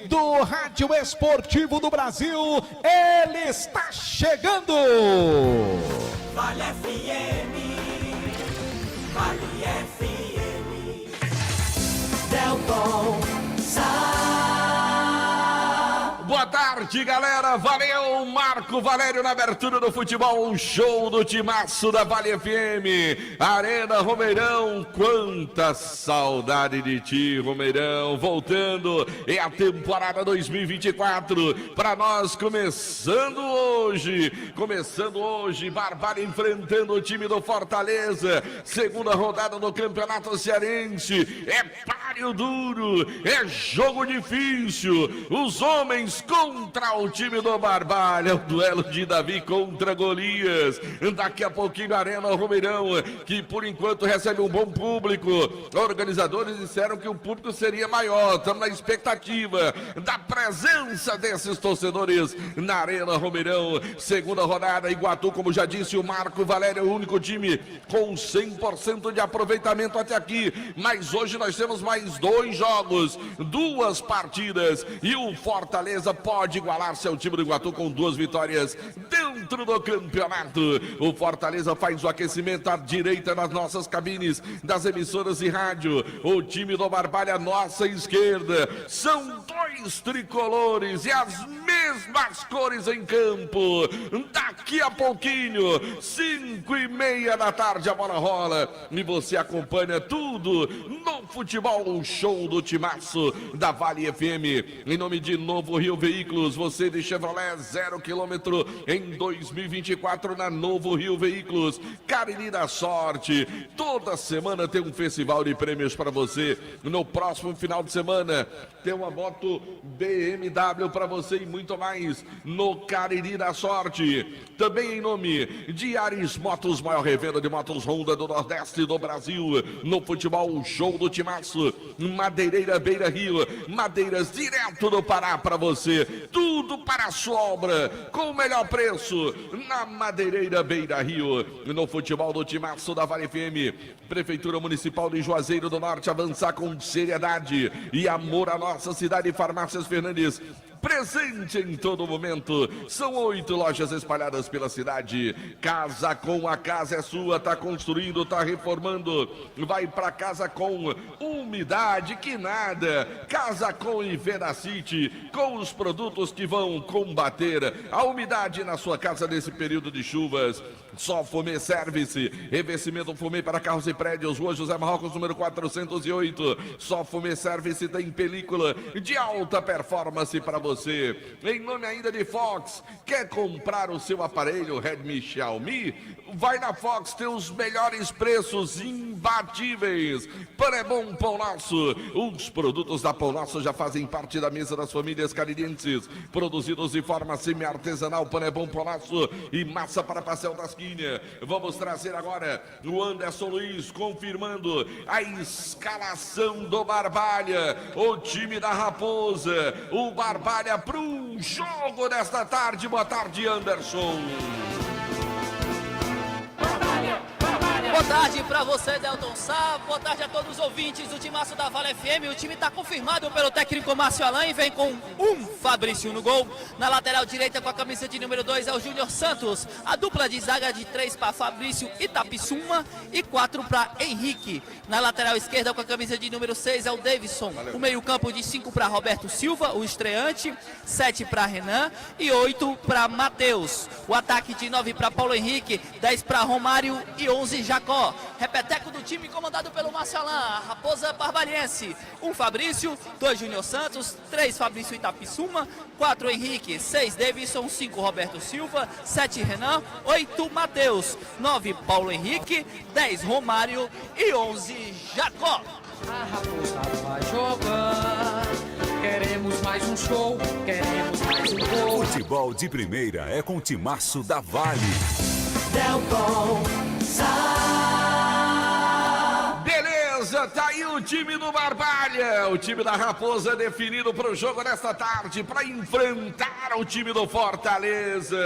do Rádio Esportivo do Brasil, ele está chegando! Vale FM, Vale FM, Delton Boa tarde, galera, valeu, Marco Valério na abertura do futebol, show do timaço da Vale FM, Arena Romeirão, quanta saudade de ti, Romeirão, voltando, é a temporada 2024, para nós começando hoje, Barbalha enfrentando o time do Fortaleza, segunda rodada do Campeonato Cearense, é páreo duro, é jogo difícil, os homens contra o time do Barbalha, o duelo de Davi contra Golias, daqui a pouquinho a Arena Romeirão, que por enquanto recebe um bom público, organizadores disseram que o público seria maior, estamos na expectativa da presença desses torcedores na Arena Romeirão, segunda rodada, Iguatu, como já disse o Marco Valério, é o único time com 100% de aproveitamento até aqui, mas hoje nós temos mais 2 jogos, 2 partidas, e o Fortaleza pode igualar-se ao time do Iguatu com 2 vitórias dentro do campeonato. O Fortaleza faz o aquecimento à direita nas nossas cabines das emissoras de rádio. O time do Barbalha à nossa esquerda. São 2 tricolores e as mesmas cores em campo. Daqui a pouquinho, 5:30 da tarde, a bola rola e você acompanha tudo no futebol, show do timaço da Vale FM. Em nome de Novo Rio Veículos, você de Chevrolet 0 km em 2024 na Novo Rio Veículos. Cariri da Sorte, toda semana tem um festival de prêmios para você. No próximo final de semana tem uma moto BMW para você e muito mais no Cariri da Sorte. Também em nome de Ares Motos, maior revenda de motos Honda do Nordeste do Brasil. No futebol, show do timaço, Madeireira Beira Rio, madeiras direto do Pará para você, tudo para a sua obra, com o melhor preço, na Madeireira Beira Rio. No futebol do timaço da Vale FM, Prefeitura Municipal de Juazeiro do Norte, avançar com seriedade e amor à nossa cidade. Farmácias Fernandes, presente em todo momento. São 8 lojas espalhadas pela cidade. Casa com a casa é sua, tá construindo, tá reformando. Vai pra Casa com, umidade que nada. Casa com e City, com os produtos que vão combater a umidade na sua casa nesse período de chuvas. Só Fumê Service, revestimento Fumê para carros e prédios, Rua José Marrocos, número 408. Só Fumê Service tem película de alta performance para você. Em nome ainda de Fox, quer comprar o seu aparelho Redmi Xiaomi? Vai na Fox, tem os melhores preços imbatíveis. Pão é bom, Pão Nosso. Os produtos da Pão Nosso já fazem parte da mesa das famílias caririenses, produzidos de forma semi-artesanal. Pão é bom, Pão Nosso e massa para pastel das quinhas. Vamos trazer agora o Anderson Luiz confirmando a escalação do Barbalha, o time da Raposa, o Barbalha para o jogo desta tarde. Boa tarde, Anderson. Boa tarde para você, Delton Sá. Boa tarde a todos os ouvintes do timaço da Vale FM. O time está confirmado pelo técnico Márcio Alain e vem com um Fabrício no gol. Na lateral direita com a camisa de número 2 é o Júnior Santos. A dupla de zaga de 3 para Fabrício e Tapissuma e 4 para Henrique. Na lateral esquerda com a camisa de número 6 é o Davidson. O meio campo de 5 para Roberto Silva, o estreante. 7 para Renan e 8 para Matheus. O ataque de 9 para Paulo Henrique, 10 para Romário e 11 Jacó. Repeteco do time comandado pelo Márcio Alain, a Raposa Barbaliense. 1 Fabrício, 2 Júnior Santos, 3 Fabrício Itapissuma, 4 Henrique, 6 Davidson, 5 Roberto Silva, 7 Renan, 8 Matheus, 9 Paulo Henrique, 10 Romário e 11 Jacó. A Raposa vai jogar, queremos mais um show, queremos mais um gol. Futebol de primeira é com o timaço da Vale. Delton Sá. Beleza, tá aí o time do Barbalha, o time da Raposa definido para o jogo nesta tarde, para enfrentar o time do Fortaleza.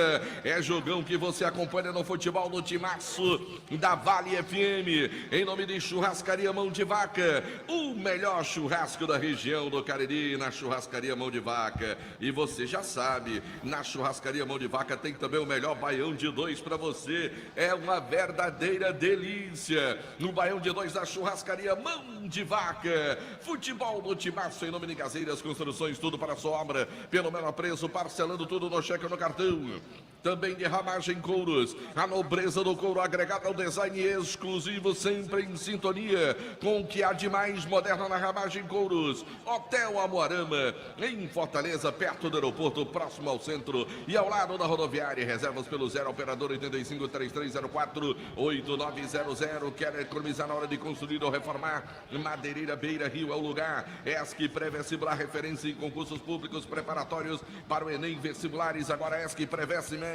É jogão que você acompanha no futebol no Timaço da Vale FM, em nome de Churrascaria Mão de Vaca, o melhor churrasco da região do Cariri, na Churrascaria Mão de Vaca. E você já sabe, na Churrascaria Mão de Vaca tem também o melhor baião de 2 para você, é uma verdadeira delícia. No baião de 2 da Churrascaria Mão de Vaca, futebol no Timaço, em nome de Gazeiras Construções, tudo para a sua obra, pelo menor preço, parcelando tudo no cheque ou no cartão. Também de Ramagem Couros, a nobreza do couro agregado ao design exclusivo, sempre em sintonia com o que há de mais moderno na Ramagem Couros. Hotel Amoarama, em Fortaleza, perto do aeroporto, próximo ao centro e ao lado da rodoviária. Reservas pelo 0 operador 85 3304 8900. Quer economizar na hora de construir ou reformar? Madeireira Beira Rio é o lugar. ESC pré-vestibular, referência em concursos públicos preparatórios para o Enem, vestibulares. Agora ESC Preveste Med.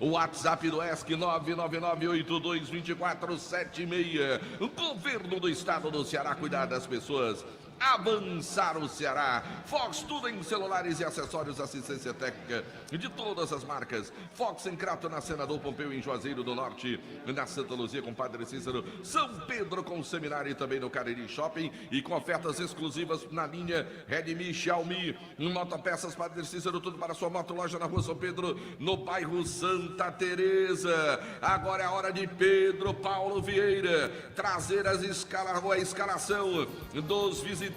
O WhatsApp do ESC 999822476. O governo do estado do Ceará, cuidar das pessoas. Avançar o Ceará. Fox, tudo em celulares e acessórios, assistência técnica de todas as marcas. Fox em Crato, na Senador Pompeu, em Juazeiro do Norte, na Santa Luzia com Padre Cícero, São Pedro com Seminário e também no Cariri Shopping, e com ofertas exclusivas na linha Redmi, Xiaomi, motopeças Padre Cícero, tudo para sua moto, loja na Rua São Pedro, no bairro Santa Teresa. Agora é a hora de Pedro Paulo Vieira trazer a escalação dos visitantes,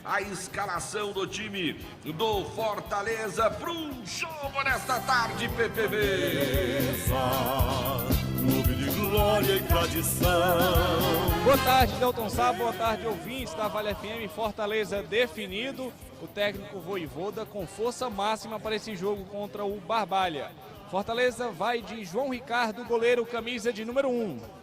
a escalação do time do Fortaleza para um jogo nesta tarde, PPV. Clube de glória e tradição. Boa tarde, Delton Sá, boa tarde, ouvintes da Vale FM. Fortaleza definido, o técnico Voivoda com força máxima para esse jogo contra o Barbalha. Fortaleza vai de João Ricardo, goleiro, camisa de número 1.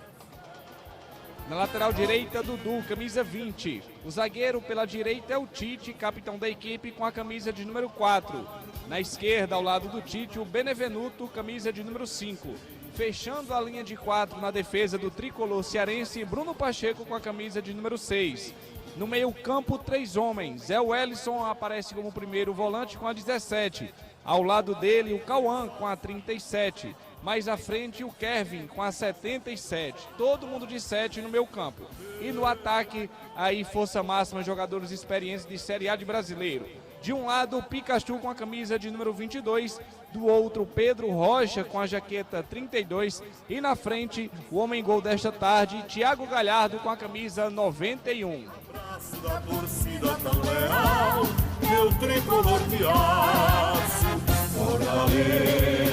Na lateral direita, Dudu, camisa 20. O zagueiro pela direita é o Tite, capitão da equipe, com a camisa de número 4. Na esquerda, ao lado do Tite, o Benevenuto, camisa de número 5. Fechando a linha de 4 na defesa do tricolor cearense, Bruno Pacheco com a camisa de número 6. No meio-campo, 3 homens. Zé Wellison aparece como primeiro volante com a 17. Ao lado dele, o Cauã com a 37. Mais à frente, o Kevin com a 77. Todo mundo de 7 no meio campo. E no ataque, aí força máxima, jogadores experientes de Série A de Brasileiro. De um lado, o Pikachu com a camisa de número 22. Do outro, Pedro Rocha com a jaqueta 32. E na frente, o homem-gol desta tarde, Thiago Galhardo com a camisa 91. Abraço da torcida tão leal, meu tricolor de aço.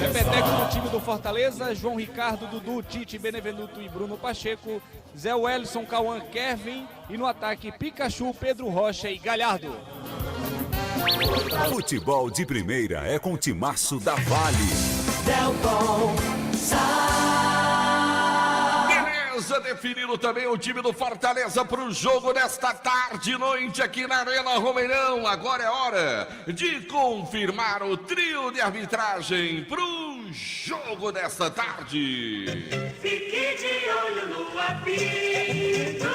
Repeteco do time do Fortaleza: João Ricardo, Dudu, Tite, Benevenuto e Bruno Pacheco. Zé Wellison, Cauã, Kevin. E no ataque, Pikachu, Pedro Rocha e Galhardo. Futebol de primeira é com o Timaço da Vale. Delton Sá. Beleza, definido também o time do Fortaleza para o jogo desta tarde e noite aqui na Arena Romeirão. Agora é hora de confirmar o trio de arbitragem para o jogo desta tarde. Fique de olho no apito.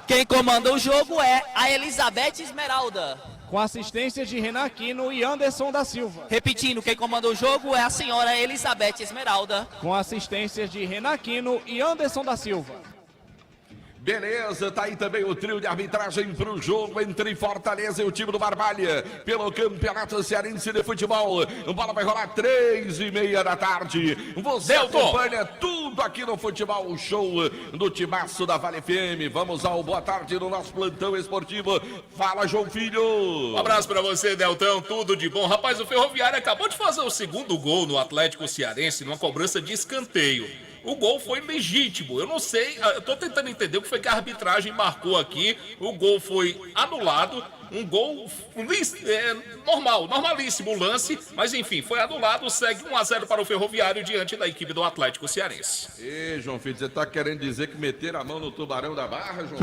Quem comanda o jogo é a Elizabeth Esmeralda. Com assistência de Renan Aquino e Anderson da Silva. Repetindo, quem comanda o jogo é a senhora Elizabeth Esmeralda. Com assistências de Renan Aquino e Anderson da Silva. Beleza, tá aí também o trio de arbitragem para o jogo entre Fortaleza e o time do Barbalha pelo Campeonato Cearense de Futebol. A bola vai rolar 3h30 da tarde. Você acompanha tudo aqui no Futebol Show do Timaço da Vale FM. Vamos ao boa tarde no nosso plantão esportivo. Fala, João Filho. Um abraço pra você, Deltão, tudo de bom. Rapaz, o Ferroviário acabou de fazer o segundo gol no Atlético Cearense numa cobrança de escanteio. O gol foi legítimo, eu não sei, eu tô tentando entender o que foi que a arbitragem marcou aqui. O gol foi anulado, um gol normalíssimo o lance, mas enfim, foi anulado, segue 1-0 para o Ferroviário diante da equipe do Atlético Cearense. Ei, João Filho, você tá querendo dizer que meteram a mão no Tubarão da Barra, João?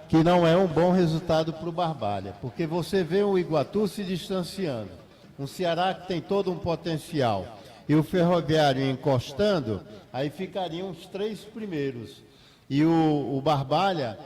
Que não é um bom resultado para o Barbalha, porque você vê o Iguatu se distanciando, um Ceará que tem todo um potencial, e o Ferroviário encostando, aí ficariam os 3 primeiros. E o Barbalha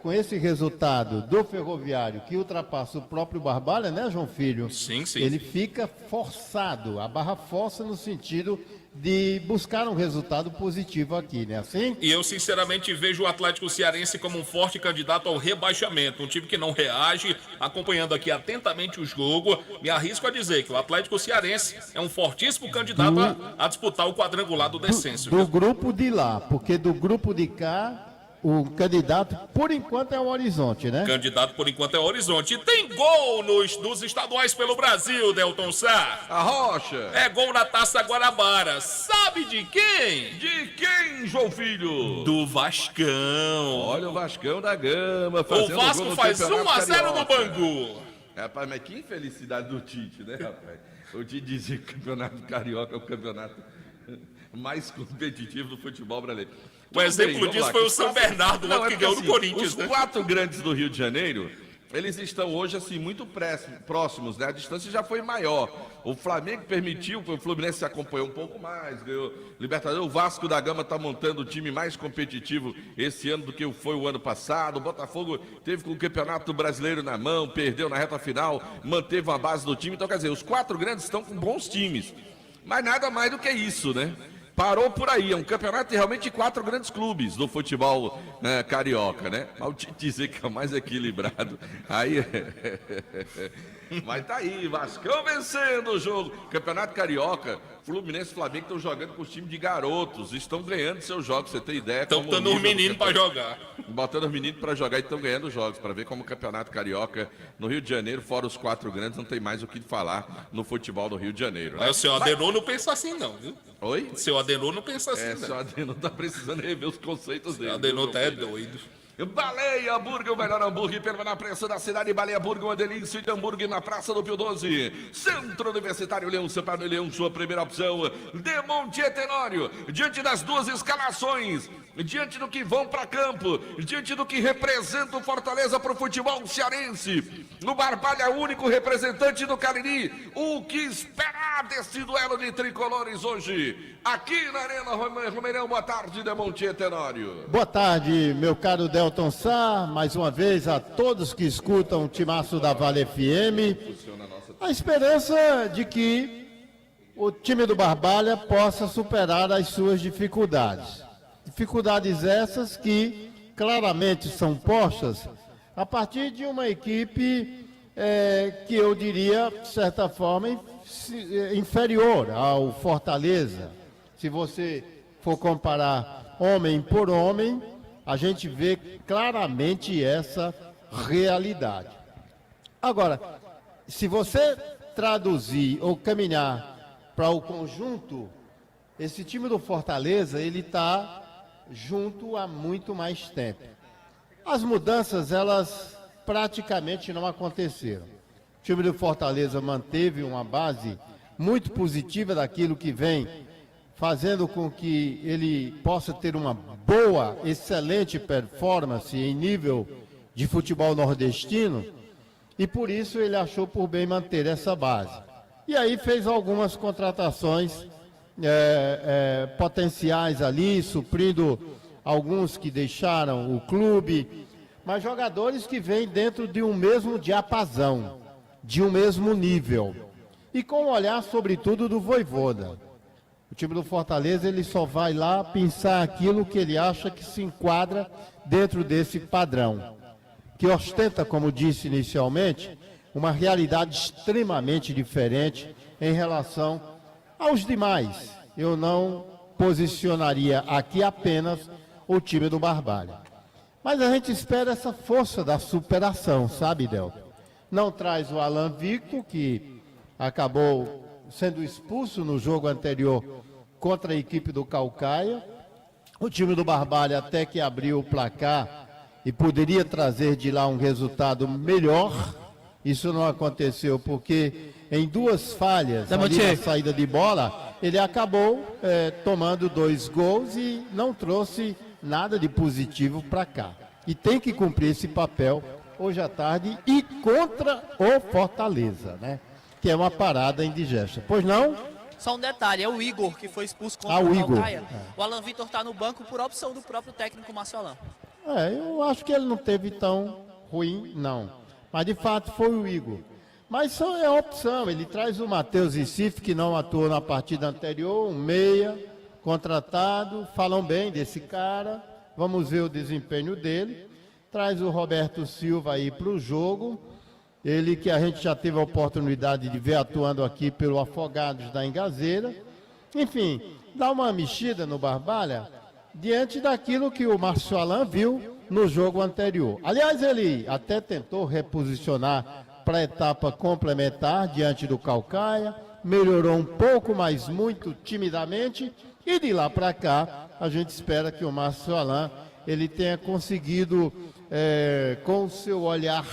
com esse resultado do Ferroviário, que ultrapassa o próprio Barbalha, né, João Filho? Sim, sim. Ele fica forçado, a barra força no sentido de buscar um resultado positivo aqui, né? Assim? E eu, sinceramente, vejo o Atlético Cearense como um forte candidato ao rebaixamento. Um time que não reage, acompanhando aqui atentamente o jogo. Me arrisco a dizer que o Atlético Cearense é um fortíssimo candidato a disputar o quadrangular do descenso. Do grupo de lá, porque do grupo de cá, o candidato, por enquanto, é o Horizonte, né? Candidato, por enquanto, é o Horizonte. E tem gol dos estaduais pelo Brasil, Delton Sá. A Rocha. É gol na Taça Guanabara. Sabe de quem? De quem, João Filho? Do Vascão. Olha o Vascão da Gama O fazendo Vasco gol no faz Campeonato 1-0 no Carioca. Bangu. Rapaz, mas que infelicidade do Tite, né, rapaz? O Tite dizia que o Campeonato Carioca é o campeonato mais competitivo do futebol brasileiro. O exemplo vamos disso lá. foi o São Bernardo, Não, outro que porque, ganhou do Corinthians, os né? 4 grandes do Rio de Janeiro, eles estão hoje assim muito próximos, né? A distância já foi maior. O Flamengo permitiu, o Fluminense se acompanhou um pouco mais, ganhou Libertadores. O Vasco da Gama está montando o time mais competitivo esse ano do que foi o ano passado. O Botafogo teve com o Campeonato Brasileiro na mão, perdeu na reta final, manteve uma base do time. Então, quer dizer, os 4 grandes estão com bons times. Mas nada mais do que isso, né? Parou por aí, é um campeonato de realmente 4 grandes clubes do futebol carioca, né? Mas o Tite dizer que é o mais equilibrado, aí mas tá aí, Vascão vencendo o jogo. Campeonato Carioca, Fluminense e Flamengo estão jogando com os times de garotos, estão ganhando seus jogos, você tem ideia? Estão botando os meninos para jogar. Botando os meninos para jogar e estão ganhando jogos, para ver como o Campeonato Carioca no Rio de Janeiro, fora os 4 grandes, não tem mais o que falar no futebol do Rio de Janeiro. Né? Mas o senhor Adenor não pensa assim não, viu? Oi? O senhor Adenor não pensa assim, O senhor Adenor tá precisando rever os conceitos dele. O Adenor tá doido. Baleia Burger, o melhor hambúrguer pela preço da cidade. Baleia Burger, uma delícia de hambúrguer na Praça do Pio 12. Centro Universitário Leão, Sampaio Leão, sua primeira opção. De Monte Tenório, diante das 2 escalações, diante do que vão para campo, diante do que representa o Fortaleza para o futebol cearense. No Barbalha, único representante do Cariri. O que esperar desse duelo de tricolores hoje? Aqui na Arena Romeirão, boa tarde, de Monte Tenório. Boa tarde, meu caro Delton Sá, mais uma vez a todos que escutam o Timaço da Vale FM. A esperança de que o time do Barbalha possa superar as suas dificuldades. Dificuldades essas que claramente são postas a partir de uma equipe que eu diria, de certa forma, inferior ao Fortaleza. Se você for comparar homem por homem, a gente vê claramente essa realidade. Agora, se você traduzir ou caminhar para o conjunto, esse time do Fortaleza, ele está junto há muito mais tempo. As mudanças, elas praticamente não aconteceram. O time do Fortaleza manteve uma base muito positiva daquilo que vem, fazendo com que ele possa ter uma boa, excelente performance em nível de futebol nordestino, e por isso ele achou por bem manter essa base. E aí fez algumas contratações potenciais ali, suprindo alguns que deixaram o clube, mas jogadores que vêm dentro de um mesmo diapasão, de um mesmo nível, e com um olhar sobretudo do Vojvoda. O time do Fortaleza, ele só vai lá pensar aquilo que ele acha que se enquadra dentro desse padrão, que ostenta, como disse inicialmente, uma realidade extremamente diferente em relação aos demais. Eu não posicionaria aqui apenas o time do Barbalha. Mas a gente espera essa força da superação, sabe, Delton? Não traz o Alan Victor, que acabou sendo expulso no jogo anterior contra a equipe do Caucaia. O time do Barbalha até que abriu o placar e poderia trazer de lá um resultado melhor. Isso não aconteceu porque em 2 falhas ali na saída de bola, ele acabou tomando 2 gols e não trouxe nada de positivo para cá. E tem que cumprir esse papel hoje à tarde e contra o Fortaleza, né? Que é uma parada indigesta. Pois não? Só um detalhe, é o Igor que foi expulso contra o o Igor. Caucaia. O Alan Vitor está no banco por opção do próprio técnico Márcio Alan. Eu acho que ele não teve tão ruim, não. Mas de fato foi o Igor. Mas só é opção, ele traz o Matheus Recife, que não atuou na partida anterior, um meia, contratado, falam bem desse cara, vamos ver o desempenho dele. Traz o Roberto Silva aí para o jogo, ele que a gente já teve a oportunidade de ver atuando aqui pelo Afogados da Engazeira. Enfim, dá uma mexida no Barbalha, diante daquilo que o Márcio Alain viu no jogo anterior. Aliás, ele até tentou reposicionar para a etapa complementar diante do Caucaia, melhorou um pouco, mas muito timidamente, e de lá para cá a gente espera que o Márcio Alain ele tenha conseguido, com o seu olhar,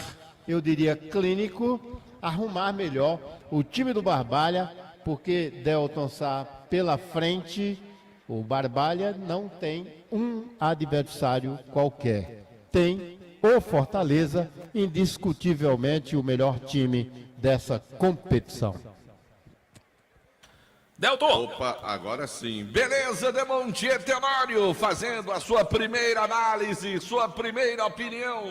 eu diria, clínico, arrumar melhor o time do Barbalha, porque Delton Sá pela frente, o Barbalha não tem um adversário qualquer. Tem o Fortaleza, indiscutivelmente o melhor time dessa competição. Delton! Opa, agora sim. Beleza, Demontier Tenório, fazendo a sua primeira análise, sua primeira opinião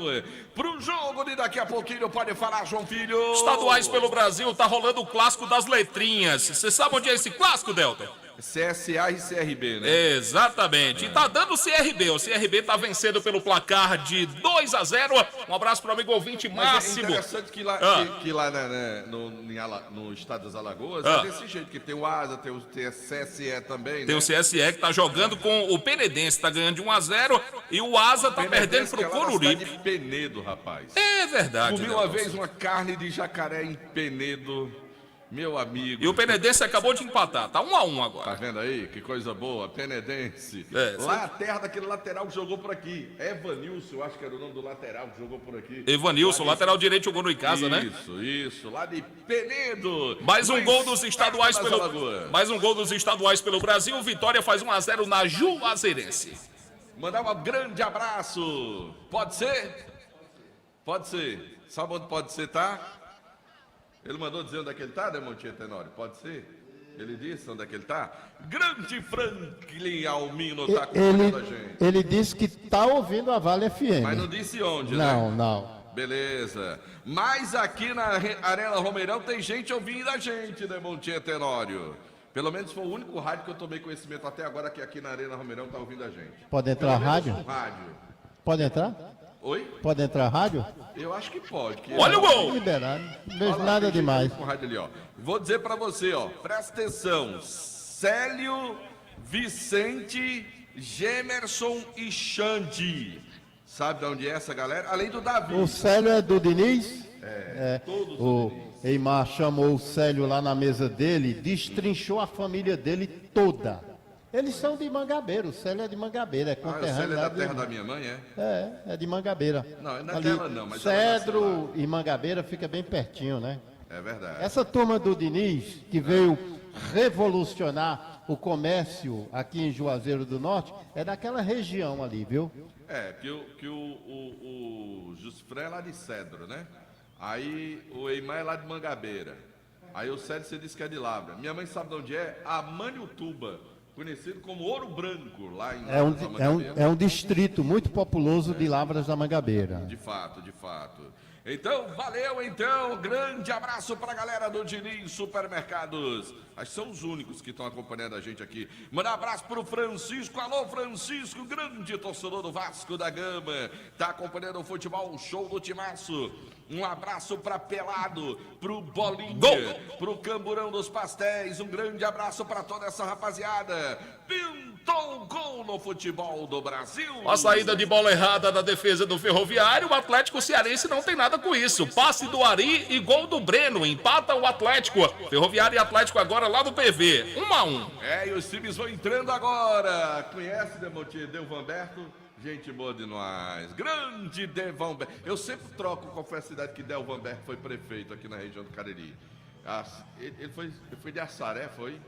pro jogo de daqui a pouquinho. Pode falar, João Filho. Estaduais pelo Brasil, tá rolando o clássico das letrinhas. Você sabe onde é esse clássico, Delton? CSA e CRB, né? Exatamente. E tá dando o CRB. O CRB tá vencendo pelo placar de 2-0. Um abraço pro amigo ouvinte Máximo. Mas é interessante que lá, no estado das Alagoas é desse jeito, que tem o Asa, tem o CSE também, Tem né? o CSE que tá jogando com o Penedense, tá ganhando de 1-0 e o Asa tá perdendo pro Coruripe. De Penedo, rapaz. É verdade. Comi uma vez uma carne de jacaré em Penedo, meu amigo. E o Penedense acabou de empatar, tá 1-1 agora. Tá vendo aí? Que coisa boa, Penedense. Lá a terra daquele lateral que jogou por aqui. Evanilson, eu acho que era o nome do lateral que jogou por aqui. Evanilson, lateral direito, jogou no Icasa, né? Isso, lá de Penedo. Mais um gol dos estaduais pelo Brasil. Vitória faz 1-0 na Juazeirense. Mandar um grande abraço. Pode ser? Pode ser. Sabe onde pode ser, tá? Ele mandou dizer onde é que ele tá, Demontier Tenório? Pode ser? Ele disse onde é que ele tá? Grande Franklin Almino tá acompanhando a gente. Ele disse que tá ouvindo a Vale FM. Mas não disse onde, né? Não. Beleza. Mas aqui na Arena Romeirão tem gente ouvindo a gente, Demontier Tenório. Pelo menos foi o único rádio que eu tomei conhecimento até agora que aqui na Arena Romeirão tá ouvindo a gente. Pode entrar rádio? Pode entrar? Oi? Pode entrar rádio? Eu acho que pode. Olha o gol! Liberado. Não vejo nada demais. Com rádio ali, ó. Vou dizer pra você, ó. Presta atenção. Célio, Vicente, Gemerson e Xande. Sabe de onde é essa galera? Além do Davi. O Célio é do Diniz? Todos O Eimar chamou o Célio lá na mesa dele, destrinchou a família dele toda. Eles são de Mangabeira, o Célio é de Mangabeira, é o conterrâneo. Célio é da lá terra da minha mãe, é? É de Mangabeira. Não, não é ali, dela não, mas ela nasceu Cedro e Mangabeira fica bem pertinho, né? É verdade. Essa turma do Diniz, que veio revolucionar o comércio aqui em Juazeiro do Norte, é daquela região ali, viu? Que o Jusfré é lá de Cedro, né? Aí o Eimar é lá de Mangabeira. Aí o Célio você disse que é de Lavra. Minha mãe sabe de onde é? Amanhutuba, conhecido como Ouro Branco, lá em Lavras da Mangabeira. É um distrito muito populoso de Lavras da Mangabeira. De fato. Então, valeu então, grande abraço pra galera do Diniz Supermercados. Acho que são os únicos que estão acompanhando a gente aqui. Mandar um abraço pro Francisco, alô Francisco, grande torcedor do Vasco da Gama. Tá acompanhando o futebol, show do Timaço. Um abraço pra Pelado, pro Bolinha, pro Camburão dos Pastéis. Um grande abraço pra toda essa rapaziada. Pintou gol no futebol do Brasil. A saída de bola errada da defesa do Ferroviário, o Atlético Cearense não tem nada com isso. Passe do Ari e gol do Breno, empata o Atlético. Ferroviário e Atlético agora lá no PV, 1-1. E os times vão entrando agora. Conhece, Demontier, Delvanberto? Gente boa de nós. Grande Delvanberto. Eu sempre troco com a cidade que Delvanberto foi prefeito aqui na região do Cariri. Ele foi de Assaré, foi?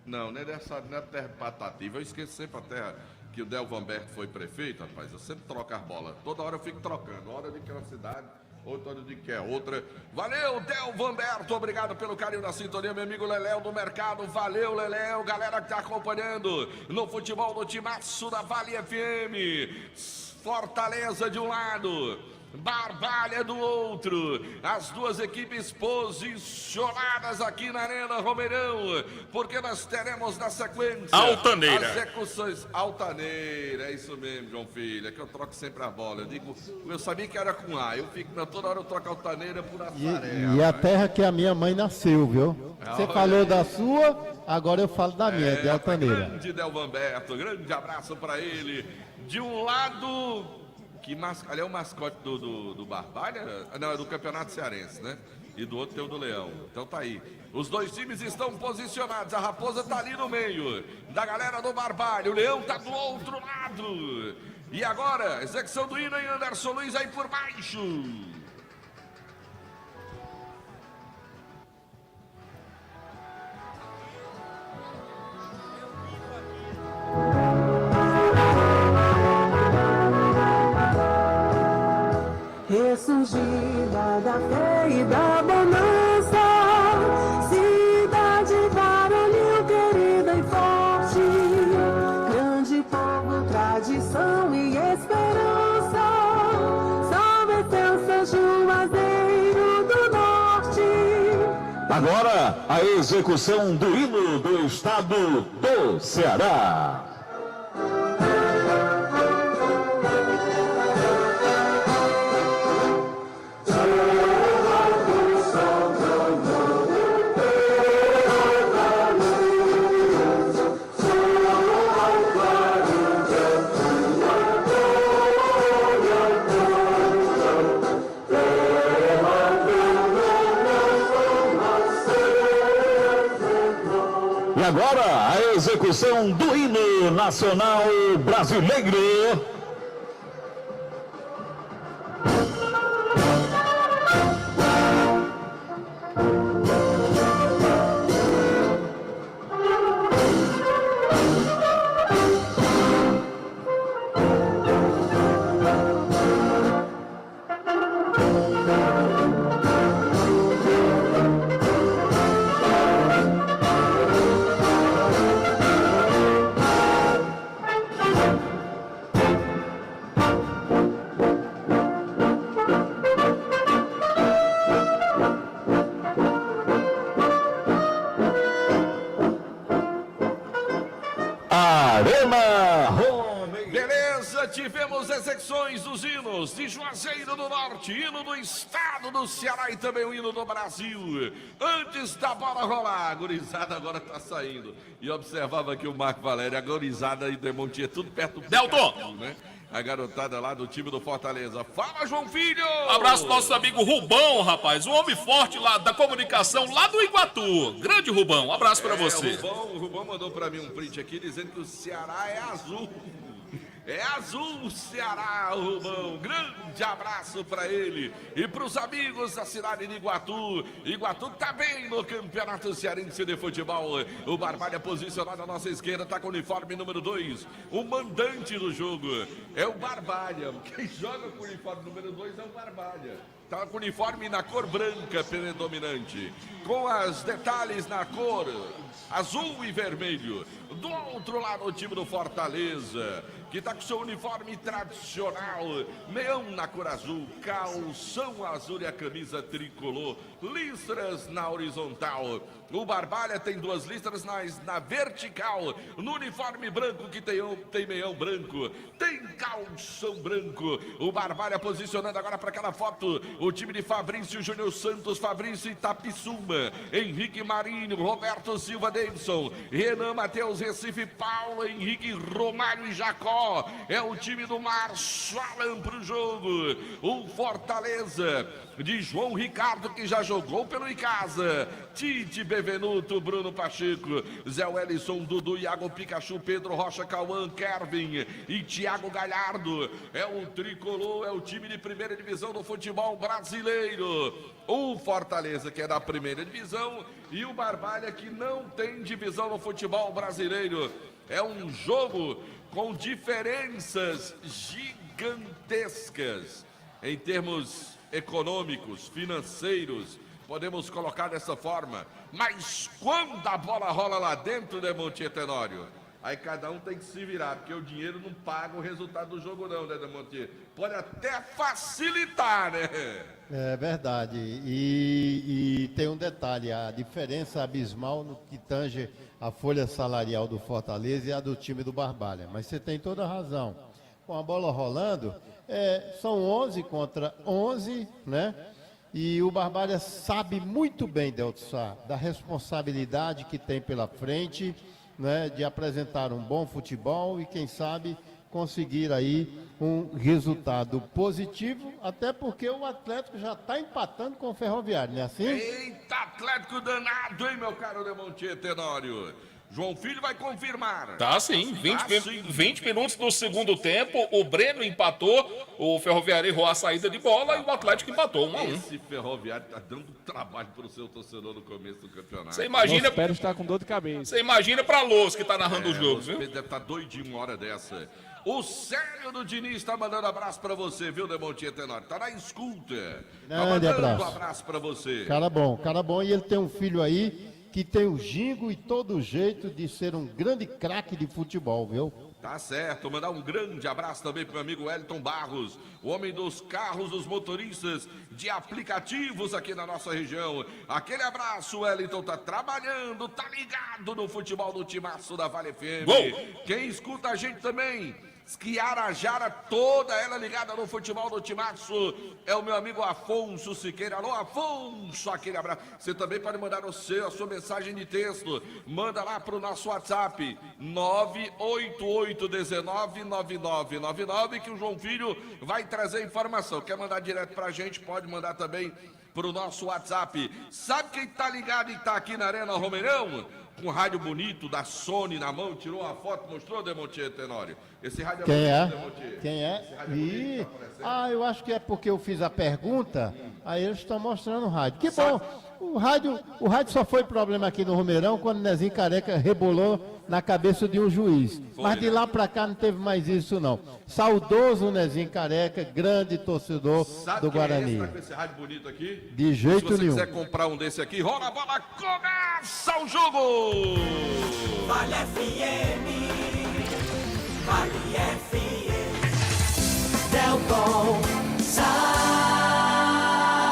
Não é dessa, não é terra patativa. Eu esqueço sempre a terra que o Delvanberto foi prefeito, rapaz. Eu sempre troco as bolas. Toda hora eu fico trocando. Uma hora eu digo que é uma cidade, Outra de que é outra. Valeu, Del Vanberto, obrigado pelo carinho da sintonia, meu amigo Leléo do Mercado. Valeu, Leléo, galera que tá acompanhando no futebol do Timaço da Vale FM. Fortaleza de um lado, Barbalha do outro, as duas equipes posicionadas aqui na Arena Romeirão, porque nós teremos na sequência Altaneira. as execuções. Altaneira, é isso mesmo, João Filho, é que eu troco sempre a bola. Eu sabia que era com A, eu fico toda hora eu troco Altaneira por Assaré. E a terra que a minha mãe nasceu, viu? Você falou da sua, agora eu falo da minha, de Altaneira. Grande Del Vanberto, grande abraço para ele. De um lado, ali é o mascote do Barbalha? Não, é do Campeonato Cearense, né? E do outro tem o do Leão. Então tá aí. Os dois times estão posicionados. A Raposa tá ali no meio da galera do Barbalha. O Leão tá do outro lado. E agora, execução do hino em Anderson Luiz aí por baixo. Ressurgida da fé e da bonança, cidade varonil querida e forte, grande povo, tradição e esperança, salve teu São Juazeiro do Norte. Agora, a execução do hino do estado do Ceará. E agora, a execução do hino nacional brasileiro. Arena Romeirão. Beleza, tivemos execuções dos hinos de Juazeiro do Norte, hino do estado do Ceará e também o hino do Brasil. Antes da bola rolar, a gurizada agora tá saindo. E observava aqui o Marco Valério, a gurizada e Demontia, tudo perto do Delton, né? A garotada lá do time do Fortaleza. Fala, João Filho! Abraço nosso amigo Rubão, rapaz. Um homem forte lá da comunicação, lá do Iguatu. Grande Rubão, um abraço pra você. O Rubão mandou pra mim um print aqui dizendo que o Ceará é azul. É azul o Ceará, Rubão. Grande abraço pra ele e pros amigos da cidade de Iguatu. Iguatu tá bem no Campeonato Cearense de Futebol. O Barbalha posicionado à nossa esquerda, tá com o uniforme número 2. O mandante do jogo é o Barbalha. Quem joga com o uniforme número 2 é o Barbalha. Tá com o uniforme na cor branca predominante, com os detalhes na cor azul e vermelho. Do outro lado, o time do Fortaleza, que está com seu uniforme tradicional, meião na cor azul, calção azul e a camisa tricolor, listras na horizontal. O Barbalha tem duas listras na vertical, no uniforme branco que tem meião branco, tem calção branco. O Barbalha posicionando agora para aquela foto, o time de Fabrício Júnior Santos, Fabrício Itapissuma, Henrique Marinho, Roberto Silva Davidson, Renan Matheus Recife, Paulo Henrique, Romário e Jacó. É o time do Márcio Alan para o jogo. O Fortaleza de João Ricardo, que já jogou pelo Icasa, Tite Bevenuto, Bruno Pacheco, Zé Wellison, Dudu, Iago Pikachu, Pedro Rocha, Cauã, Kervin e Thiago Galhardo. É o tricolor, é o time de primeira divisão do futebol brasileiro. O Fortaleza, que é da primeira divisão, e o Barbalha, que não tem divisão no futebol brasileiro. É um jogo com diferenças gigantescas em termos econômicos, financeiros, podemos colocar dessa forma. Mas quando a bola rola lá dentro, né, Monte Tenório? Aí cada um tem que se virar, porque o dinheiro não paga o resultado do jogo não, né, Monte? Pode até facilitar, né? É verdade. E tem um detalhe, a diferença abismal no que tange a folha salarial do Fortaleza e a do time do Barbalha. Mas você tem toda a razão. Com a bola rolando, são 11 contra 11, né? E o Barbalha sabe muito bem, Delton Sá, da responsabilidade que tem pela frente, né, de apresentar um bom futebol e, quem sabe, conseguir aí um resultado positivo, até porque o Atlético já está empatando com o Ferroviário, não é assim? Eita, Atlético danado, hein, meu caro Demontier Tenório? João Filho vai confirmar. Tá sim, 20 minutos do segundo tempo, o Breno empatou, o Ferroviário errou a saída de bola e o Atlético empatou 1 a 1. Esse Ferroviário tá dando trabalho pro seu torcedor no começo do campeonato. Você imagina... Espero estar com dor de cabeça. Você imagina pra Luz que tá narrando o jogo, viu? Deve estar doidinho uma hora dessa. O Célio do Diniz tá mandando abraço pra você, viu, Demontier Tenório? Tá na escuta. Tá mandando um abraço pra você. Cara bom. E ele tem um filho aí que tem o gingo e todo o jeito de ser um grande craque de futebol, viu? Tá certo, mandar um grande abraço também pro meu amigo Wellington Barros, o homem dos carros, dos motoristas de aplicativos aqui na nossa região. Aquele abraço, Wellington, tá trabalhando, tá ligado no futebol do Timaço da Vale FM. Gol. Quem escuta a gente também, Esquiarajara, toda ela ligada no futebol do Timaço, é o meu amigo Afonso Siqueira. Alô, Afonso, aquele abraço. Você também pode mandar a sua mensagem de texto. Manda lá pro nosso WhatsApp, 988199999, que o João Filho vai trazer informação. Quer mandar direto pra gente, pode mandar também pro nosso WhatsApp. Sabe quem tá ligado e tá aqui na Arena Romeirão? Com um rádio bonito da Sony na mão, tirou uma foto, mostrou, Demontier Tenório. Esse rádio Quem é? Eu acho que é porque eu fiz a pergunta, aí eles estão mostrando o rádio. Que bom! O rádio só foi problema aqui no Romeirão quando o Nezinho Careca rebolou na cabeça de um juiz. Mas de lá pra cá não teve mais isso, não. Saudoso Nezinho Careca, grande torcedor do Guarani. Sabe esse rádio bonito aqui? De jeito nenhum. Se você quiser comprar um desse aqui, rola a bola, começa o jogo! Vale FM, Vale FM, Delton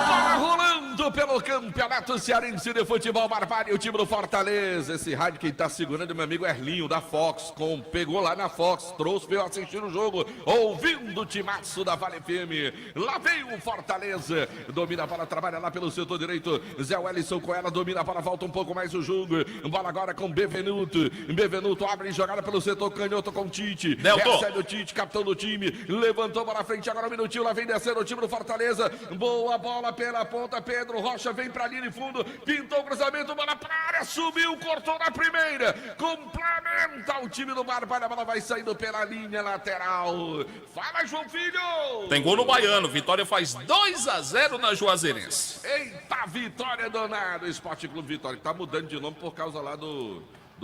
Bola rolando pelo Campeonato Cearense de Futebol Barbalha, o time do Fortaleza. Esse rádio quem tá segurando é meu amigo Erlinho da Fox, pegou lá na Fox, trouxe, veio assistir o jogo, ouvindo o Timaço da Vale FM. Lá vem o Fortaleza, domina a bola, trabalha lá pelo setor direito, Zé Wellison com ela, domina a bola, volta um pouco mais o jogo, bola agora com Bevenuto abre jogada pelo setor canhoto com Tite, recebe o Tite, capitão do time, levantou para frente, agora um minutinho, lá vem descendo o time do Fortaleza, boa bola pela ponta, Pedro Rocha vem pra linha de fundo, pintou o cruzamento, bola pra área, subiu, cortou na primeira, complementa o time do Barbalha, a bola vai saindo pela linha lateral. Fala, João Filho! Tem gol no Baiano, Vitória faz 2 a 0 na Juazeirense. Eita, Vitória danado, Esporte Clube Vitória, que tá mudando de nome por causa lá do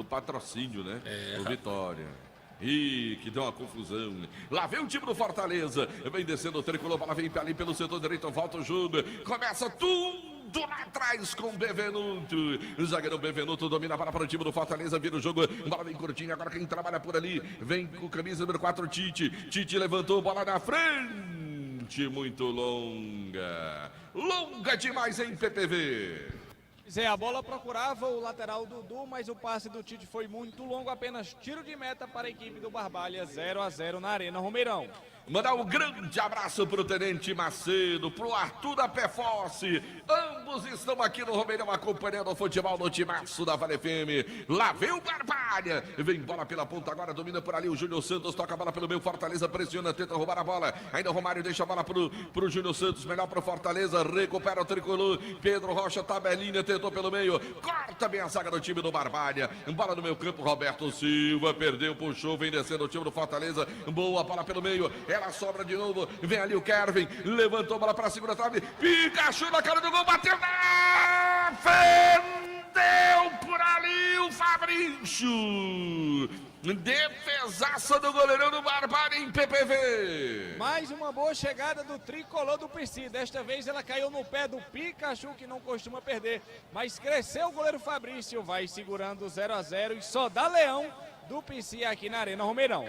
patrocínio, né? Do Vitória. Ih, que deu uma confusão. Lá vem o time do Fortaleza. Vem descendo o tricolor, bola vem ali pelo setor direito, volta o jogo. Começa tudo lá atrás com o Bevenuto. O zagueiro Bevenuto domina a bola para o time do Fortaleza, vira o jogo. Bola bem curtinha, agora quem trabalha por ali. Vem com camisa número 4, Tite. Tite levantou, bola na frente. Muito longa. Longa demais em PPV. A bola procurava o lateral Dudu, mas o passe do Tite foi muito longo, apenas tiro de meta para a equipe do Barbalha, 0 a 0 na Arena Romeirão. Mandar um grande abraço pro Tenente Macedo, pro Arthur da Pé Force. Ambos estão aqui no Romeirão acompanhando o futebol no Timaço da Vale FM. Lá vem o Barbalha. Vem bola pela ponta agora, domina por ali o Júnior Santos, toca a bola pelo meio, Fortaleza pressiona, tenta roubar a bola. Ainda o Romário deixa a bola pro Júnior Santos, melhor pro Fortaleza, recupera o tricolor. Pedro Rocha, tabelinha, tentou pelo meio, corta bem a zaga do time do Barbalha. Bola no meio campo, Roberto Silva, perdeu, puxou, vem descendo o time do Fortaleza. Boa bola pelo meio. Ela sobra de novo, vem ali o Kevin, levantou a bola pra segunda trave, Pikachu na cara do gol, bateu, defendeu por ali o Fabrício, defesão defesaça do goleirão do Barbalha em PPV. Mais uma boa chegada do tricolor do PC. Desta vez ela caiu no pé do Pikachu, que não costuma perder. Mas cresceu o goleiro Fabrício, vai segurando 0-0 e só dá leão do PC aqui na Arena Romeirão.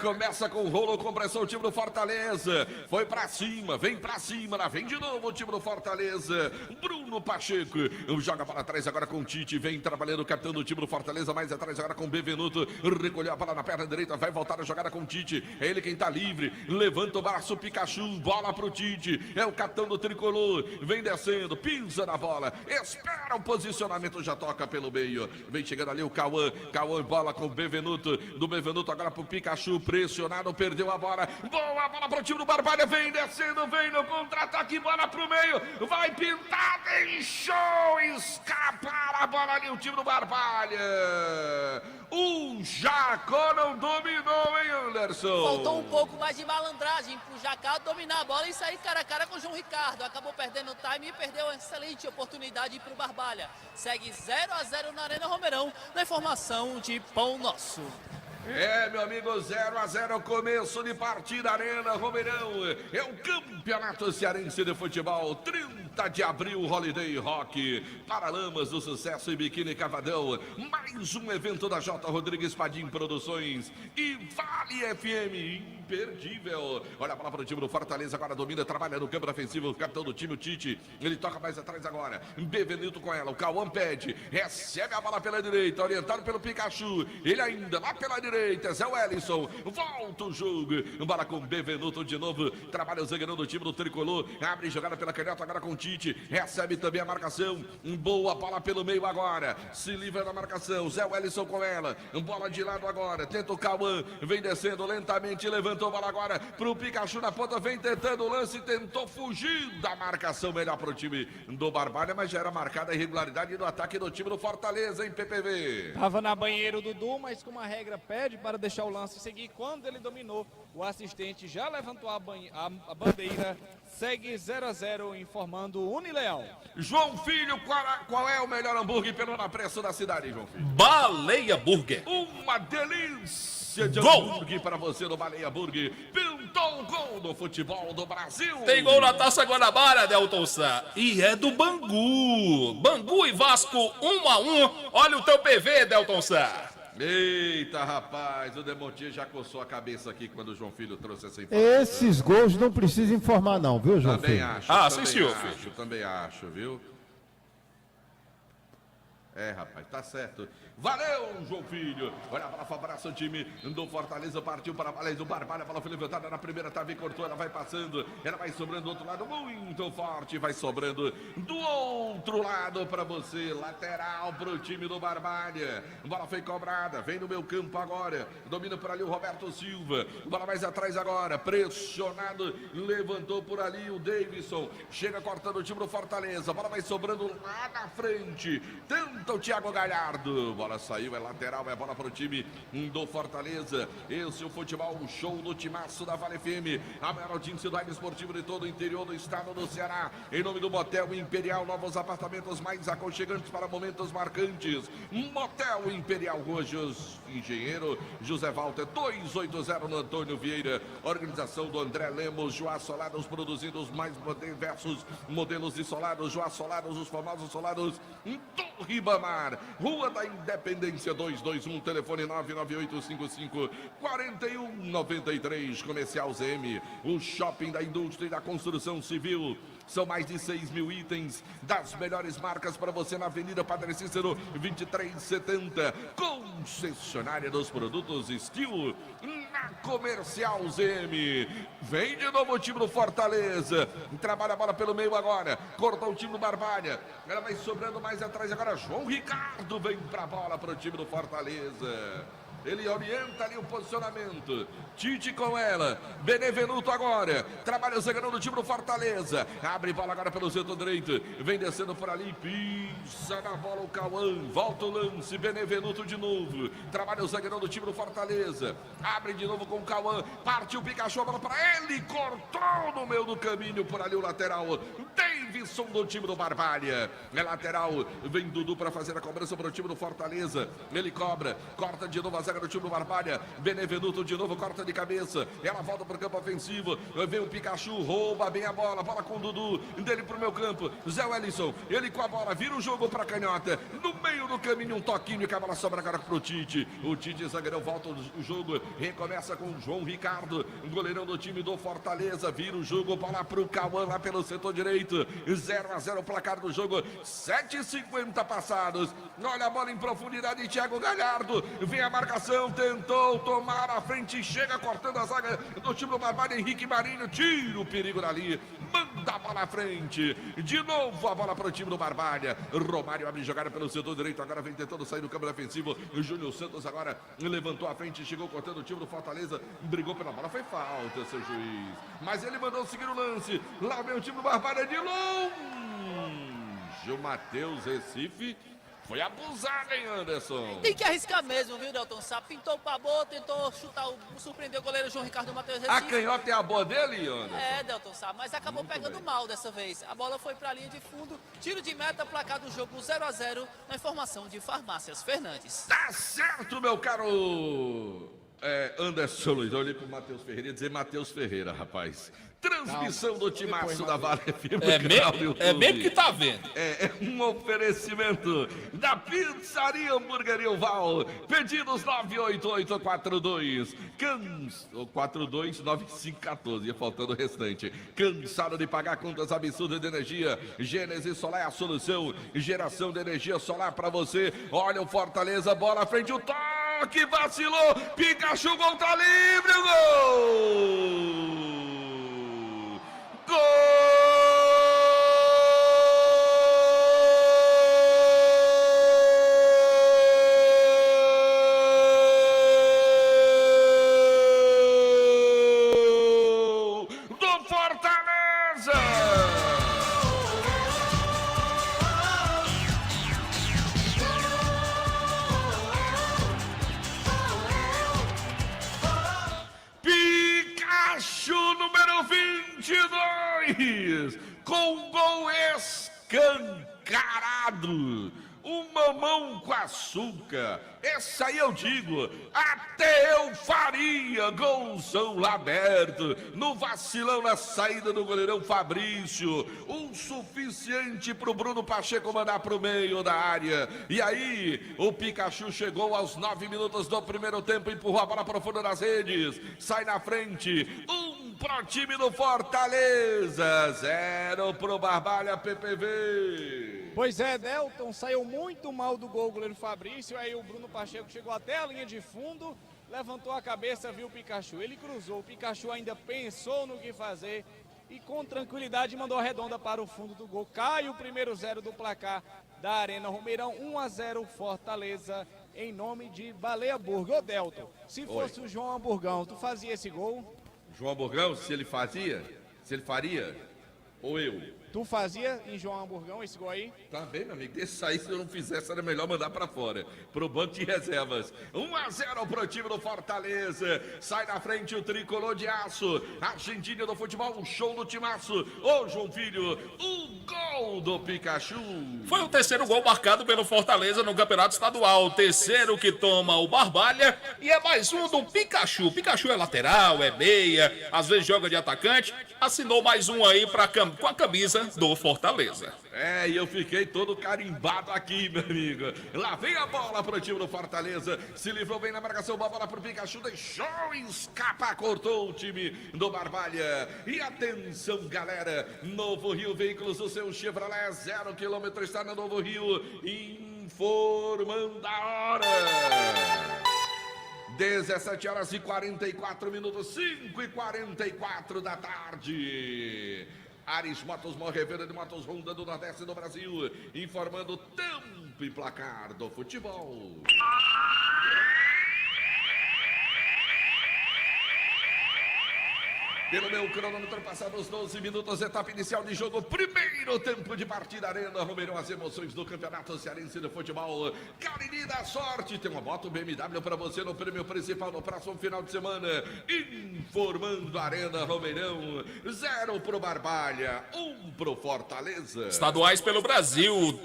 Começa com rolo, compressão, o time do Fortaleza. Foi pra cima, vem pra cima, lá vem de novo o time do Fortaleza. Bruno Pacheco joga para trás agora com o Tite, vem trabalhando o capitão do time do Fortaleza, mais atrás agora com o Bevenuto. Recolheu a bola na perna direita, vai voltar a jogada com o Tite. É ele quem tá livre, levanta o braço, Pikachu, bola pro Tite. É o capitão do tricolor, vem descendo, pisa na bola, espera o posicionamento, já toca pelo meio. Vem chegando ali o Cauã, bola com o Bevenuto. Do Bevenuto agora pro Pikachu, pressionado, perdeu a bola. Boa bola pro time do Barbalha, vem descendo, vem no contra-ataque, bola pro meio, vai pintar, deixou escapar a bola ali, o time do Barbalha. O Jacó não dominou, hein, Anderson? Faltou um pouco mais de malandragem pro Jacó dominar a bola e sair cara a cara com o João Ricardo. Acabou perdendo o time e perdeu uma excelente oportunidade pro Barbalha. Segue 0-0 na Arena Romeirão, na informação de Pão Nosso. Meu amigo, 0-0, começo de partida, Arena Romeirão. É o Campeonato Cearense de Futebol, 30 de abril, Holiday Rock, Paralamas do Sucesso e Biquíni Cavadão. Mais um evento da J. Rodrigues Padim Produções e Vale FM, imperdível. Olha a bola para o time do Fortaleza, agora domina, trabalha no campo ofensivo, o capitão do time, o Tite. Ele toca mais atrás agora, Bevenuto com ela, o Cauã pede, recebe a bola pela direita, orientado pelo Pikachu. Ele ainda lá pela direita. Zé Wellington, volta o jogo, bola com Bevenuto de novo, trabalha o zagueirão do time do tricolor, abre jogada pela canhota agora com o Tite, recebe também a marcação, boa bola pelo meio agora, se livra da marcação, Zé Wellington com ela, bola de lado agora, tenta o Cauã, vem descendo lentamente, levantou a bola agora pro Pikachu na ponta, vem tentando o lance, tentou fugir da marcação, melhor pro time do Barbalha, mas já era marcada a irregularidade do ataque do time do Fortaleza em PPV. Tava na banheira o Dudu, mas como a regra pede para deixar o lance seguir, quando ele dominou, o assistente já levantou a bandeira, segue 0-0, informando o Unileal. João Filho, qual é o melhor hambúrguer pelo na preço da cidade, João Filho? Baleia Burger. Uma delícia de Gol! hambúrguer para você no Baleia Burger. Pintou o gol do futebol do Brasil. Tem gol na Taça Guanabara, Delton Sá. E é do Bangu. Bangu e Vasco 1-1. Olha o teu PV, Delton Sá. Eita, rapaz, o Demontier já coçou a cabeça aqui quando o João Filho trouxe essa informação. Esses gols não precisa informar não, viu, João Também Filho? acho. Sim, senhor. Também acho, viu? Rapaz, tá certo. Valeu, João Filho. Olha para abraça o time do Fortaleza, partiu para a baliza do Barbalha, a bola foi levantada na primeira, Tavi cortou, ela vai passando, ela vai sobrando do outro lado, muito forte, vai sobrando do outro lado para você, lateral para o time do Barbalha. Bola foi cobrada, vem no meu campo agora, domina por ali o Roberto Silva, bola mais atrás agora, pressionado, levantou por ali o Davidson, chega cortando o time do Fortaleza, bola vai sobrando lá na frente, tenta o Thiago Galhardo, bola saiu, é lateral, é bola para o time do Fortaleza. Esse é o futebol, o show do timaço da Vale FM, a maior audiência do rádio esportivo de todo o interior do estado do Ceará. Em nome do Motel Imperial, novos apartamentos mais aconchegantes para momentos marcantes. Motel Imperial Rojos, engenheiro José Walter 280 no Antônio Vieira. Organização do André Lemos, Joá Solados, produzindo os mais diversos modelos de solados. Joá Solados, os famosos solados do Ribamar. Rua da Independência 221, telefone 99855-4193, Comercial ZM, o shopping da indústria e da construção civil. São mais de 6 mil itens das melhores marcas para você na Avenida Padre Cícero 2370, concessionária dos produtos Steel, na Comercial ZM. Vem de novo o time do Fortaleza, trabalha a bola pelo meio agora, cortou o time do Barbalha, ela vai sobrando mais atrás agora, João Ricardo vem pra bola para o time do Fortaleza. Ele orienta ali o posicionamento. Tite com ela. Benevenuto agora. Trabalha o zagueirão do time do Fortaleza. Abre bola agora pelo setor direito. Vem descendo por ali. Pisa na bola o Cauã. Volta o lance. Benevenuto de novo. Trabalha o zagueirão do time do Fortaleza. Abre de novo com o Cauã. Partiu o Pikachu. A bola para ele. Cortou no meio do caminho por ali o lateral. Davidson do time do Barbalha. É lateral. Vem Dudu para fazer a cobrança para o time do Fortaleza. Ele cobra. Corta de novo a zaga zaga do time do Barbalha. Benevenuto de novo, corta de cabeça. Ela volta pro campo ofensivo. Vem o Pikachu, rouba bem a bola. Bola com o Dudu, dele pro meu campo. Zé Wellington, ele com a bola, vira o jogo pra canhota. No meio do caminho, um toquinho e a bola sobra agora pro Tite. O Tite, zagueirão, volta o jogo. Recomeça com o João Ricardo, goleirão do time do Fortaleza. Vira o jogo, bola pro Cauã lá pelo setor direito. 0-0 o placar do jogo. 7:50 passados. Olha a bola em profundidade, Thiago Galhardo. Vem a marcação, tentou tomar a frente, chega cortando a zaga do time do Barbalha. Henrique Marinho tira o perigo dali. Manda a bola à frente. De novo a bola para o time do Barbalha. Romário abre jogada pelo setor direito. Agora vem tentando sair do campo defensivo. Júnior Santos agora levantou a frente, chegou cortando o time do Fortaleza. Brigou pela bola. Foi falta, seu juiz. Mas ele mandou seguir o lance. Lá vem o time do Barbalha de longe. O Matheus Recife foi abusado, hein, Anderson? Tem que arriscar mesmo, viu, Delton Sá? Pintou pra boa, tentou chutar, surpreendeu o goleiro João Ricardo Matheus A Recife. canhota é a boa dele, Anderson? É, Delton Sá, mas acabou pegando mal dessa vez. A bola foi pra linha de fundo, tiro de meta, placar do jogo 0-0, na informação de Farmácias Fernandes. Tá certo, meu caro Anderson Luiz. Eu olhei pro Matheus Ferreira e dizer Matheus Ferreira, rapaz. Transmissão do Timaço da Vale FM. É mesmo que tá vendo. É um oferecimento da Pizzaria Hamburgueria Oval. Pedidos 98842 429514. Ia faltando o restante. Cansado de pagar contas absurdas de energia? Gênesis Solar é a solução. Geração de energia solar pra você. Olha o Fortaleza, bola à frente, o toque, vacilou. Pikachu, gol, tá livre, o gol! Gol do Fortaleza! Pikachu número 22, com gol escancarado, um mamão com açúcar. Esse aí eu digo, até eu faria. Golzão lá aberto, no vacilão na saída do goleirão Fabrício, o suficiente pro Bruno Pacheco mandar pro meio da área. E aí o Pikachu chegou aos 9 minutos do primeiro tempo, empurrou a bola profunda das redes, sai na frente, pro time do Fortaleza, 0 pro Barbalha PPV. Pois é, Delton saiu muito mal do gol o goleiro Fabrício. Aí o Bruno Pacheco chegou até a linha de fundo, levantou a cabeça, viu o Pikachu. Ele cruzou, o Pikachu ainda pensou no que fazer e com tranquilidade mandou a redonda para o fundo do gol. Cai o primeiro 0 do placar da Arena Romeirão, 1-0 Fortaleza, em nome de Baleia Burger. Ô Delton, se fosse o João Hamburgão, tu fazia esse gol? João Hamburgão, se ele faria, ou eu? Tu fazia em João Hamburgão esse gol aí? Tá bem, meu amigo, deixa sair, se eu não fizesse era melhor mandar pra fora, pro banco de reservas. 1-0 pro time do Fortaleza, sai na frente o tricolor de aço, Argentina do futebol, um show do timaço. Ô João Filho, o gol do Pikachu. Foi o terceiro gol marcado pelo Fortaleza no Campeonato Estadual, terceiro que toma o Barbalha e é mais um do Pikachu. Pikachu é lateral, é meia, às vezes joga de atacante, assinou mais um aí com a camisa do Fortaleza. E eu fiquei todo carimbado aqui, meu amigo. Lá vem a bola pro time do Fortaleza, se livrou bem na marcação, a bola pro Pikachu, deixou escapar, cortou o time do Barbalha. E atenção, galera, Novo Rio Veículos, o seu Chevrolet 0 km está no Novo Rio, informando a hora. 17h44, 5h44 da tarde. Ares Motos, maior revenda de motos Honda do Nordeste do Brasil, informando tempo e placar do futebol. Pelo meu cronômetro, passados 12 minutos, etapa inicial de jogo, primeiro Primeiro tempo de partida, Arena Romeirão, as emoções do Campeonato Cearense de Futebol. Cariri da Sorte, tem uma moto BMW para você no prêmio principal no próximo final de semana. Informando a Arena Romeirão, 0 pro Barbalha, 1 pro Fortaleza. Estaduais pelo Brasil,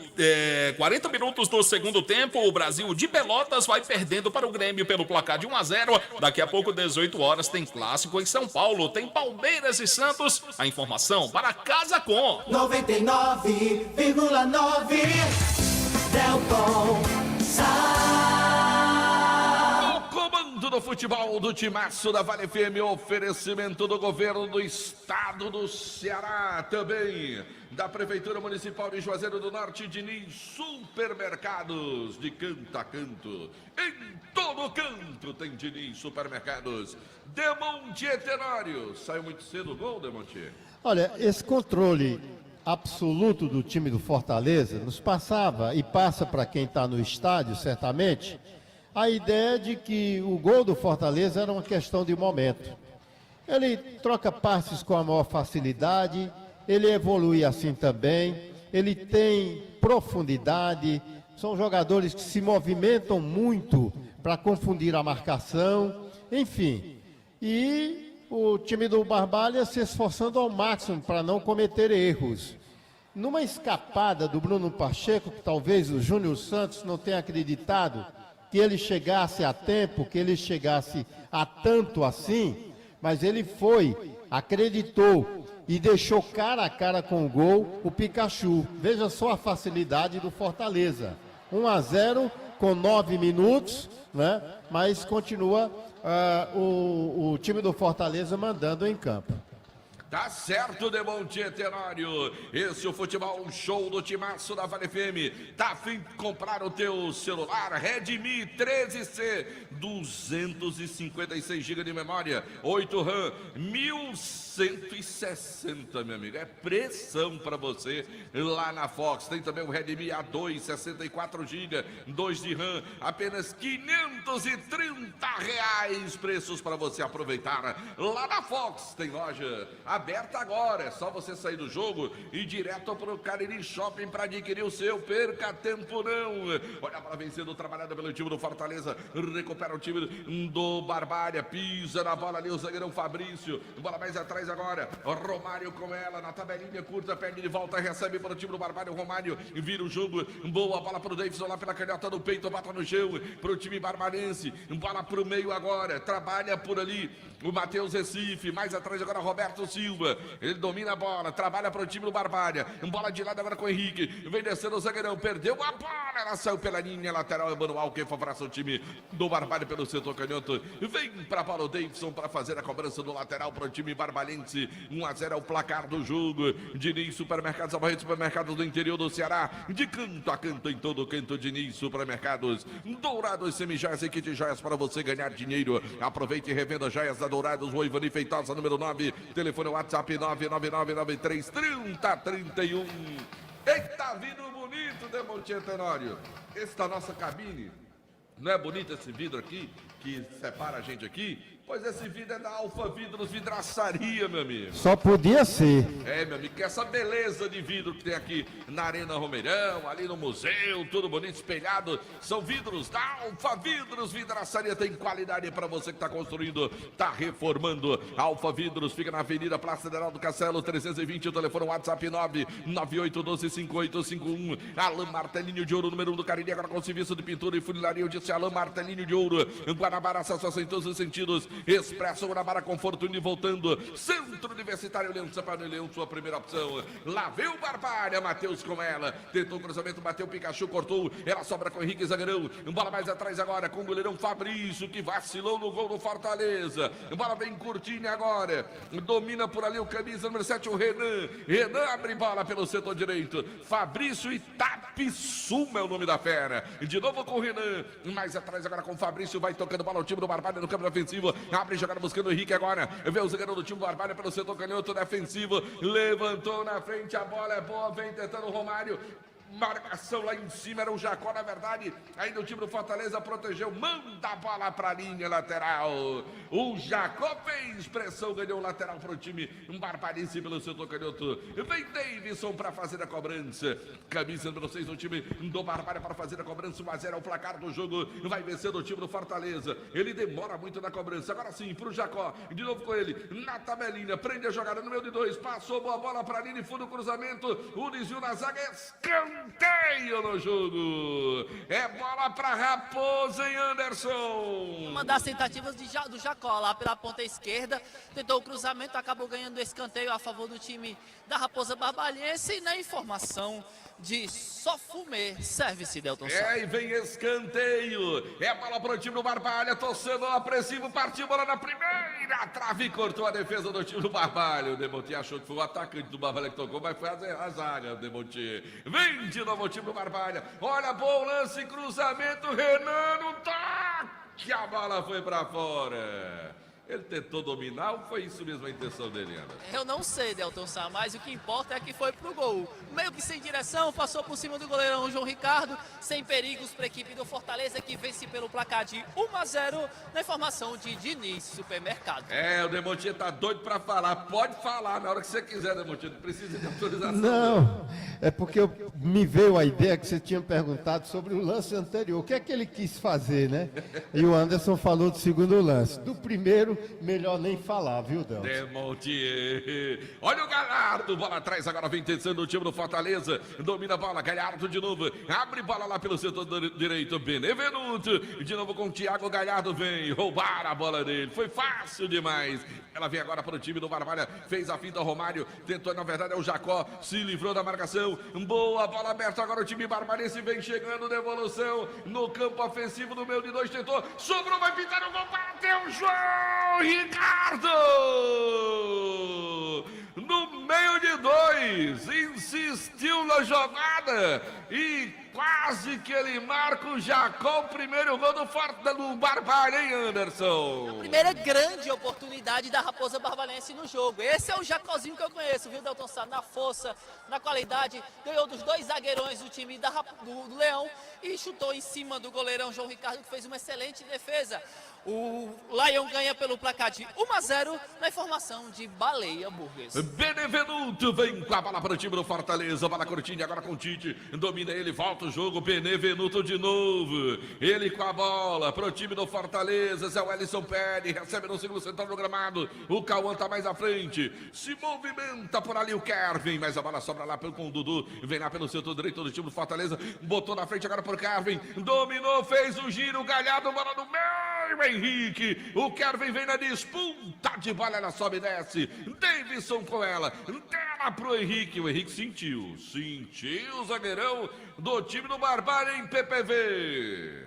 40 minutos do segundo tempo, o Brasil de Pelotas vai perdendo para o Grêmio pelo placar de 1-0. Daqui a pouco, 18 horas, tem clássico em São Paulo, tem Palmeiras e Santos. A informação para Casa Com 99,9 Delton O comando do futebol do Timaço da Vale FM, oferecimento do governo do estado do Ceará, também da Prefeitura Municipal de Juazeiro do Norte, Diniz Supermercados, de canto a canto, em todo canto tem Diniz Supermercados. Demonte Tenório, saiu muito cedo o gol, Demonte? Olha, esse controle absoluto do time do Fortaleza nos passava e passa para quem está no estádio, certamente, a ideia de que o gol do Fortaleza era uma questão de momento. Ele troca passes com a maior facilidade, ele evolui assim também, ele tem profundidade, são jogadores que se movimentam muito para confundir a marcação, enfim. E o time do Barbalha se esforçando ao máximo para não cometer erros. Numa escapada do Bruno Pacheco, que talvez o Júnior Santos não tenha acreditado que ele chegasse a tempo, que ele chegasse a tanto assim, mas ele foi, acreditou e deixou cara a cara com o gol o Pikachu. Veja só a facilidade do Fortaleza. 1-0 com 9 minutos, né? Mas continua o time do Fortaleza mandando em campo. Tá certo, Demonte Tenório. Esse é o futebol show do Timaço da Vale FM. Tá a fim de comprar o teu celular Redmi 13C, 256 GB de memória, 8 RAM, 1160, meu amigo. É pressão para você lá na Fox. Tem também o Redmi A2, 64 GB, 2 de RAM, apenas R$530. Preços para você aproveitar lá na Fox. Tem loja aberta agora, é só você sair do jogo e ir direto para o Cariri Shopping para adquirir o seu. Perca tempo não. Olha a bola vencendo, trabalhada pelo time do Fortaleza, recupera o time do Barbalha, pisa na bola ali o zagueirão Fabrício, bola mais atrás agora, o Romário com ela na tabelinha curta, perde de volta, recebe para o time do Barbalha, o Romário vira o jogo, boa bola para o Davidson lá pela canhota do peito, bota no chão para o time barbarense, bola para o meio agora, trabalha por ali o Matheus Recife, mais atrás agora Roberto Silva, ele domina a bola, trabalha para o time do Barbalha, bola de lado agora com o Henrique, vem descendo o zagueirão, perdeu a bola, ela saiu pela linha lateral, Emanuel que favorece o time do Barbalha pelo setor canhoto, vem para a bola o Davidson para fazer a cobrança do lateral para o time barbalense, 1-0 é o placar do jogo. Diniz Supermercados, a barreira de supermercados do interior do Ceará, de canto a canto, em todo canto, Diniz Supermercados, Dourados Semijoias e Kit Joias para você ganhar dinheiro, aproveite e revenda joias da Dourados, Rua Ivani Feitosa, número 9, telefone WhatsApp 999933031. Eita, vindo bonito, Demonte Tenório. Esse da nossa cabine, não é bonito esse vidro aqui, que separa a gente aqui? Pois esse vidro é da Alfa Vidros Vidraçaria, meu amigo. Só podia ser. É, meu amigo, que essa beleza de vidro que tem aqui na Arena Romeirão, ali no museu, tudo bonito, espelhado, são vidros da Alfa Vidros Vidraçaria, tem qualidade para você que está construindo, está reformando. Alfa Vidros fica na Avenida Praça Federal do Castelo, 320, o telefone WhatsApp 998125851. Alain Martelinho de Ouro, número 1 do Cariri, agora com serviço de pintura e funilaria, eu disse Alain Martelinho de Ouro, Guanabara, satisfação em todos os sentidos. Expresso Guanabara, conforto e voltando. Centro Universitário Leão de Sampaio, Leão, sua primeira opção. Lá veio o Barbalha, Matheus com ela. Tentou o cruzamento, bateu o Pikachu, cortou. Ela sobra com o Henrique Zagueirão. Bola mais atrás agora com o goleirão Fabrício, que vacilou no gol do Fortaleza. Bola bem curtinha agora. Domina por ali o camisa número 7, o Renan. Renan abre bola pelo setor direito. Fabrício Itapissuma é o nome da fera. De novo com o Renan. Mais atrás agora com o Fabrício. Vai tocando bola ao time do Barbalha no campo ofensivo. Abre jogada buscando o Henrique agora. Vê o zagueirão do time do Barbalha pelo setor canhoto defensivo. Levantou na frente, a bola é boa. Vem tentando o Romário. Marcação lá em cima, era o Jacó, na verdade. Ainda o time do Fortaleza protegeu, manda a bola pra linha lateral. O Jacó fez pressão, ganhou o lateral pro time barbarense pelo setor canhoto. Vem Davidson pra fazer a cobrança. Camisa número 6 do time do Barbalha para fazer a cobrança. 1-0 é o placar do jogo. Vai vencendo o time do Fortaleza. Ele demora muito na cobrança. Agora sim, pro Jacó. De novo com ele, na tabelinha. Prende a jogada no meio de 2. Passou boa bola pra linha, fundo do cruzamento. O desvio na zaga, escanteio no jogo. É bola pra Raposa e Anderson. Uma das tentativas do Jacó lá pela ponta esquerda. Tentou o cruzamento, acabou ganhando o escanteio a favor do time da Raposa Barbalhense. E na informação de Sofumê, serve-se Delton Sá. E vem escanteio. É bola pro time do Barbalha. Torcendo apressivo, partiu bola na primeira trave, cortou a defesa do time do Barbalha. O Demonti achou que foi o atacante do Barbalha que tocou, mas foi a zaga, o Demonti. Vem de novo o time do Barbalha. Olha, bom lance, cruzamento, Renan no toque. A bola foi pra fora. Ele tentou dominar ou foi isso mesmo a intenção dele, Anderson? Eu não sei, Delton Sá, mas o que importa é que foi pro gol. Meio que sem direção, passou por cima do goleirão João Ricardo, sem perigos para a equipe do Fortaleza, que vence pelo placar de 1-0 na informação de Diniz Supermercado. O Demontier tá doido para falar. Pode falar na hora que você quiser, Demontier. Não precisa de autorização. Não, é porque me veio a ideia que você tinha perguntado sobre o lance anterior. O que é que ele quis fazer, né? E o Anderson falou do segundo lance. Do primeiro, melhor nem falar, viu, Delton? Demontier. Olha o Galhardo, bola atrás, agora vem tentando o time do Fortaleza. Domina a bola, Galhardo de novo. Abre bola lá pelo setor direito, Benevenuto. De novo com o Thiago, Galhardo vem roubar a bola dele. Foi fácil demais. Ela vem agora para o time do Barbalha. Fez a finta, Romário. Tentou, na verdade, é o Jacó. Se livrou da marcação. Boa bola aberta. Agora o time barbarense vem chegando. Devolução no campo ofensivo no meio de 2. Tentou. Sobrou, vai pintar o gol. Bateu, João Ricardo! No meio de 2. Insistiu na jogada. E quase que ele marca o Jacó, o primeiro gol do Barbalha, hein, Anderson? A primeira grande oportunidade da Raposa Barbalense no jogo. Esse é o Jacózinho que eu conheço, viu, Delton Sá? Na força, na qualidade, ganhou dos 2 zagueirões do time do Leão e chutou em cima do goleirão João Ricardo, que fez uma excelente defesa. O Lion ganha pelo placar de 1-0 na informação de Baleia Burgues. Benevenuto vem com a bola para o time do Fortaleza. Bola curtinha agora com o Tite. Domina ele, volta o jogo. Benevenuto de novo. Ele com a bola para o time do Fortaleza. Zé Wellison Pérez recebe no segundo central do gramado. O Cauã tá mais à frente. Se movimenta por ali o Kevin. Mas a bola sobra lá com o Dudu. Vem lá pelo setor direito do time do Fortaleza. Botou na frente agora por Kevin. Dominou, fez o giro. Galhardo, bola no meio. Henrique, o Kevin vem na disputa de bola, ela sobe e desce. Davidson com ela, dela pro Henrique. O Henrique sentiu o zagueirão do time do Barbalha em PPV.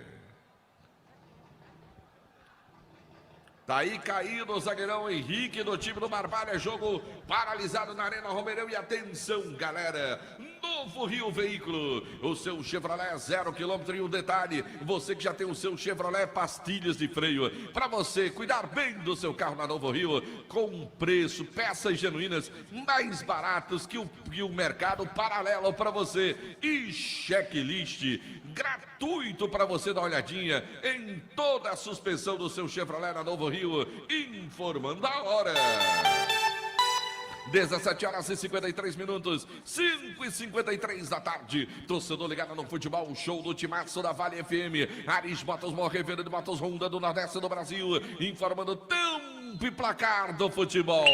Tá aí caído o zagueirão Henrique do time do Barbalha. Jogo paralisado na Arena Romeirão. E atenção, galera, Novo Rio Veículo, o seu Chevrolet 0 km. E um detalhe, você que já tem o seu Chevrolet pastilhas de freio, para você cuidar bem do seu carro na Novo Rio, com preço, peças genuínas mais baratos que o mercado paralelo para você. E checklist gratuito para você dar uma olhadinha em toda a suspensão do seu Chevrolet na Novo Rio, informando a hora. 17h53, 5h53 da tarde. Torcedor ligado no futebol, show do Timaço da Vale FM. Aris Motos, Morrevenda de Motos Honda do Nordeste do Brasil, informando tempo e placar do futebol.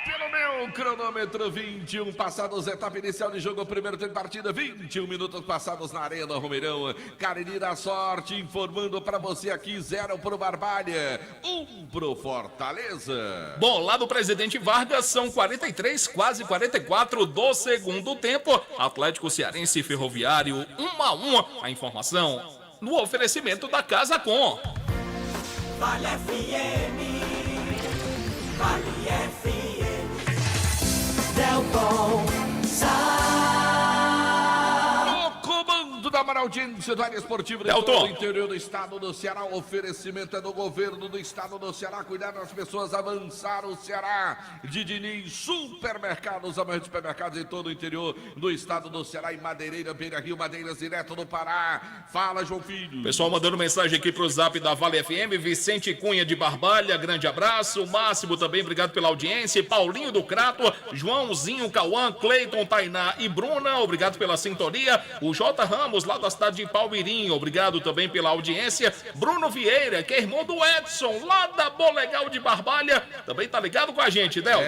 Pelo meu cronômetro, 21 passados, etapa inicial de jogo, primeiro tempo de partida, 21 minutos passados na Arena Romeirão. Cariri da Sorte informando pra você aqui, 0 pro Barbalha, 1 pro Fortaleza. Bom, lá do Presidente Vargas são 43, quase 44 do segundo tempo. Atlético Cearense e Ferroviário 1-1. A informação no oferecimento da Casa Com. Vale FM, Vale FM. Delton Sá. No comando da Chama na audiência do área esportiva de Delton. todo o interior do estado do Ceará. O oferecimento é do governo do estado do Ceará. Cuidar das pessoas, avançar o Ceará. De Diniz, supermercados, a maior de supermercados em todo o interior do estado do Ceará. Em Madeireira, Beira Rio, Madeiras, direto do Pará. Fala, João Filho. Pessoal mandando mensagem aqui pro zap da Vale FM, Vicente Cunha de Barbalha, grande abraço, Máximo também, obrigado pela audiência, Paulinho do Crato, Joãozinho, Cauã, Cleiton, Tainá e Bruna, obrigado pela sintonia, o J. Ramos, lá da cidade de Palmirim, obrigado também pela audiência, Bruno Vieira, que é irmão do Edson, lá da Bolegal de Barbalha, também tá ligado com a gente, Delton.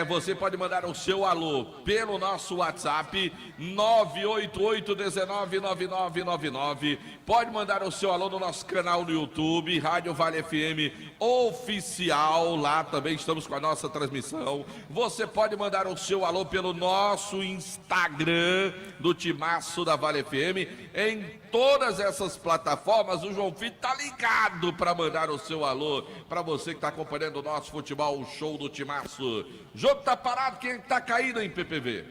Você pode mandar o seu alô pelo nosso WhatsApp 988-199999. Pode mandar o seu alô no nosso canal no YouTube, Rádio Vale FM Oficial. Lá também estamos com a nossa transmissão. Você pode mandar o seu alô pelo nosso Instagram do Timaço da Vale FM. Em todas essas plataformas, o João Filho tá ligado para mandar o seu alô para você que está acompanhando o nosso futebol, o show do Timaço. O jogo tá parado, quem tá caído em PPV?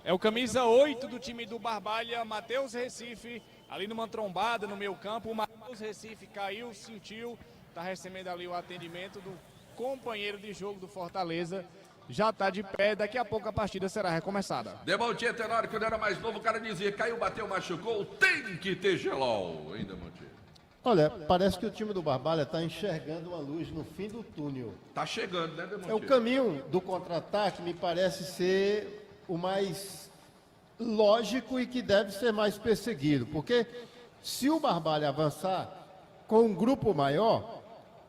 É o camisa 8 do time do Barbalha, Matheus Recife, ali numa trombada no meio campo. O Matheus Recife caiu, sentiu, está recebendo ali o atendimento do companheiro de jogo do Fortaleza. Já está de pé, daqui a pouco a partida será recomeçada. Demontier Tenório, quando era mais novo, o cara dizia, caiu, bateu, machucou, tem que ter gelol. Hein, Demontier? Olha, parece que o time do Barbalha está enxergando uma luz no fim do túnel. Tá chegando, né, Demontier? É o caminho do contra-ataque, me parece ser o mais lógico e que deve ser mais perseguido, porque se o Barbalha avançar com um grupo maior,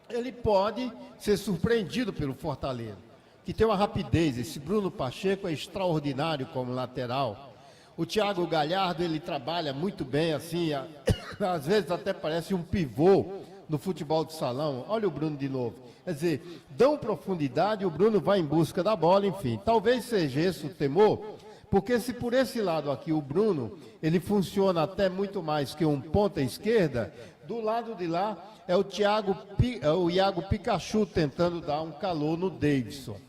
ele pode ser surpreendido pelo Fortaleza, que tem uma rapidez. Esse Bruno Pacheco é extraordinário como lateral. O Thiago Galhardo, ele trabalha muito bem, assim, às vezes até parece um pivô no futebol de salão. Olha o Bruno de novo. Quer dizer, dão profundidade, o Bruno vai em busca da bola, enfim. Talvez seja esse o temor, porque se por esse lado aqui o Bruno, ele funciona até muito mais que um ponta esquerda, do lado de lá é o Iago Pikachu tentando dar um calor no Davidson.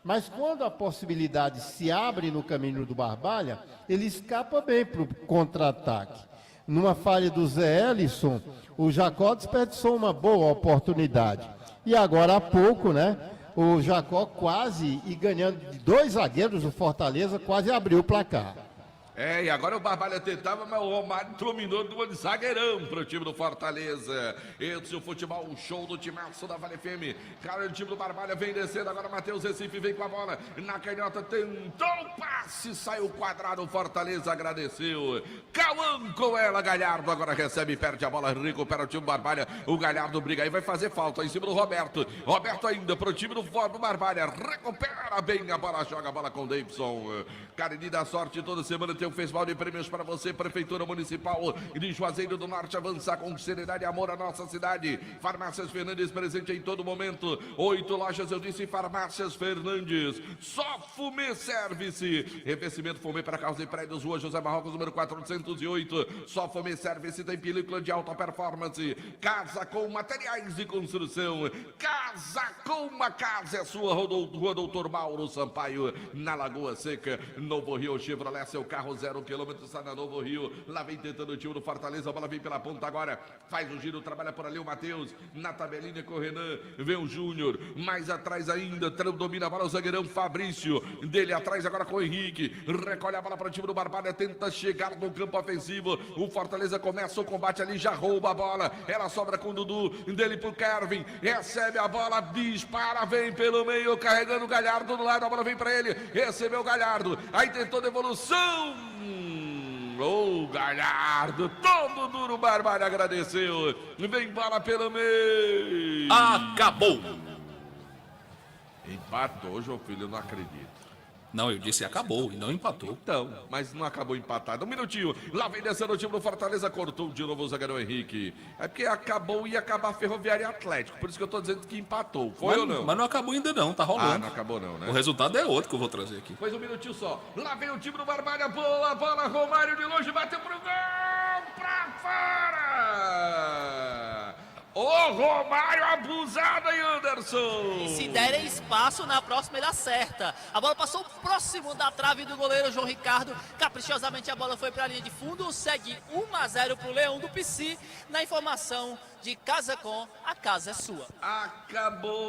Mas quando a possibilidade se abre no caminho do Barbalha, ele escapa bem para o contra-ataque. Numa falha do Zé Ellison, o Jacó desperdiçou uma boa oportunidade. E agora há pouco, né, o Jacó quase, e ganhando de 2 zagueiros do Fortaleza, quase abriu o placar. E agora o Barbalha tentava, mas o Romário dominou do zagueirão para o time do Fortaleza. Esse é o futebol, o show do Timaço da Vale FM. Cara, o time do Barbalha vem descendo, agora Matheus Recife vem com a bola. Na canhota tentou o passe, saiu quadrado, o Fortaleza agradeceu. Cauã com ela, Galhardo agora recebe, perde a bola, recupera o time do Barbalha. O Galhardo briga aí, vai fazer falta em cima do Roberto. Roberto ainda para o time do Barbalha, recupera bem a bola, joga a bola com o Davidson. Carine da sorte, toda semana tem um festival de prêmios para você, Prefeitura Municipal de Juazeiro do Norte, avançar com seriedade e amor à nossa cidade. Farmácias Fernandes, presente em todo momento. 8 lojas, eu disse, Farmácias Fernandes. Só Fumê Service. Revestimento Fumê para carros e prédios, Rua José Marrocos, número 408. Só Fumê Service tem película de alta performance. Casa com materiais de construção. Casa com uma casa, é sua, Rua Doutor Mauro Sampaio, na Lagoa Seca. Novo Rio Chevrolet, seu carro 0 km, está na Novo Rio. Lá vem tentando o time do Fortaleza, a bola vem pela ponta agora, faz o giro, trabalha por ali o Matheus, na tabelinha com o Renan, vem o Júnior, mais atrás ainda, domina a bola o zagueirão Fabrício, dele atrás agora com o Henrique, recolhe a bola para o time do Barbalha, tenta chegar no campo ofensivo, o Fortaleza começa o combate ali, já rouba a bola, ela sobra com o Dudu, dele pro Kevin, recebe a bola, dispara, vem pelo meio, carregando o Galhardo do lado, a bola vem para ele, recebeu o Galhardo, aí tentou devolução. O Galhardo, todo duro, Barbalha agradeceu. Vem bola pelo meio. Acabou. Empatou, João Filho, eu não acredito. Não, eu disse acabou e não empatou. Então, mas não acabou empatado. Um minutinho. Lá vem descendo o time do Fortaleza. Cortou de novo o zagueirão Henrique. É porque acabou e ia acabar Ferroviária e Atlético. Por isso que eu tô dizendo que empatou. Foi ou não? Mas não acabou ainda não, tá rolando. Ah, não acabou não, né? O resultado é outro que eu vou trazer aqui. Pois um minutinho só. Lá vem o time do Barbalha. Boa bola. Romário de longe. Bateu pro gol. Pra fora. Ô, Romário abusado aí, Anderson. E se derem espaço, na próxima ele acerta. A bola passou próximo da trave do goleiro João Ricardo. Caprichosamente a bola foi para a linha de fundo. Segue 1-0 para o Leão do Pici. Na informação de Casa Com, a casa é sua. Acabou.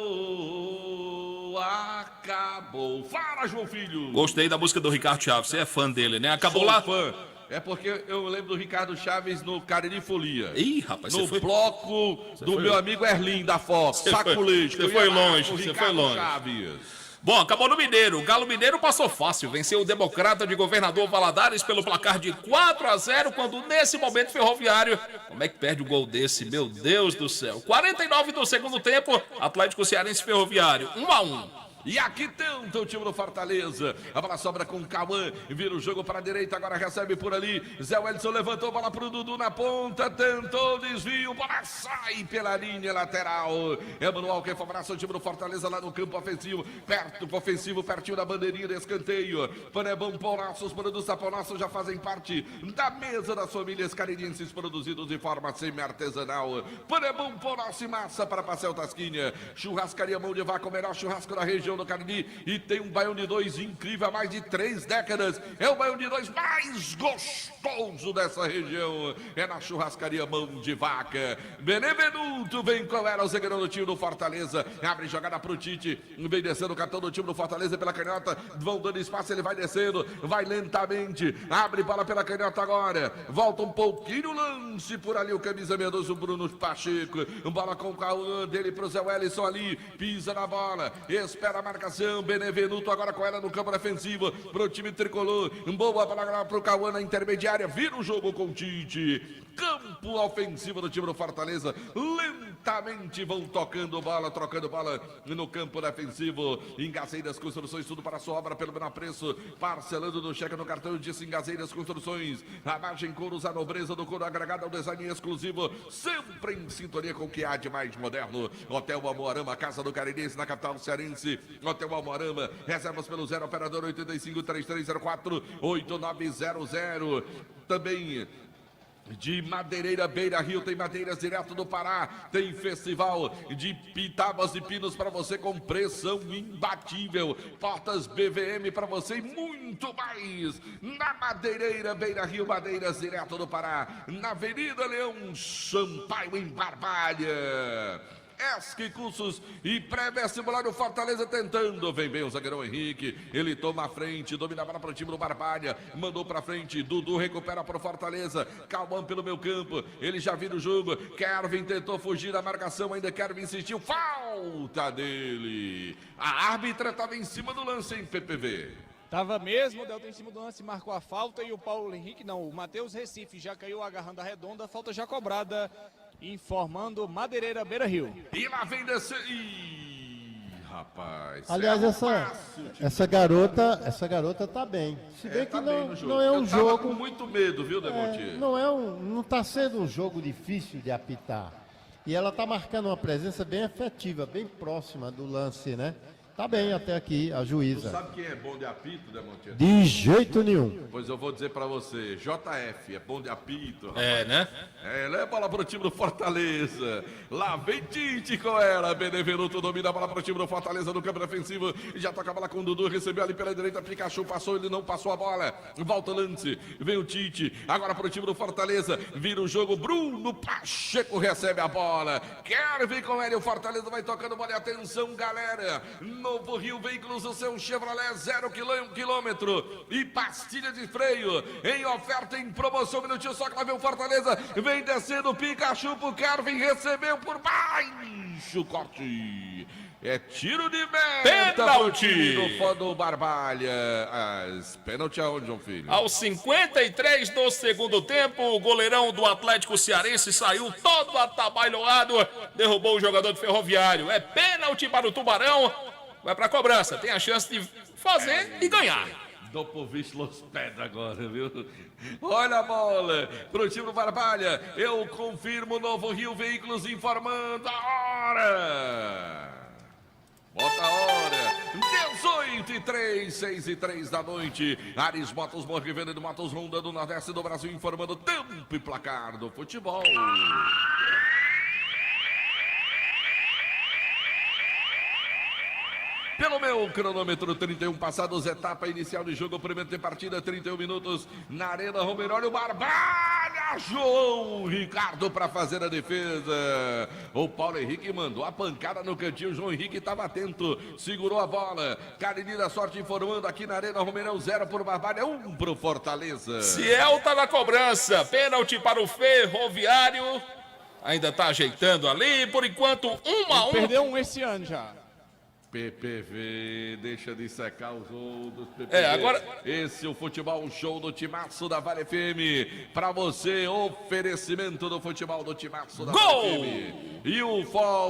Fala, João Filho. Gostei da música do Ricardo Chaves, você é fã dele, né? Acabou lá? Fã. É porque eu lembro do Ricardo Chaves no Cariri Folia. Ih, rapaz, no você foi... bloco do meu amigo Erlim da Fox, saculejo. Você foi longe, você foi longe. Chaves. Bom, acabou no Mineiro. O Galo Mineiro passou fácil. Venceu o Democrata de Governador Valadares pelo placar de 4-0, quando nesse momento Ferroviário... Como é que perde o gol desse? Meu Deus do céu. 49 do segundo tempo, Atlético Cearense Ferroviário, 1-1. E aqui tenta o time do Fortaleza. A bola sobra com o Cauã. Vira o jogo para a direita. Agora recebe por ali. Zé Wellison levantou a bola para o Dudu na ponta. Tentou desvio. Bola sai pela linha lateral. É Manuel que favorece o time do Fortaleza lá no campo ofensivo. Ofensivo, pertinho da bandeirinha de escanteio. Panebão Paulaços, produtos da Paulaços já fazem parte da mesa das famílias carirenses produzidos de forma semi-artesanal. Panebão Paulaços e massa para Passeio Tasquinha. Churrascaria Mão de Vaca, o melhor churrasco da região do Cariri, e tem um baião de 2 incrível há mais de 3 décadas. É o baião de 2 mais gostoso dessa região. É na churrascaria Mão de Vaca. Benevenuto vem com ela, o zagueiro do time do Fortaleza. Abre jogada pro Tite. Vem descendo o cartão do time do Fortaleza pela canhota. Vão dando espaço, ele vai descendo. Vai lentamente. Abre bola pela canhota agora. Volta um pouquinho o lance por ali. O camisa medoso, o Bruno Pacheco. Bola com o Cauã dele pro Zé Wellison ali. Pisa na bola. Espera a marcação, Benevenuto agora com ela no campo defensivo pro time tricolor. Boa bola pro Cauã na intermediária, vira o jogo com o Tite. Campo ofensivo do time do Fortaleza, lentamente vão tocando bola, trocando bola no campo defensivo. Engazeiras Construções, tudo para a sua obra pelo menor preço, parcelando no cheque no cartão de Engazeiras Construções. A margem couros, a nobreza do couro agregado ao design exclusivo, sempre em sintonia com o que há de mais moderno. Hotel Almoarama, Casa do Carirense, na capital cearense. Hotel Almoarama, reservas pelo 0 operador 85 3304 8900. Também de Madeireira Beira Rio, tem madeiras direto do Pará, tem festival de tábuas e pinos para você com pressão imbatível, portas BVM para você e muito mais, na Madeireira Beira Rio, madeiras direto do Pará, na Avenida Leão Sampaio em Barbalha. ESC Cursos e pré-vestibular do Fortaleza tentando, vem bem o zagueirão Henrique, ele toma a frente, domina a bola para o time do Barbalha, mandou para frente, Dudu recupera para o Fortaleza, Calmão pelo meio campo, ele já vira o jogo, Kervin tentou fugir da marcação, ainda Kervin insistiu, falta dele, a árbitra estava em cima do lance em PPV. Tava mesmo, o Delta em cima do lance marcou a falta e o Paulo Henrique não, o Matheus Recife já caiu agarrando a redonda, falta já cobrada, informando Madeireira Beira Rio. E lá vem desse... rapaz. Aliás, essa garota tá bem. Se bem que não é um jogo. Eu tava com muito medo, viu, Demontier? Não tá sendo um jogo difícil de apitar. E ela tá marcando uma presença bem efetiva, bem próxima do lance, né? Tá bem até aqui, a juíza. Tu sabe quem é bom de apito, Demontier? De jeito nenhum. Pois eu vou dizer pra você, JF é bom de apito, rapaz. É, né? Leva a bola pro time do Fortaleza. Lá vem Tite com ela. Benevenuto domina a bola pro time do Fortaleza no campo defensivo. Já toca a bola com o Dudu, recebeu ali pela direita, Pikachu passou, ele não passou a bola. Volta o lance, vem o Tite. Agora pro time do Fortaleza, vira o jogo, Bruno Pacheco recebe a bola. Quer vir com ele, o Fortaleza vai tocando bola e atenção, galera. Novo Rio Veículos, o seu Chevrolet 0 quilômetro e pastilha de freio em oferta, em promoção, minutinho só que lá vem o Fortaleza, vem descendo o Pikachu pro Carvin, recebeu por baixo, corte, é tiro de meta, pênalti do Barbalha. Pênalti aonde, João Filho? Aos 53 do segundo tempo, o goleirão do Atlético Cearense saiu todo atabalhoado, derrubou o jogador do Ferroviário, é pênalti para o Tubarão. Vai pra cobrança, tem a chance de fazer e ganhar. Dopovich Los Pedra agora, viu? Olha a bola pro time do Barbalha. Eu confirmo, Novo Rio Veículos informando a hora. Bota a hora. 18h03, 6h03 da noite. Ares Motos, Morrivenda de Motos Honda do Nordeste do Brasil informando tempo e placar do futebol. pelo meu cronômetro, 31 passados, etapa inicial de jogo, primeiro de partida, 31 minutos na Arena Romero. Olha o Barbalha, João Ricardo para fazer a defesa. O Paulo Henrique mandou a pancada no cantinho, o João Henrique estava atento, segurou a bola. Cariri da Sorte informando aqui na Arena Romero, 0 por Barbalha, 1 pro Fortaleza. Ciel tá na cobrança, pênalti para o Ferroviário. Ainda tá ajeitando ali, por enquanto 1-1. Perdeu um esse ano já. PPV, deixa de secar os outros. PPV. Agora... Esse é o futebol show do Timaço da Vale FM. Pra você, oferecimento do futebol do Timaço da Gol! Vale FM. E o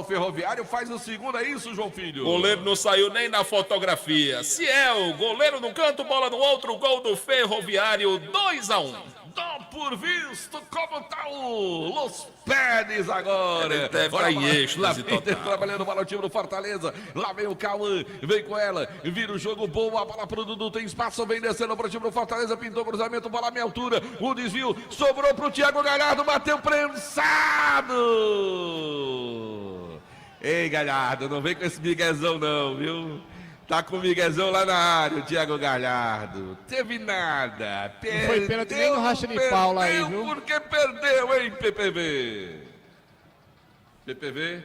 Ferroviário faz o segundo, é isso, João Filho? Goleiro não saiu nem na fotografia. Ciel, goleiro no canto, bola no outro, gol do Ferroviário, 2-1. Dó por visto, como tá o Los Pérez agora. Ele deve estar em êxtase total. Trabalhando bola o time do Fortaleza. Lá vem o Cauã, vem com ela, vira o jogo, boa, a bola pro Dudu, tem espaço, vem descendo pro time do Fortaleza, pintou cruzamento, bola à meia altura, o desvio, sobrou pro Thiago Galhardo, bateu prensado. Ei, Galhardo, não vem com esse miguezão não, viu? Tá com o miguezão lá na área, o Thiago Galhardo. Teve nada. Não foi pênalti nem no racha de Paula aí, viu? Porque perdeu, hein, PPV? PPV?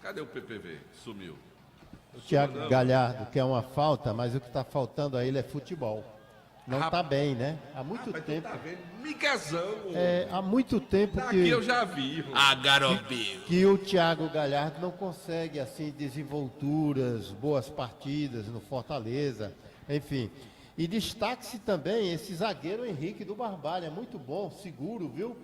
Cadê o PPV? Sumiu. O Thiago Galhardo quer uma falta, mas o que está faltando a ele é futebol. Não está bem, né? Há muito tempo. Tá vendo? Miguezão. Há muito tempo Daqui eu já vi. Que o Thiago Galhardo não consegue, assim, desenvolturas, boas partidas no Fortaleza, enfim. E destaque-se também esse zagueiro Henrique do Barbalha, muito bom, seguro, viu?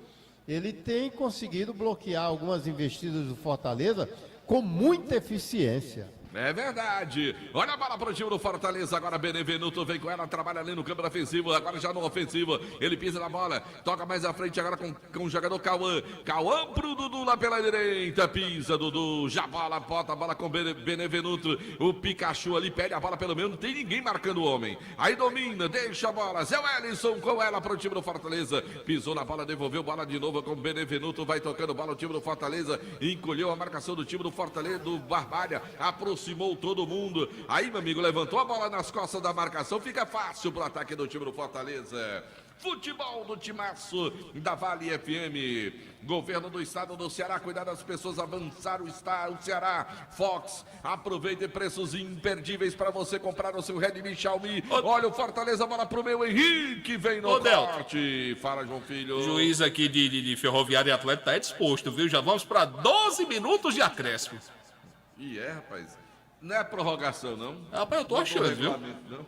Ele tem conseguido bloquear algumas investidas do Fortaleza com muita eficiência. É verdade. Olha a bola pro time do Fortaleza. Agora Benevenuto vem com ela, trabalha ali no campo defensivo. Agora já no ofensivo. Ele pisa na bola, toca mais à frente agora com o jogador Cauã. Cauã pro Dudu lá pela direita. Pisa Dudu, já bola, bota a bola com Benevenuto. O Pikachu ali pede a bola pelo meio. Não tem ninguém marcando o homem. Aí domina, deixa a bola. Zé Wellington com ela pro time do Fortaleza. Pisou na bola, devolveu bola de novo com Benevenuto. Vai tocando bola o time do Fortaleza. Encolheu a marcação do time do Fortaleza, do Barbalha. Aproximou todo mundo. Aí, meu amigo, levantou a bola nas costas da marcação. Fica fácil pro ataque do time do Fortaleza. Futebol do Timaço da Vale FM. Governo do Estado do Ceará, cuidar das pessoas, avançar o Ceará. Fox, aproveite preços imperdíveis para você comprar o seu Redmi Xiaomi. Olha o Fortaleza, bola pro meu Henrique, vem no corte. Fala, João Filho. O juiz aqui de Ferroviário e Atlético tá disposto, viu? Já vamos para 12 minutos de acréscimo. Rapaz, não é prorrogação, não? Rapaz, eu tô achando, viu? Não.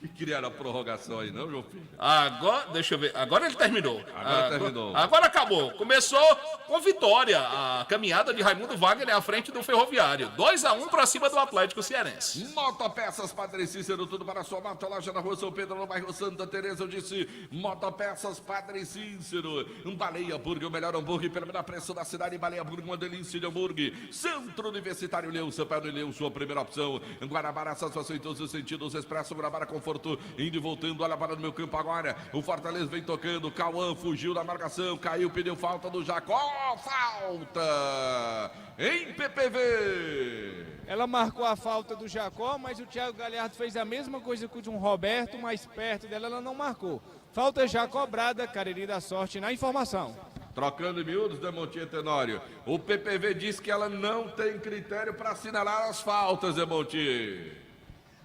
E criaram a prorrogação aí, não, João Filho? Agora, deixa eu ver. Agora ele terminou. Terminou. Agora acabou. Começou com vitória. A caminhada de Raimundo Wagner à frente do Ferroviário. 2-1 para cima do Atlético Cearense. Motopeças Padre Cícero, tudo para a sua moto. Loja na Rua São Pedro, no bairro Santa Teresa. Eu disse Motopeças Padre Cícero. Baleia Burger, o melhor hambúrguer pelo menor preço da cidade. Baleia Burger, uma delícia de hambúrguer. Centro Universitário Leão, São Paulo e Leão, sua primeira opção. Guarabara, satisfação em todos os sentidos. Expresso Guarabara, conforto. Indo e voltando, olha a bola no meu campo agora. O Fortaleza vem tocando. Cauã fugiu da marcação. Caiu, pediu falta do Jacó. Falta em PPV. Ela marcou a falta do Jacó, mas o Thiago Galhardo fez a mesma coisa que o João Roberto, mais perto dela, ela não marcou. Falta já cobrada, Cariri da Sorte, na informação. Trocando em miúdos, Demontinho Tenório. O PPV diz que ela não tem critério para assinalar as faltas, Demontinho.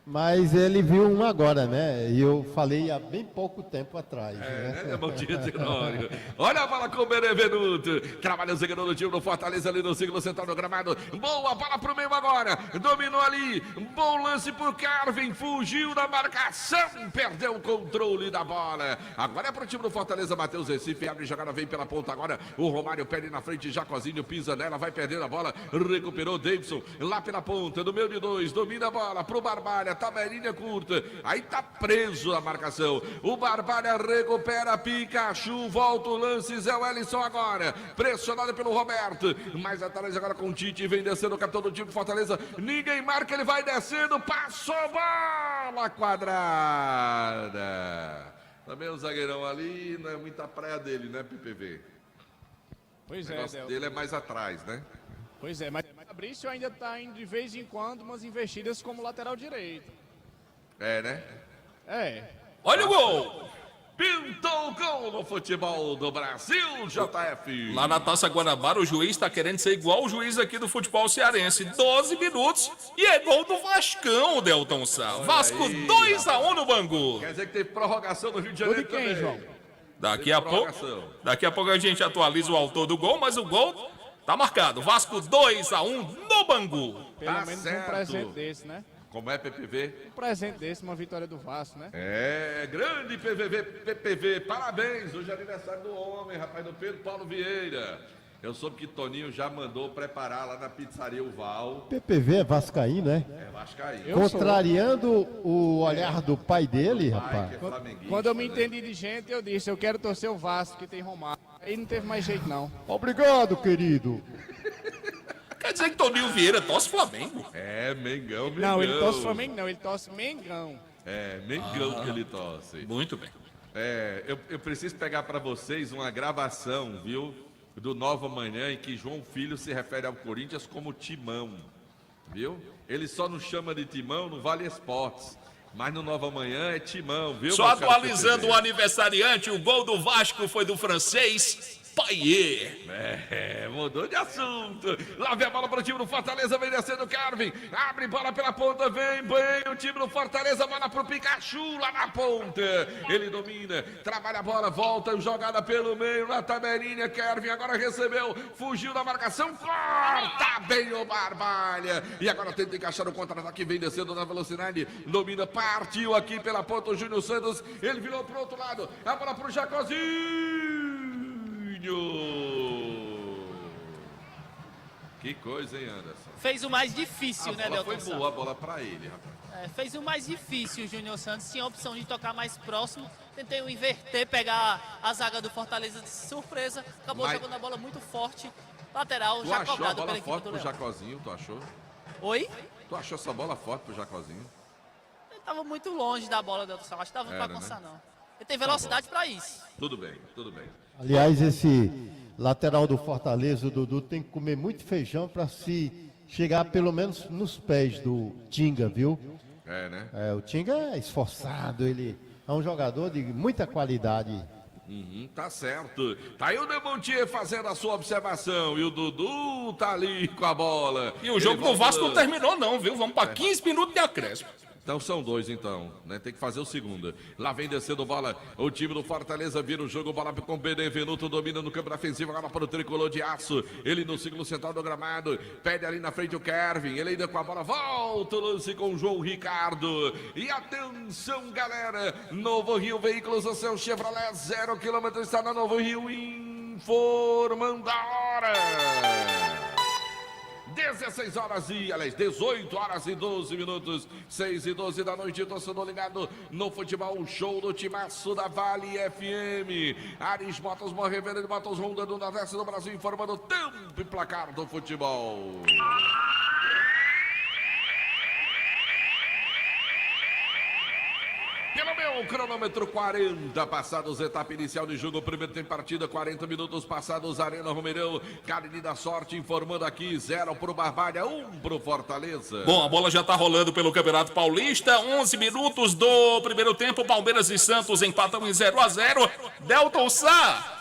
Mas ele viu um agora, né? E eu falei há bem pouco tempo atrás. Né? Bom dia, Tenório. Olha a bola com o Benevenuto. Trabalha o zagueiro do time do Fortaleza ali no círculo central do gramado. Boa bola pro meio agora. Dominou ali. Bom lance por Carvin. Fugiu da marcação. Perdeu o controle da bola. Agora é pro time do Fortaleza. Matheus Recife abre jogada, vem pela ponta agora. O Romário perde na frente. Jacozinho pisa nela. Vai perdendo a bola. Recuperou Davidson lá pela ponta. No meio de dois. Domina a bola pro Barbalha. Tabelinha curta, aí tá preso a marcação. O Barbalha recupera, Pikachu, volta o lance, Zé Wellington agora, pressionado pelo Roberto, mais atrás agora com o Tite, vem descendo o capitão do time Fortaleza, ninguém marca, ele vai descendo, passou bola quadrada. Também o zagueirão ali, não é muita praia dele, né, PPV? Pois o negócio dele é mais atrás, né? Pois é, mas o Fabrício ainda está indo de vez em quando umas investidas como lateral direito. É, né? É. Olha o gol! Pintou o gol no futebol do Brasil, JF. Lá na Taça Guanabara, o juiz está querendo ser igual o juiz aqui do futebol cearense. 12 minutos e é gol do Vascão, Delton Sá. Vasco 2-1 no Bangu. Quer dizer que teve prorrogação no Rio de Gol Janeiro de quem, também. João? Daqui a pouco a gente atualiza o autor do gol, mas o gol tá marcado. Vasco 2-1 no Bangu. Pelo Tá menos certo. um presente desse, né? Como é PPV? Um presente desse, uma vitória do Vasco, né? É, grande PPV, parabéns. Hoje é aniversário do homem, rapaz, do Pedro Paulo Vieira. Eu soube que Toninho já mandou preparar lá na pizzaria o Val. PPV é vascaíno, né? É vascaíno. Contrariando o olhar do pai dele, rapaz. Que é flamenguista, Quando eu me né? entendi de gente, eu disse, eu quero torcer o Vasco, que tem Romário. Aí não teve mais jeito, não. Obrigado, querido. Quer dizer que Toninho Vieira torce Flamengo. É, Mengão. Não, ele torce Flamengo não, ele torce Mengão. É, Mengão que ele torce. Muito bem. É, eu preciso pegar para vocês uma gravação, viu? Do Nova Manhã, em que João Filho se refere ao Corinthians como Timão, viu? Ele só não chama de Timão no Vale Esportes, mas no Nova Manhã é Timão, viu? Só meu caro atualizando PPV? o aniversariante, o gol do Vasco foi do francês Payet. É, mudou de assunto. Lá vem a bola para o time do Fortaleza, vem descendo o Carvin. Abre bola pela ponta, vem o time do Fortaleza, bola para o Pikachu lá na ponta. Ele domina, trabalha a bola, volta, jogada pelo meio, na tabelinha. Carvin agora recebeu, fugiu da marcação, corta bem o Barbalha. E agora tenta encaixar o contra-ataque, vem descendo na velocidade, domina, partiu aqui pela ponta o Júnior Santos. Ele virou para o outro lado, a bola para o Jacozinho. Que coisa, hein, Anderson? Fez o mais difícil, né, A bola Delton foi Sá? boa, a bola pra ele, rapaz. Fez o mais difícil o Júnior Santos, tinha a opção de tocar mais próximo, tentei inverter, pegar a zaga do Fortaleza de surpresa, acabou Mas- jogando a bola muito forte, lateral, Tu já achou a cobrado bola pela equipe forte do pro Leão. Jacozinho, tu achou? Oi? Tu achou essa bola forte pro Jacozinho? Ele tava muito longe da bola, Delton Sá, acho que dava pra Era, alcançar né? não. Ele tem velocidade pra isso. Tudo bem, tudo bem. Aliás, esse lateral do Fortaleza, o Dudu, tem que comer muito feijão para se chegar pelo menos nos pés do Tinga, viu? É, né? É, o Tinga é esforçado, ele é um jogador de muita qualidade. Tá certo. Tá aí o Demontier fazendo a sua observação. E o Dudu tá ali com a bola. E o jogo do Vasco não terminou não, viu? Vamos para 15 minutos de acréscimo. Então são dois, então, né? Tem que fazer o segundo. Lá vem descendo bola. O time do Fortaleza vira o jogo. Bola com o Benevenuto. Domina no campo defensivo. Agora para o tricolor de aço. Ele no círculo central do gramado. Pede ali na frente o Kevin. Ele ainda com a bola. Volta o lance com o João Ricardo. E atenção, galera. Novo Rio Veículos. O seu Chevrolet 0 km está na Novo Rio. Informando a hora. 16 horas e, aliás, 18 horas e 12 minutos, 6 e 12 da noite, torcedor ligado no futebol, show do timaço da Vale FM. Ares Motos, Revenda de Motos Honda do Nordeste do Brasil, informando o tempo e placar do futebol. Pelo meu cronômetro, 40 passados, etapa inicial de jogo, primeiro tempo partida, 40 minutos passados, Arena Romeirão, Carine da Sorte informando aqui, 0 pro Barbalha, 1 pro Fortaleza. Bom, a bola já tá rolando pelo Campeonato Paulista, 11 minutos do primeiro tempo, Palmeiras e Santos empatam em 0-0. Delton Sá,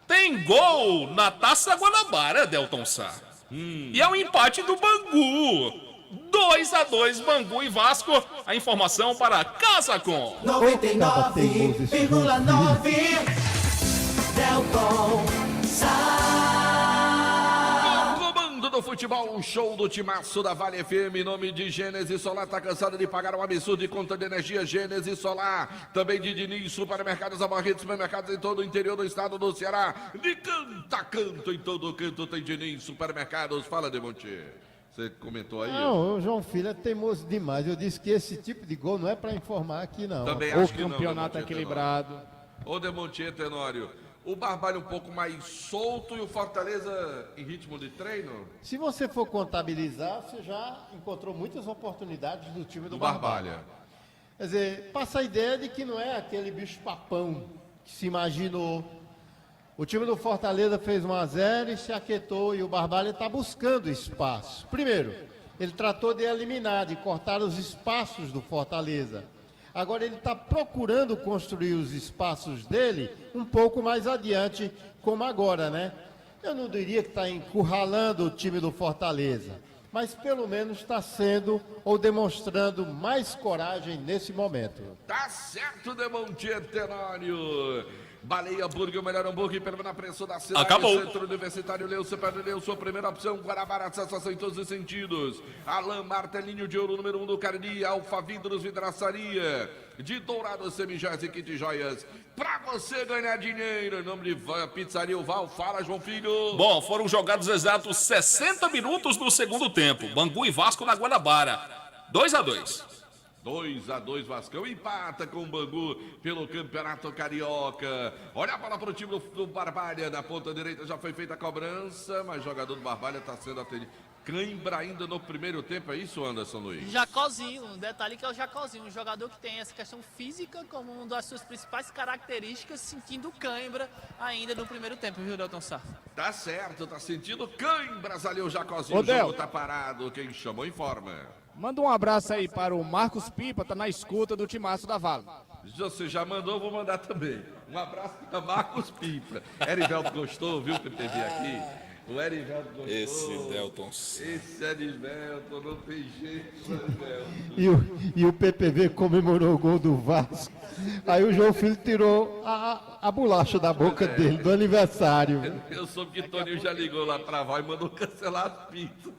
tem gol na Taça Guanabara, Delton Sá. E é um empate do Bangu. 2-2, Bangu e Vasco. A informação para Casa Com. 99,9 Delton Sá. No comando do futebol, um show do timaço da Vale FM, em nome de Gênesis Solar. Tá cansado de pagar um absurdo de conta de energia? Gênesis Solar. Também de Diniz, supermercados, abarretes, supermercados em todo o interior do estado do Ceará. De canto a canto, em todo canto tem Diniz, supermercados. Fala, Demonte. Você comentou aí? Não, o João Filho é teimoso demais. Eu disse que esse tipo de gol não é para informar aqui, não. Também O acho que não, campeonato Demontier equilibrado. Ô, Demontier Tenório, o Barbalho um pouco mais solto e o Fortaleza em ritmo de treino? Se você for contabilizar, você já encontrou muitas oportunidades do time do Do Barbalha. Barbalha. Quer dizer, passa a ideia de que não é aquele bicho papão que se imaginou. O time do Fortaleza fez 1-0 e se aquietou e o Barbalha está buscando espaço. Primeiro, ele tratou de eliminar, de cortar os espaços do Fortaleza. Agora ele está procurando construir os espaços dele um pouco mais adiante, como agora, né? Eu não diria que está encurralando o time do Fortaleza, mas pelo menos está sendo ou demonstrando mais coragem nesse momento. Tá certo, Demontier Tenório. Baleia Hambúrguer, o melhor hambúrguer, pelo na preço da cidade. Acabou. Centro Universitário Leucio, Pedro Leucio, primeira opção, Guarabara, sensação em todos os sentidos. Alain Martelinho de Ouro, número 1 do Cariri, Alfa Vidros Vidraçaria, de Dourado, Semijoias e Kit Joias. Pra você ganhar dinheiro, em nome de Pizzaria Uval, fala, João Filho. Bom, foram jogados exatos 60 minutos do segundo tempo. Bangu e Vasco na Guanabara. 2-2. 2-2, Vascão empata com o Bangu pelo Campeonato Carioca. Olha a bola para o time do Barbalha. Na ponta direita já foi feita a cobrança, mas o jogador do Barbalha está sendo atendido. Cãibra ainda no primeiro tempo, é isso, Anderson Luiz? Jacozinho, um detalhe que é o Jacozinho, um jogador que tem essa questão física como uma das suas principais características, sentindo cãibra ainda no primeiro tempo, viu, Delton Sá? Tá certo, tá sentindo cãibras ali o Jacozinho, Ô, o jogo Del. tá parado, quem chamou informa. Manda um abraço aí para o Marcos Pipa, tá na escuta do Timaço da Vale. Você já mandou, vou mandar também. Um abraço para Marcos Pipa. Erivelto gostou, viu, PPV aqui? O Erivelto gostou. Esse Delton. Esse Erivelto, não tem jeito, Erivelto. E o PPV comemorou o gol do Vasco. Aí o João Filho tirou a bolacha da boca dele, do aniversário. Eu soube que Toninho já ligou lá pra Val e mandou cancelar a pizza.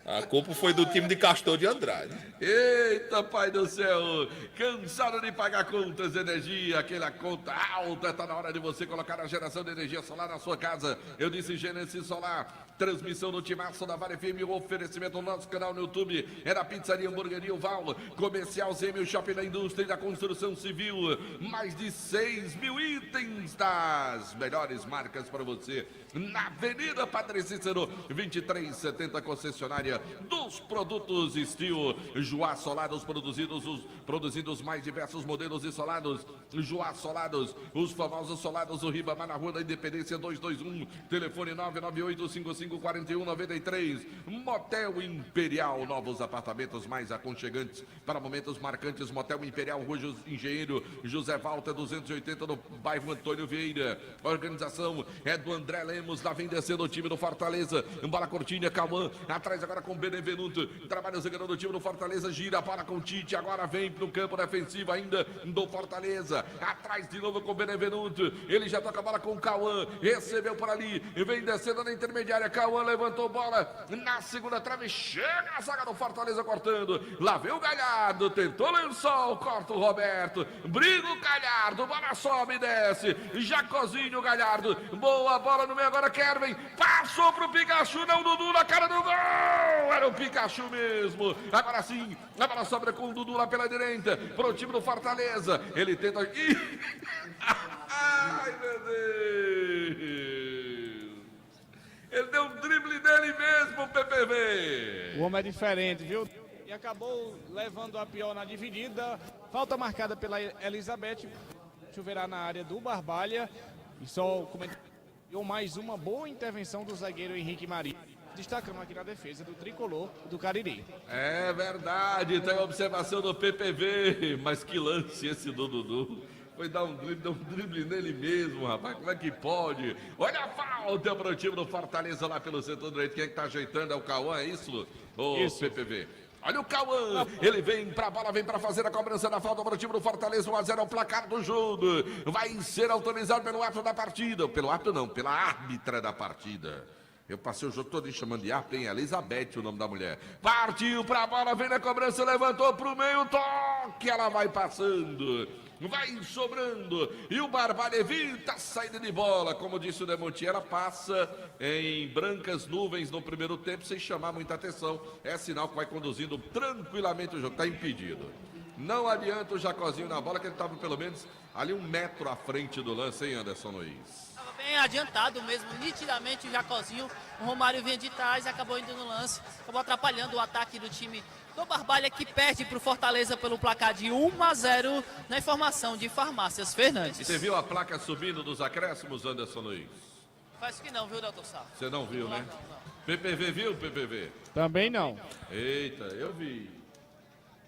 A culpa foi do time de Castor de Andrade. Eita, pai do céu! Cansado de pagar contas de energia, aquela conta alta, tá na hora de você colocar a geração de energia solar na sua casa. Eu disse Gênesis Solar, transmissão no Timaço da Vale FM, o oferecimento no nosso canal no YouTube, é da Pizzaria Hamburgueria Uval, Comercial Zêmio, Shopping da Indústria e da Construção Civil, mais de 6 mil itens das melhores marcas para você, na Avenida Padre Cícero, 2370, concessionária dos produtos Steel, Joá Solados, produzindo os mais diversos modelos de solados, Joá Solados, os famosos solados do Ribamar, na Rua da Independência 221, telefone 998-5541-93, Motel Imperial, novos apartamentos mais aconchegantes para momentos marcantes, Motel Imperial, Rua Engenheiro José Valter 280, no bairro Antônio Vieira. A organização é do André Lemos, lá vem descendo o time do Fortaleza, bola curtinha, Cauã, atrás agora com Benevenuto, trabalha o do time do Fortaleza, gira para com Tite, agora vem pro campo defensivo ainda do Fortaleza, atrás de novo com Benevenuto, ele já toca a bola com o Cauã, recebeu por ali, vem descendo na intermediária, Cauã levantou bola na segunda trave, chega a zaga do Fortaleza cortando, lá vem o Galhardo, tentou lençol, corta o Roberto, briga o Galhardo, bola sobe e desce, Jacozinho, Galhardo, boa bola no meio, agora Kervin, passou pro Pikachu, não, Dudu na cara do gol, era o Pikachu mesmo, agora sim, a bola sobra com o Dudu lá pela direita, pro time do Fortaleza, ele tenta, ai meu Deus, ele deu um drible nele mesmo, PPV. O homem é diferente, viu? E acabou levando a pior na dividida. Falta marcada pela Elizabeth. Choverá na área do Barbalha. E só comentou mais uma boa intervenção do zagueiro Henrique Maria. Destacando aqui na defesa do tricolor do Cariri. É verdade, tem a observação do PPV. Mas que lance esse do Dudu. Foi dar um drible nele mesmo, rapaz. Como é que pode? Olha a falta para o time do Fortaleza lá pelo setor direito. Quem é que tá ajeitando é o Cauã, é isso? Isso. PPV. Olha o Cauã, ele vem pra bola, vem pra fazer a cobrança da falta para o time do Fortaleza, 1-0 é o placar do jogo, vai ser autorizado pelo árbitro da partida, pelo árbitro não, pela árbitra da partida. Eu passei o jogo todo chamando de árbitro, tem Elizabeth o nome da mulher. Partiu pra bola, vem na cobrança, levantou pro meio, toque, ela vai passando. Vai sobrando, e o Barbalha evita a saída de bola, como disse o Demontier, ela passa em brancas nuvens no primeiro tempo, sem chamar muita atenção, é sinal que vai conduzindo tranquilamente o jogo, está impedido. Não adianta o Jacozinho na bola, que ele estava pelo menos ali 1 metro à frente do lance, hein, Anderson Luiz? Estava Bem adiantado mesmo, nitidamente o Jacozinho, o Romário vinha de trás e acabou indo no lance, acabou atrapalhando o ataque do time do Barbalha, que perde para o Fortaleza pelo placar de 1-0 na informação de Farmácias Fernandes. Você viu a placa subindo dos acréscimos, Anderson Luiz? Faz que não, viu, Delton Sá? Você não viu, né? Não. PPV viu, PPV? Também não. Eita, eu vi.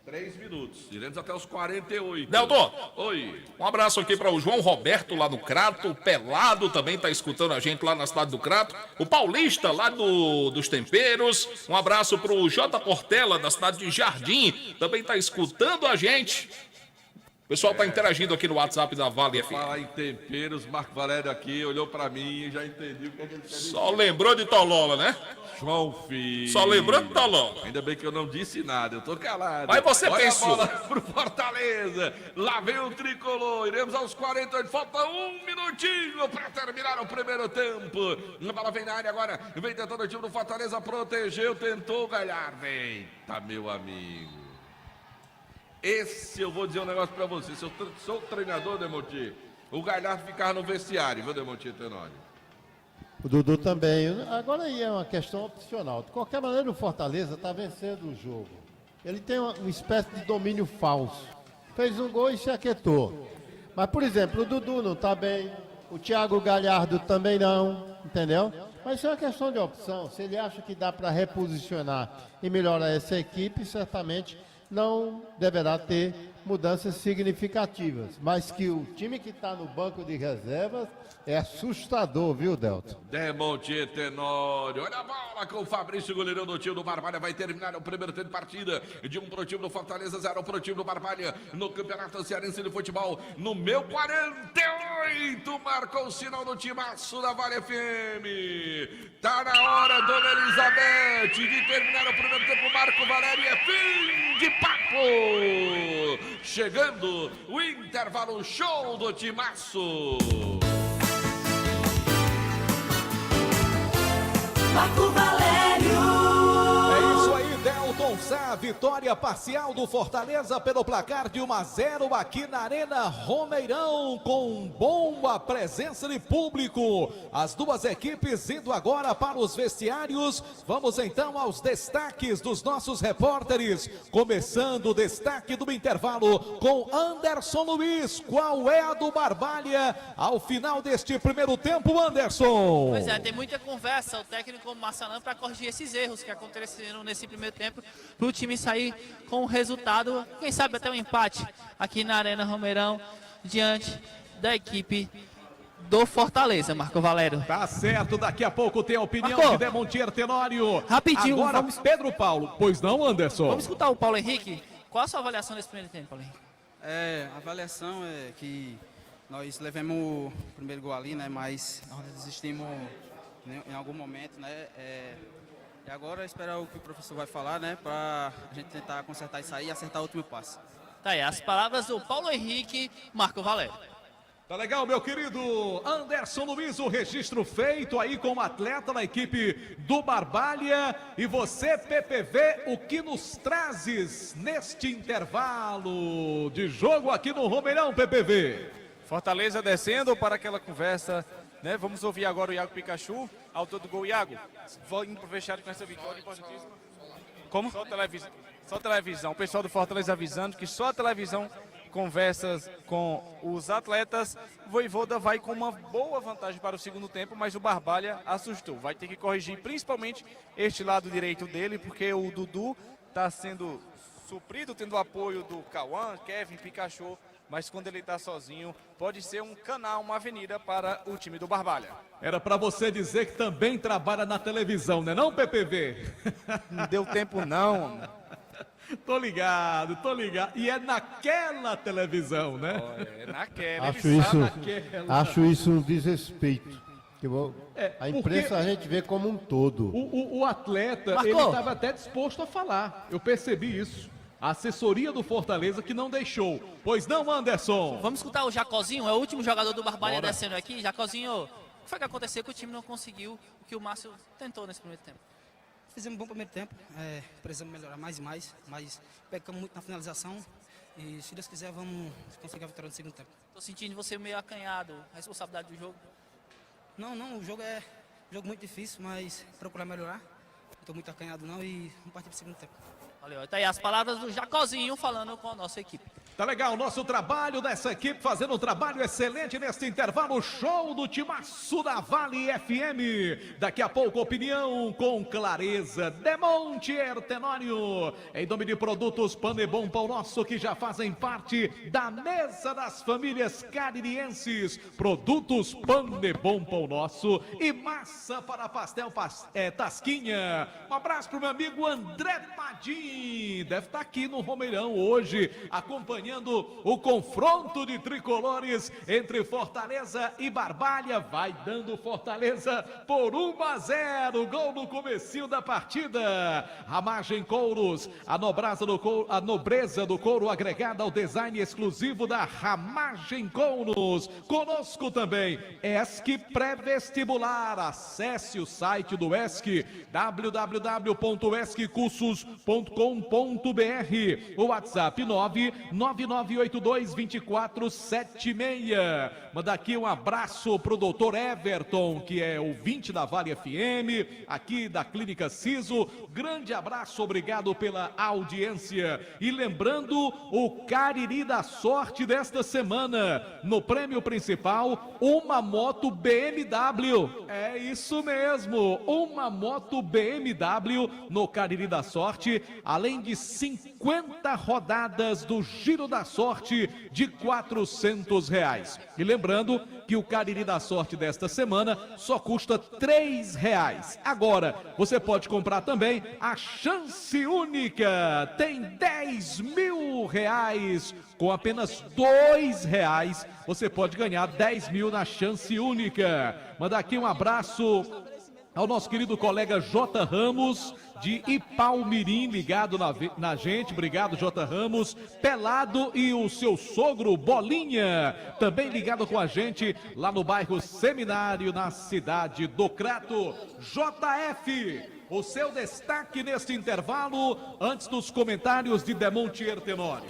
3 minutos, iremos até os 48. Delton, Oi. um abraço aqui para o João Roberto lá no Crato, o Pelado também tá escutando a gente lá na cidade do Crato, o Paulista lá dos Temperos, um abraço para o J. Portela da cidade de Jardim, também tá escutando a gente. O pessoal tá interagindo aqui no WhatsApp da Vale FM. Falar em temperos, Marco Valério aqui olhou pra mim e já entendi o que ele quer dizer. Só lembrou de Tolola, né? João Filho. Só lembrou de Tolola. Ainda bem que eu não disse nada, eu tô calado. Mas você Olha pensou. a bola pro Fortaleza. Lá vem o tricolor. Iremos aos 48. Falta um minutinho para terminar o primeiro tempo. A bola vem na área agora. Vem tentando o time do Fortaleza. Protegeu, tentou ganhar. Eita, meu amigo. Esse eu vou dizer um negócio pra você. Se eu sou treinador, Demontier, o Galhardo ficava no vestiário, viu, Demontier Tenório? O Dudu também. Agora aí é uma questão opcional. De qualquer maneira, o Fortaleza está vencendo o jogo. Ele tem uma espécie de domínio falso. Fez um gol e se aquietou. Mas, por exemplo, o Dudu não está bem. O Thiago Galhardo também não. Entendeu? Mas isso é uma questão de opção. Se ele acha que dá para reposicionar e melhorar essa equipe, certamente não deverá ter mudanças significativas, mas que o time que está no banco de reservas é assustador, viu, Delton? Demontier Tenório, olha a bola com o Fabrício, goleirão do time do Barbalha, vai terminar o primeiro tempo de partida, de 1 pro time do Fortaleza, 0 pro time do Barbalha, no Campeonato Cearense de Futebol, no meu 48, marcou o sinal do timaço da Vale FM, tá na hora, Dona Elizabeth, de terminar o primeiro tempo, Marco Valério, é fim de papo! Chegando o intervalo, show do timaço. Marco Valério. É isso aí, Delton Sá, vitória parcial do Fortaleza pelo placar de 1-0 aqui na Arena Romeirão, com boa presença de público. As duas equipes indo agora para os vestiários. Vamos então aos destaques dos nossos repórteres, começando o destaque do intervalo com Anderson Luiz. Qual é a do Barbalha ao final deste primeiro tempo, Anderson? Pois é, tem muita conversa, o técnico Marcelão, para corrigir esses erros que aconteceram nesse primeiro tempo, para o time sair com o resultado, quem sabe até um empate aqui na Arena Romeirão, diante da equipe do Fortaleza, Marco Valério. Tá certo, daqui a pouco tem a opinião Marco, de Demontier Tenório. rapidinho, Agora, vamos- Pedro Paulo. Pois não, Anderson? Vamos escutar o Paulo Henrique. Qual a sua avaliação desse primeiro tempo, Paulo Henrique? A avaliação é que nós levamos o primeiro gol ali, né? Mas nós desistimos em algum momento, né? E agora esperar o que o professor vai falar, né? Para a gente tentar consertar isso aí e acertar o último passe. Tá aí, as palavras do Paulo Henrique, Marco Valério. Tá legal, meu querido Anderson Luiz, o registro feito aí com o atleta da equipe do Barbalha. E você, PPV, o que nos trazes neste intervalo de jogo aqui no Romeirão, PPV? Fortaleza descendo para aquela conversa, né? Vamos ouvir agora o Iago Pikachu, autor do gol. Iago, indo para o vestiário com essa vitória importantíssima. Como? Só televisão. O pessoal do Fortaleza avisando que só a televisão conversas com os atletas. Voivoda vai com uma boa vantagem para o segundo tempo, mas o Barbalha assustou. Vai ter que corrigir principalmente este lado direito dele, porque o Dudu está sendo suprido, tendo o apoio do Cauã, Kevin, Pikachu, mas quando ele está sozinho, pode ser um canal, uma avenida para o time do Barbalha. Era para você dizer que também trabalha na televisão, né não, PPV? Não deu tempo não. Tô ligado. E é naquela televisão, né? É naquela. Acho isso um desrespeito. A imprensa porque a gente vê como um todo. O atleta, Marcou. ele estava até disposto a falar. Eu percebi isso. A assessoria do Fortaleza que não deixou. Pois não, Anderson? Vamos escutar o Jacozinho, é o último jogador do Barbalha Bora. descendo aqui. Jacozinho, o que foi que aconteceu que o time não conseguiu o que o Márcio tentou nesse primeiro tempo? Fizemos um bom primeiro tempo, precisamos melhorar mais e mais, mas pecamos muito na finalização e se Deus quiser vamos conseguir a vitória no segundo tempo. Tô sentindo você meio acanhado, a responsabilidade do jogo. Não, o jogo é um jogo muito difícil, mas procurar melhorar. Não estou muito acanhado não e vamos partir para o segundo tempo. Valeu, tá aí as palavras do Jacozinho falando com a nossa equipe. Tá legal o nosso trabalho dessa equipe, fazendo um trabalho excelente neste intervalo. Show do timaço da Vale FM. Daqui a pouco, opinião com clareza. Demontier Tenório, em nome de produtos Panebom Pão Nosso, que já fazem parte da mesa das famílias caririenses. Produtos Panebom Pão Nosso e massa para pastel Tasquinha. Um abraço pro meu amigo André Padim. Deve estar aqui no Romeirão hoje, acompanhando o confronto de tricolores entre Fortaleza e Barbalha. Vai dando Fortaleza por 1-0, gol no comecinho da partida. Ramagem Couros, a nobreza do couro agregada ao design exclusivo da Ramagem Couros. Conosco também ESC Pré-Vestibular. Acesse o site do ESC, www.esccursos.com.br. O WhatsApp 9982-2476. Manda aqui um abraço pro doutor Everton, que é ouvinte da Vale FM, aqui da Clínica Siso. Grande abraço, obrigado pela audiência. E lembrando, o Cariri da Sorte desta semana, no prêmio principal, uma moto BMW. É isso mesmo, uma moto BMW no Cariri da Sorte, além de 50 rodadas do Giro da Sorte de R$400. E lembrando que o Cariri da Sorte desta semana só custa R$3. Agora, você pode comprar também a Chance Única. Tem R$10 mil. Com apenas R$2, você pode ganhar 10 mil na Chance Única. Manda aqui um abraço ao nosso querido colega J. Ramos, de Ipaumirim, ligado na gente. Obrigado, J. Ramos. Pelado e o seu sogro, Bolinha, também ligado com a gente lá no bairro Seminário, na cidade do Crato. JF, o seu destaque neste intervalo, antes dos comentários de Demontier Tenório.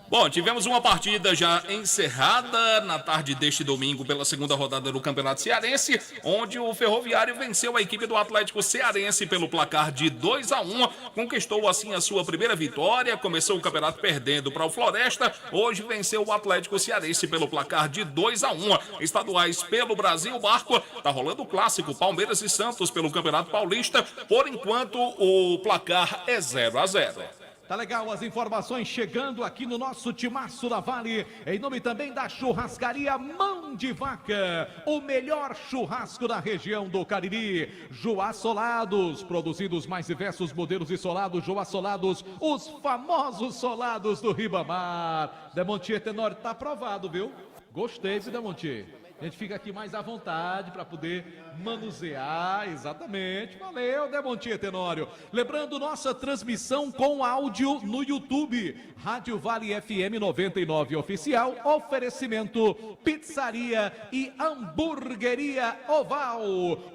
Bom, tivemos uma partida já encerrada na tarde deste domingo pela segunda rodada do Campeonato Cearense, onde o Ferroviário venceu a equipe do Atlético Cearense pelo placar de 2-1, conquistou assim a sua primeira vitória, começou o campeonato perdendo para o Floresta, hoje venceu o Atlético Cearense pelo placar de 2-1. Estaduais pelo Brasil, Barco, tá rolando o clássico Palmeiras e Santos pelo Campeonato Paulista, por enquanto o placar é 0-0. Tá legal as informações chegando aqui no nosso timaço da Vale, em nome também da churrascaria Mão de Vaca, o melhor churrasco da região do Cariri. Joá Solados, produzindo os mais diversos modelos de solados. Joá Solados, os famosos solados do Ribamar. Demontier Tenório, tá aprovado, viu? Gostei, viu, Demontier? A gente fica aqui mais à vontade para poder manusear, exatamente. Valeu, Demontier Tenório. Lembrando, nossa transmissão com áudio no YouTube, Rádio Vale FM 99 Oficial, oferecimento Pizzaria e Hamburgueria Oval.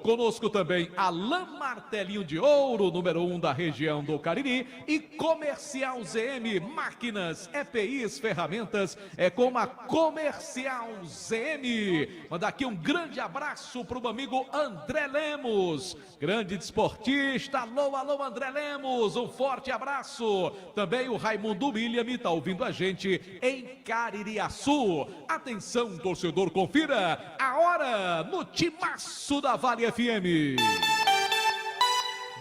Conosco também Alain Martelinho de Ouro, número 1 da região do Cariri, e Comercial ZM, máquinas, EPIs, ferramentas, é com a Comercial ZM. Manda aqui um grande abraço para o amigo André Lemos, grande desportista. Alô, alô, André Lemos, um forte abraço. Também o Raimundo William está ouvindo a gente em Caririaçu. Atenção, torcedor, confira a hora no timaço da Vale FM.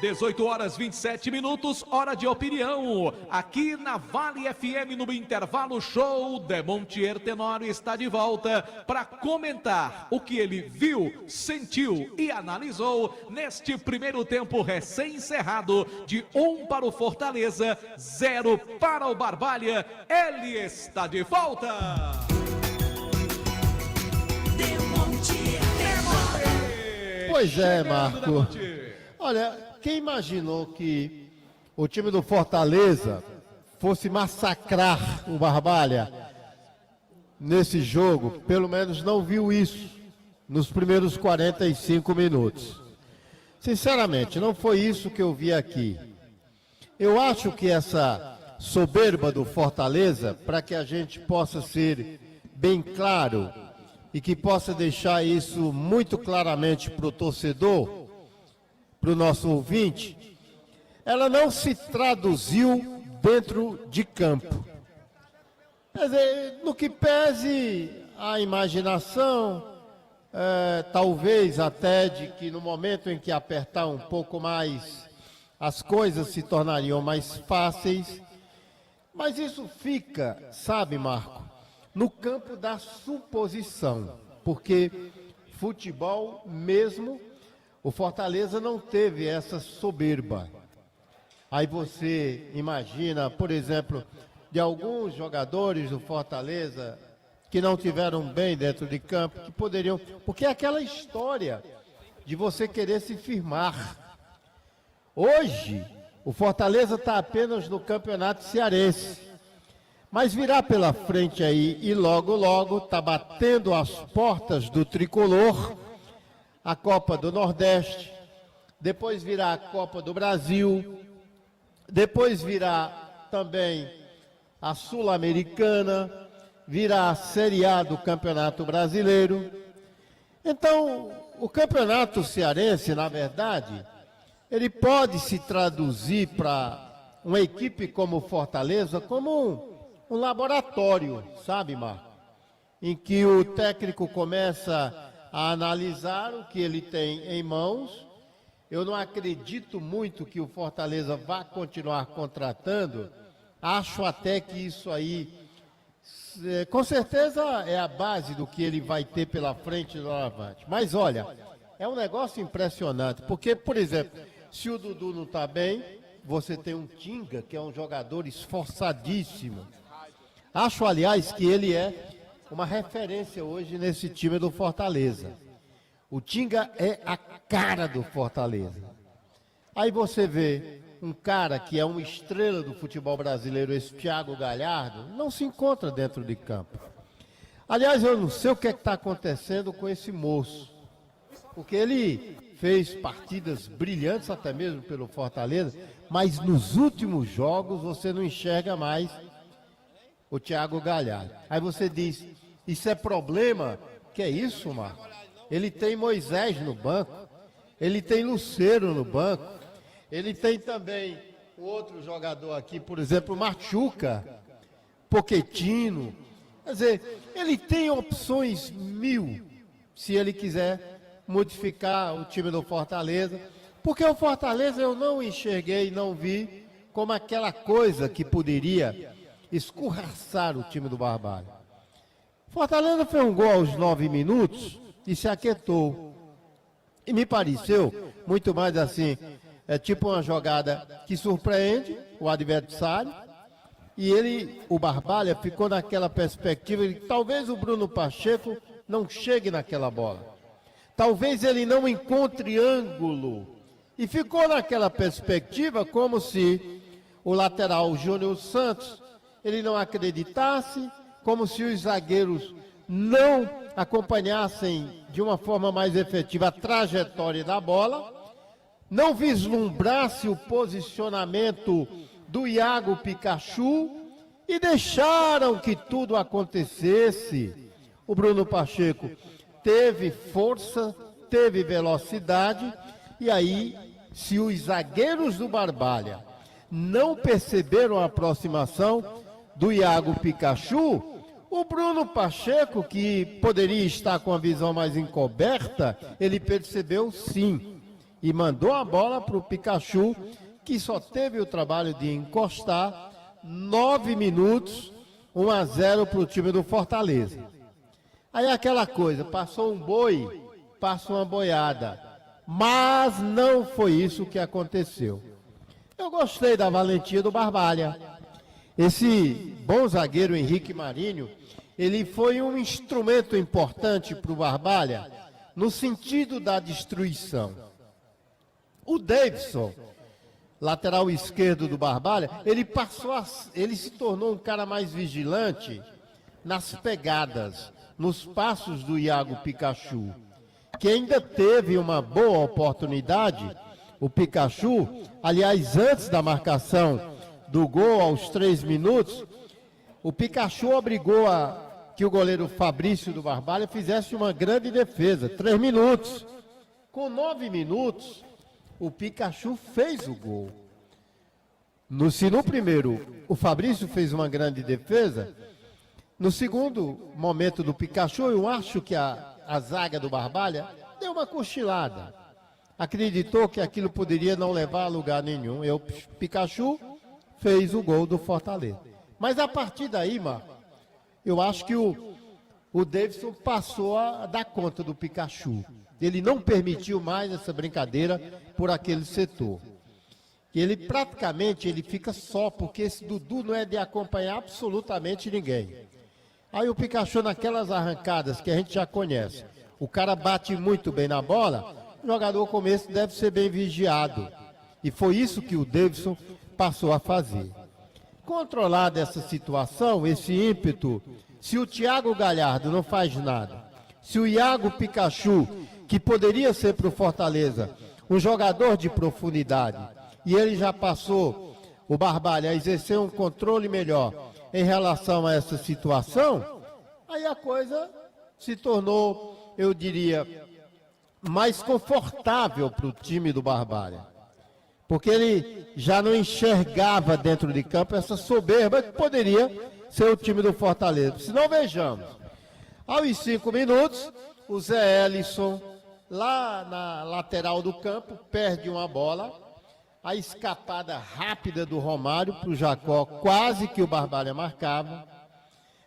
18h27, hora de opinião. Aqui na Vale FM, no intervalo show, Demontier Tenório está de volta para comentar o que ele viu, sentiu e analisou neste primeiro tempo recém-encerrado, de 1 para o Fortaleza, 0 para o Barbalha. Ele está de volta. Pois é, Marco. Olha, quem imaginou que o time do Fortaleza fosse massacrar o Barbalha nesse jogo? Pelo menos não viu isso nos primeiros 45 minutos. Sinceramente, não foi isso que eu vi aqui. Eu acho que essa soberba do Fortaleza, para que a gente possa ser bem claro, e que possa deixar isso muito claramente para o torcedor, para o nosso ouvinte, ela não se traduziu dentro de campo. Quer dizer, no que pese a imaginação, talvez até de que no momento em que apertar um pouco mais, as coisas se tornariam mais fáceis, mas isso fica, sabe, Marco, no campo da suposição, porque futebol mesmo, o Fortaleza não teve essa soberba. Aí você imagina, por exemplo, de alguns jogadores do Fortaleza que não tiveram bem dentro de campo, que poderiam... Porque é aquela história de você querer se firmar. Hoje, o Fortaleza está apenas no Campeonato Cearense. Mas virá pela frente aí e logo, logo está batendo as portas do tricolor a Copa do Nordeste, depois virá a Copa do Brasil, depois virá também a Sul-Americana, virá a Série A do Campeonato Brasileiro. Então, o Campeonato Cearense, na verdade, ele pode se traduzir para uma equipe como o Fortaleza como um laboratório, sabe, Marco? Em que o técnico começa a analisar o que ele tem em mãos. Eu não acredito muito que o Fortaleza vá continuar contratando. Acho até que isso aí, com certeza, é a base do que ele vai ter pela frente do Avante. Mas olha, é um negócio impressionante, porque, por exemplo, se o Dudu não está bem, você tem um Tinga, que é um jogador esforçadíssimo. Acho, aliás, que ele é uma referência hoje nesse time do Fortaleza. O Tinga é a cara do Fortaleza. Aí você vê um cara que é uma estrela do futebol brasileiro, esse Thiago Galhardo, não se encontra dentro de campo. Aliás, eu não sei o que está acontecendo com esse moço, porque ele fez partidas brilhantes até mesmo pelo Fortaleza, mas nos últimos jogos você não enxerga mais o Thiago Galhardo. Aí você diz, isso é problema? Que é isso, Marco? Ele tem Moisés no banco, ele tem Lucero no banco, ele tem também o outro jogador aqui, por exemplo, Machuca, Pochettino. Quer dizer, ele tem opções mil, se ele quiser modificar o time do Fortaleza, porque o Fortaleza eu não enxerguei, não vi como aquela coisa que poderia escorraçar o time do Barbalha. Fortaleza fez um gol aos 9 minutos e se aquietou. E me pareceu muito mais assim, tipo uma jogada que surpreende o adversário, e o Barbalha ficou naquela perspectiva de que talvez o Bruno Pacheco não chegue naquela bola. Talvez ele não encontre ângulo. E ficou naquela perspectiva como se o lateral Júnior Santos ele não acreditasse, como se os zagueiros não acompanhassem de uma forma mais efetiva a trajetória da bola, não vislumbrasse o posicionamento do Iago Pikachu e deixaram que tudo acontecesse. O Bruno Pacheco teve força, teve velocidade, e aí, se os zagueiros do Barbalha não perceberam a aproximação do Iago Pikachu, o Bruno Pacheco, que poderia estar com a visão mais encoberta, ele percebeu sim, e mandou a bola para o Pikachu, que só teve o trabalho de encostar. 9 minutos, 1-0 para o time do Fortaleza. Aí aquela coisa, passou um boi, passa uma boiada, mas não foi isso que aconteceu. Eu gostei da valentia do Barbalha. Esse bom zagueiro Henrique Marinho, ele foi um instrumento importante para o Barbalha no sentido da destruição. O Davidson, lateral esquerdo do Barbalha, ele se tornou um cara mais vigilante nas pegadas, nos passos do Iago Pikachu, que ainda teve uma boa oportunidade. O Pikachu, aliás, antes da marcação do gol aos 3 minutos, o Pikachu obrigou que o goleiro Fabrício do Barbalha fizesse uma grande defesa, 3 minutos. Com 9 minutos, o Pikachu fez o gol. Se no primeiro o Fabrício fez uma grande defesa, no segundo momento do Pikachu, eu acho que a zaga do Barbalha deu uma cochilada. Acreditou que aquilo poderia não levar a lugar nenhum. E o Pikachu fez o gol do Fortaleza. Mas a partir daí, Marco, eu acho que o Davidson passou a dar conta do Pikachu. Ele não permitiu mais essa brincadeira por aquele setor. Ele praticamente fica só, porque esse Dudu não é de acompanhar absolutamente ninguém. Aí o Pikachu, naquelas arrancadas que a gente já conhece, o cara bate muito bem na bola, o jogador começo deve ser bem vigiado. E foi isso que o Davidson passou a fazer. Controlada essa situação, esse ímpeto, se o Thiago Galhardo não faz nada, se o Iago Pikachu, que poderia ser para o Fortaleza um jogador de profundidade, e ele já passou, o Barbalha, a exercer um controle melhor em relação a essa situação, aí a coisa se tornou, eu diria, mais confortável para o time do Barbalha. Porque ele já não enxergava dentro de campo essa soberba que poderia ser o time do Fortaleza. Se não, vejamos. Aos 5 minutos, o Zé Elison, lá na lateral do campo, perde uma bola. A escapada rápida do Romário para o Jacó, quase que o Barbalha marcava.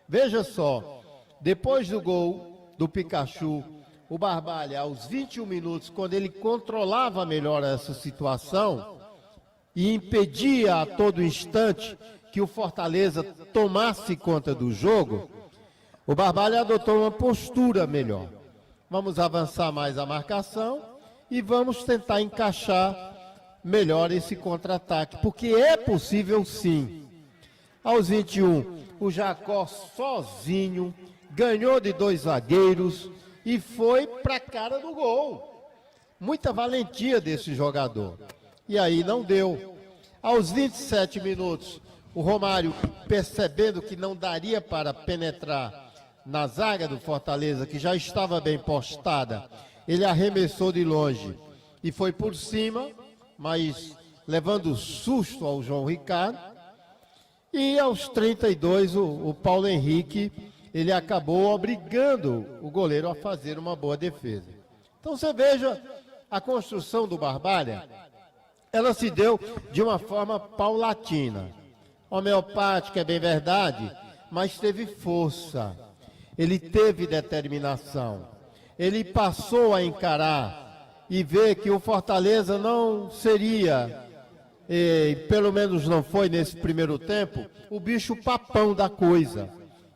Veja só, depois do gol do Pikachu, o Barbalha, aos 21 minutos, quando ele controlava melhor essa situação e impedia a todo instante que o Fortaleza tomasse conta do jogo, o Barbalha adotou uma postura melhor. Vamos avançar mais a marcação e vamos tentar encaixar melhor esse contra-ataque, porque é possível sim. Aos 21, o Jacó sozinho ganhou de 2 zagueiros e foi para a cara do gol. Muita valentia desse jogador. E aí não deu. Aos 27 minutos, o Romário, percebendo que não daria para penetrar na zaga do Fortaleza, que já estava bem postada, ele arremessou de longe e foi por cima, mas levando susto ao João Ricardo. E aos 32, o Paulo Henrique, ele acabou obrigando o goleiro a fazer uma boa defesa. Então você veja, a construção do Barbalha, ela se deu de uma forma paulatina. Homeopática, é bem verdade, mas teve força. Ele teve determinação. Ele passou a encarar e ver que o Fortaleza não seria, pelo menos não foi nesse primeiro tempo, o bicho papão da coisa.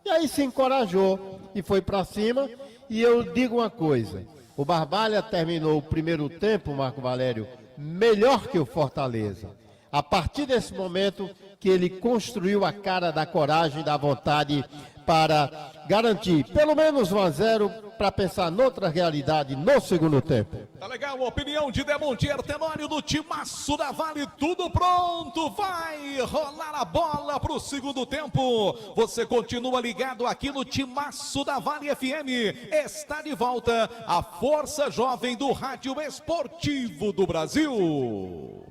E aí se encorajou e foi para cima. E eu digo uma coisa, o Barbalha terminou o primeiro tempo, Marco Valério, melhor que o Fortaleza. A partir desse momento que ele construiu a cara da coragem, da vontade para garantir pelo menos 1-0 para pensar noutra realidade no segundo tempo. Tá legal, opinião de Demontier Tenório do Timaço da Vale, tudo pronto, vai rolar a bola pro segundo tempo. Você continua ligado aqui no Timaço da Vale FM. Está de volta a Força Jovem do Rádio Esportivo do Brasil.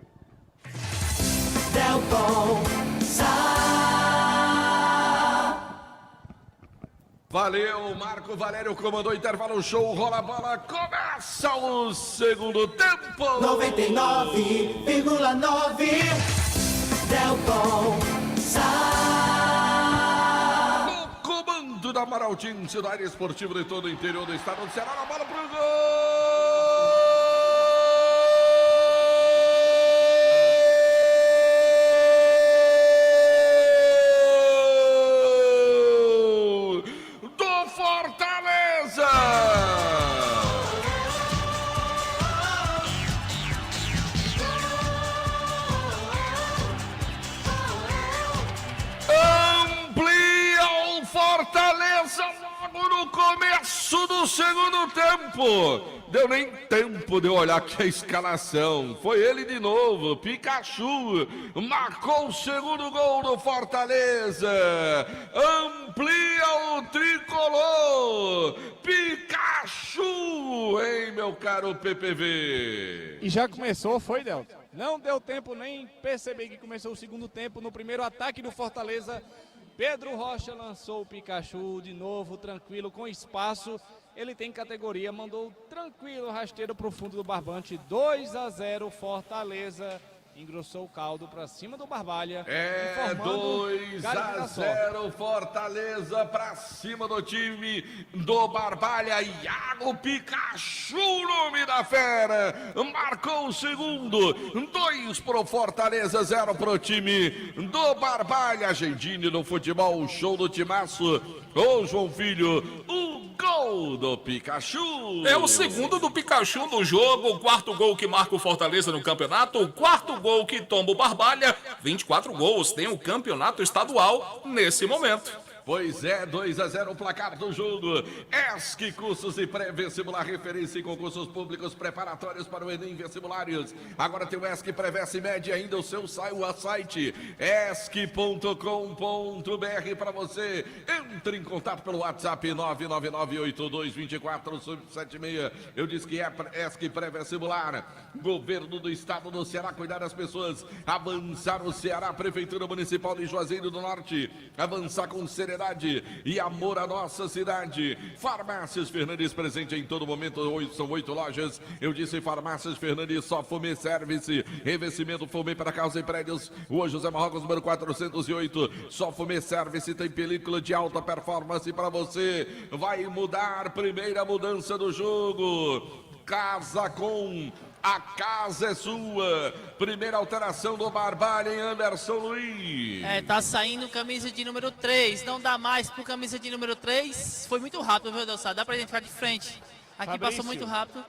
Delton Valeu, Marco Valério comandou o intervalo, show, rola a bola, começa o segundo tempo. 99,9 Delton No comando da Maraltinho, da área esportiva de todo o interior do estado do Ceará, a bola pro gol. Fortaleza logo no começo Começo do segundo tempo. Deu nem tempo de eu olhar aqui a escalação. Foi ele de novo, Pikachu. Marcou o segundo gol do Fortaleza. Amplia o tricolor. Pikachu, hein, meu caro PPV? E já começou, foi, Delton? Não deu tempo nem perceber que começou o segundo tempo. No primeiro ataque do Fortaleza, Pedro Rocha lançou o Pikachu de novo, tranquilo, com espaço. Ele tem categoria, mandou tranquilo, rasteiro para o fundo do barbante. 2-0 Fortaleza. Engrossou o caldo para cima do Barbalha. 2-0 Fortaleza para cima do time do Barbalha. Iago Pikachu, nome da fera, marcou o segundo. 2 pro Fortaleza, 0 pro time do Barbalha. Gendini no futebol, show do timaço. Ô João Filho, o gol do Pikachu. É o segundo do Pikachu no jogo, o quarto gol que marca o Fortaleza no campeonato, o quarto gol que toma o Barbalha. 24 gols tem o campeonato estadual nesse momento. Pois é, 2-0 o placar do jogo. ESC Cursos e Pré-Vestibular, referência em concursos públicos preparatórios para o Enem Vestibulares. Agora tem o ESC Pré-Veste Med, ainda o seu site esc.com.br para você. Entre em contato pelo WhatsApp 999822476. Eu disse que é ESC Pré-Vestibular. Governo do Estado do Ceará, cuidar das pessoas. Avançar o Ceará, Prefeitura Municipal de Juazeiro do Norte. Avançar com seriedade e amor à nossa cidade. Farmácias Fernandes, presente em todo momento. São 8 lojas. Eu disse Farmácias Fernandes, só Fumê Service, revestimento Fumê para casa e prédios. Rua José Marrocos, número 408. Só Fumê Service tem película de alta performance para você. Vai mudar, primeira mudança do jogo. Casa com... A casa é sua. Primeira alteração do Barbalha em Anderson Luiz. Tá saindo camisa de número 3. Não dá mais pro camisa de número 3. Foi muito rápido, viu, Delçado? Dá pra gente ficar de frente. Aqui Fabrício. Passou muito rápido.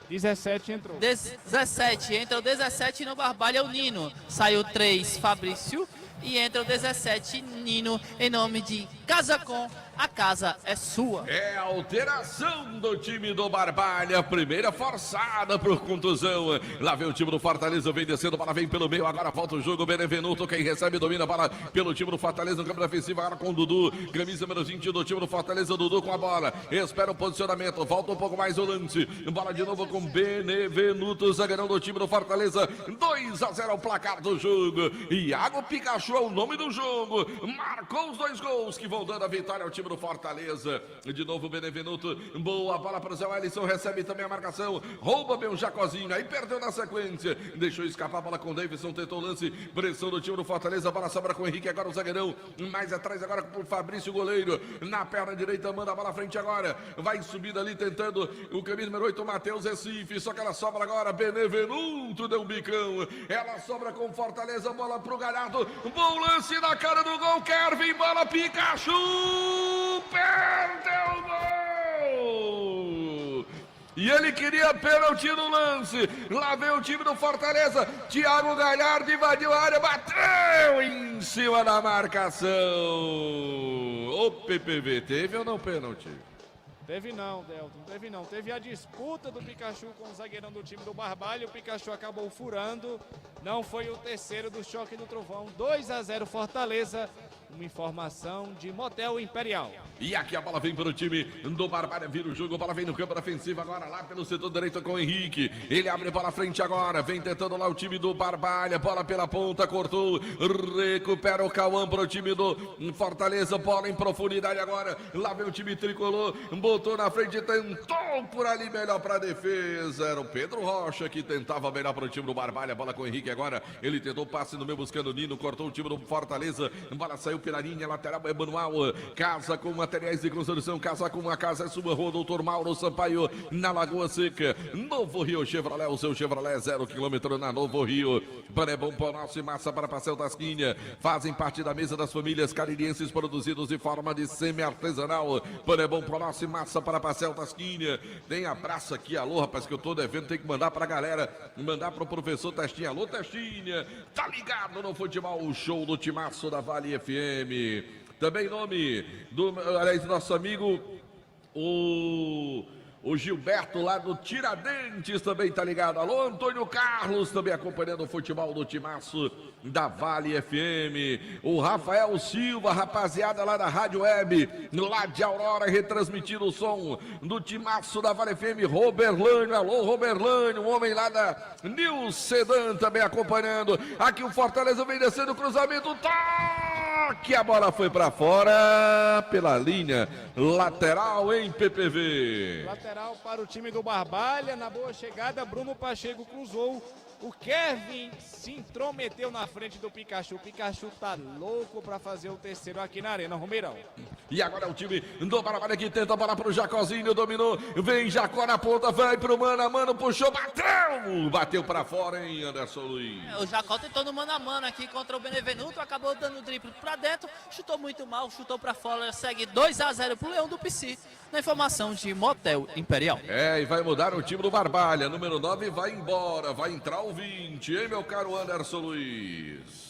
17 entrou. 17. Entra o 17 no Barbalha, o Nino. Saiu 3, Fabrício. E entra o 17, Nino, em nome de Casa Com. A casa é sua. É a alteração do time do Barbalha. Primeira forçada por contusão. Lá vem o time do Fortaleza, vem descendo, bola vem pelo meio. Agora volta o jogo. Benevenuto, quem recebe, domina a bola pelo time do Fortaleza. No campo defensivo, agora com o Dudu. Camisa número 20 do time do Fortaleza. Dudu com a bola. Espera o posicionamento. Volta um pouco mais o lance. Bola de novo com Benevenuto, zagueirão do time do Fortaleza. 2-0 o placar do jogo. Iago Pikachu é o nome do jogo. Marcou os 2 gols que vão dando a vitória ao time do Fortaleza. De novo Benevenuto, boa bola para o Zé Alisson, recebe também a marcação, rouba bem o Jacozinho, aí perdeu na sequência, deixou escapar a bola com o Davidson, tentou o lance, pressão do time do Fortaleza, a bola sobra com o Henrique, agora o zagueirão, mais atrás agora com o Fabrício, goleiro, na perna direita, manda a bola à frente agora, vai subindo ali, tentando o camisa número 8, Matheus Recife, só que ela sobra agora, Benevenuto deu um bicão, ela sobra com Fortaleza, bola pro Galhardo, bom lance na cara do gol, Kevin, bola Pikachu! Perdeu o gol! E ele queria pênalti no lance. Lá vem o time do Fortaleza. Thiago Galhardo invadiu a área, bateu em cima da marcação. O PPV, teve ou não pênalti? Teve não, Delton, teve não. Teve a disputa do Pikachu com o zagueirão do time do Barbalha. O Pikachu acabou furando. Não foi o terceiro do choque do trovão. 2-0 Fortaleza. Uma informação de Motel Imperial. E aqui a bola vem para o time do Barbalha, vira o jogo, a bola vem no campo defensivo agora lá pelo setor direito com o Henrique. Ele abre para frente agora, vem tentando lá o time do Barbalha, bola pela ponta, cortou, recupera o Cauã para o time do Fortaleza, bola em profundidade agora. Lá vem o time tricolor, botou na frente, tentou por ali melhor para a defesa. Era o Pedro Rocha que tentava melhor para o time do Barbalha, bola com o Henrique agora. Ele tentou passe no meio buscando o Nino, cortou o time do Fortaleza, bola saiu pela linha lateral, é Manuel, casa com materiais de construção, casa com a casa é sua, rua Doutor Mauro Sampaio, na Lagoa Seca, Novo Rio Chevrolet, o seu Chevrolet 0 km na Novo Rio. Panebom, Panosse e massa para Pastel Tasquinha, fazem parte da mesa das famílias caririenses, produzidos de forma de semi-artesanal. Panebom, Panosse e massa para Pastel Tasquinha. Tem abraço aqui, alô rapaz, que eu tô devendo, tem que mandar pra galera, mandar pro professor Testinha. Alô Testinha, tá ligado no futebol, o show do timaço da Vale FM. Também em nome do, aliás, nosso amigo O Gilberto lá do Tiradentes também tá ligado. Alô, Antônio Carlos também acompanhando o futebol do Timaço da Vale FM. O Rafael Silva, rapaziada lá da Rádio Web, lá de Aurora, retransmitindo o som do Timaço da Vale FM. Roberlânio, alô Roberlânio, um homem lá da New Sedan também acompanhando. Aqui o Fortaleza vem descendo o cruzamento, toque, a bola foi pra fora pela linha lateral em PPV. Lateral para o time do Barbalha, na boa chegada, Bruno Pacheco cruzou, o Kevin se intrometeu na frente do Pikachu. O Pikachu tá louco para fazer o terceiro aqui na Arena Romeirão. E agora é o time do Barbalha que tenta a bola pro Jacozinho, dominou, vem Jacó na ponta, vai pro mano a mano, puxou, bateu pra fora, hein, Anderson Luiz. O Jacó tentou no mano a mano aqui contra o Benevenuto, acabou dando o drible pra dentro, chutou muito mal, chutou pra fora, segue 2-0 pro Leão do Pici, na informação de Motel Imperial. E vai mudar o time do Barbalha, número 9 vai embora, vai entrar o 20, hein, meu caro Anderson Luiz.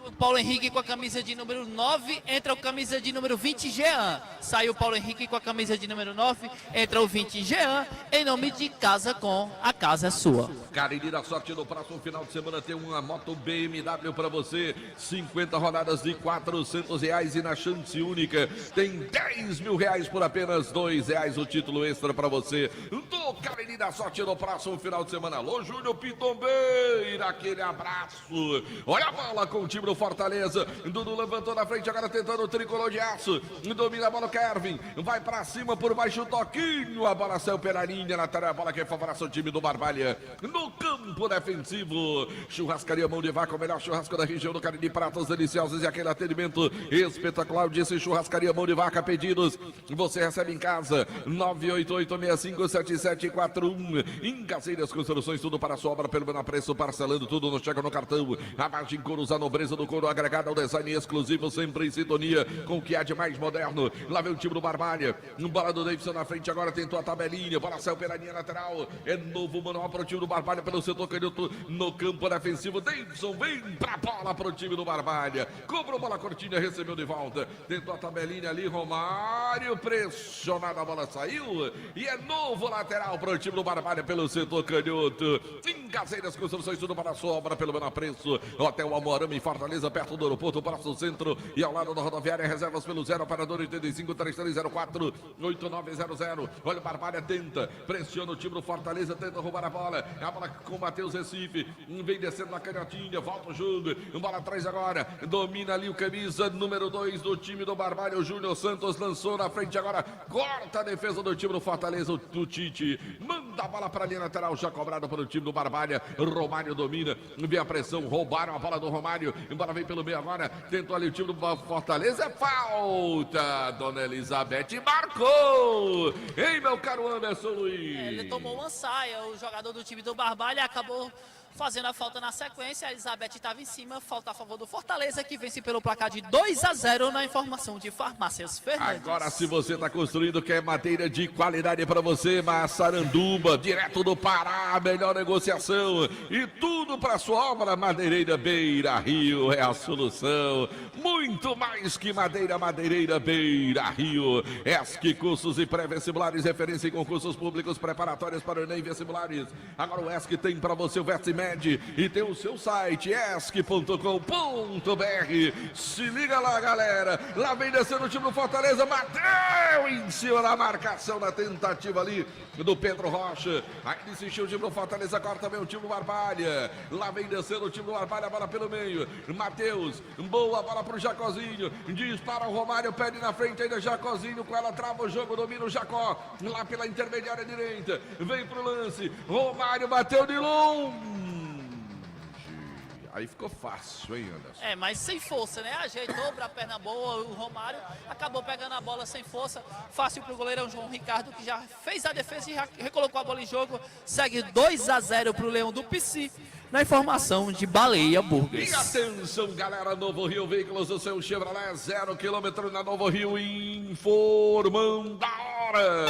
O Paulo Henrique com a camisa de número 9, entra o camisa de número 20, Jean. Saiu o Paulo Henrique com a camisa de número 9, entra o 20, Jean, em nome de Casa Com, a casa é sua. Cariri da sorte no próximo final de semana tem uma moto BMW para você, 50 rodadas de R$400 e na chance única tem R$10.000 por apenas R$2 o título extra para você do Cariri da sorte no próximo final de semana. Alô, Júnior Pitombeira, aquele abraço. Olha a bola com o time do Fortaleza, Dudu levantou na frente, agora tentando o tricolor de aço, domina a bola o Kevin, vai pra cima por baixo o toquinho, a bola saiu pela linha lateral, a bola que favorece o time do Barbalha no campo defensivo. Churrascaria Mão de Vaca, o melhor churrasco da região do Cariri, pratos deliciosos e aquele atendimento espetacular, disse Churrascaria Mão de Vaca. Pedidos você recebe em casa, 988657741. Em Caseiras Construções, tudo para a sua obra pelo menor preço, parcelando tudo, não chega no cartão. A margem Coros, a nobreza do couro agregado ao design exclusivo, sempre em sintonia com o que há de mais moderno. Lá vem o time do Barbalha, bola do Davidson na frente, agora tentou a tabelinha, bola saiu pela linha lateral, é novo manual para o time do Barbalha pelo setor canhoto no campo defensivo. Davidson vem pra bola para o time do Barbalha, cobrou bola curtinha, recebeu de volta, tentou a tabelinha ali, Romário pressionado, a bola saiu e é novo lateral para o time do Barbalha pelo setor canhoto. Em Caseiras Construções, tudo para a sua obra pelo menor preço. Hotel Almoarama em Fortaleza, perto do aeroporto, próximo centro e ao lado da rodoviária. Reservas pelo 0, operador 85-3304-8900. Olha o Barbalha, tenta, pressiona o time do Fortaleza, tenta roubar a bola com o Matheus Recife, vem descendo na canhotinha, volta o jogo, bola atrás agora, domina ali o camisa número 2 do time do Barbalha, o Júnior Santos lançou na frente agora, corta a defesa do time do Fortaleza, o Tite manda a bola para a linha lateral, já cobrado para o time do Barbalha. Romário domina, vem a pressão, roubaram a bola do Romário, embora vem pelo meio agora, tentou ali o time do Fortaleza, é falta, Dona Elizabeth marcou, hein, meu caro Anderson Luiz? Ele tomou uma saia, o jogador do time do Barbalha acabou fazendo a falta na sequência. A Elizabeth estava em cima, falta a favor do Fortaleza, que vence pelo placar de 2-0 na informação de Farmácias Fernandes. Agora, se você está construindo, quer madeira de qualidade para você, Massaranduba, direto do Pará, a melhor negociação e tudo para sua obra. Madeireira Beira Rio é a solução, muito mais que madeira, Madeireira Beira Rio. ESC Cursos e Pré-Vestibulares, referência em concursos públicos preparatórios para o Enem Vestibulares. Agora o ESC tem para você o Vestimed e tem o seu site esc.com.br. Se liga lá, galera, lá vem descendo o time do Fortaleza, Mateu em cima da marcação, na tentativa ali do Pedro Rocha, aí insistiu o time do Fortaleza, agora também o time do Barbalha, lá vem descendo o time do Barbalha, a bola pelo meio, Matheus, boa bola pro Jacozinho, dispara o Romário, pede na frente ainda Jacozinho, com ela trava o jogo, domina o Jacó, lá pela intermediária direita, vem pro lance, Romário bateu de longe. Aí ficou fácil, hein, Anderson? Mas sem força, né? Ajeitou pra perna boa, o Romário acabou pegando a bola sem força. Fácil pro goleirão João Ricardo, que já fez a defesa e já recolocou a bola em jogo. Segue 2-0 pro Leão do Pici, na informação de Baleia Burgers. E atenção, galera, Novo Rio Veículos, o seu Chevrolet 0 km na Novo Rio, informando a hora.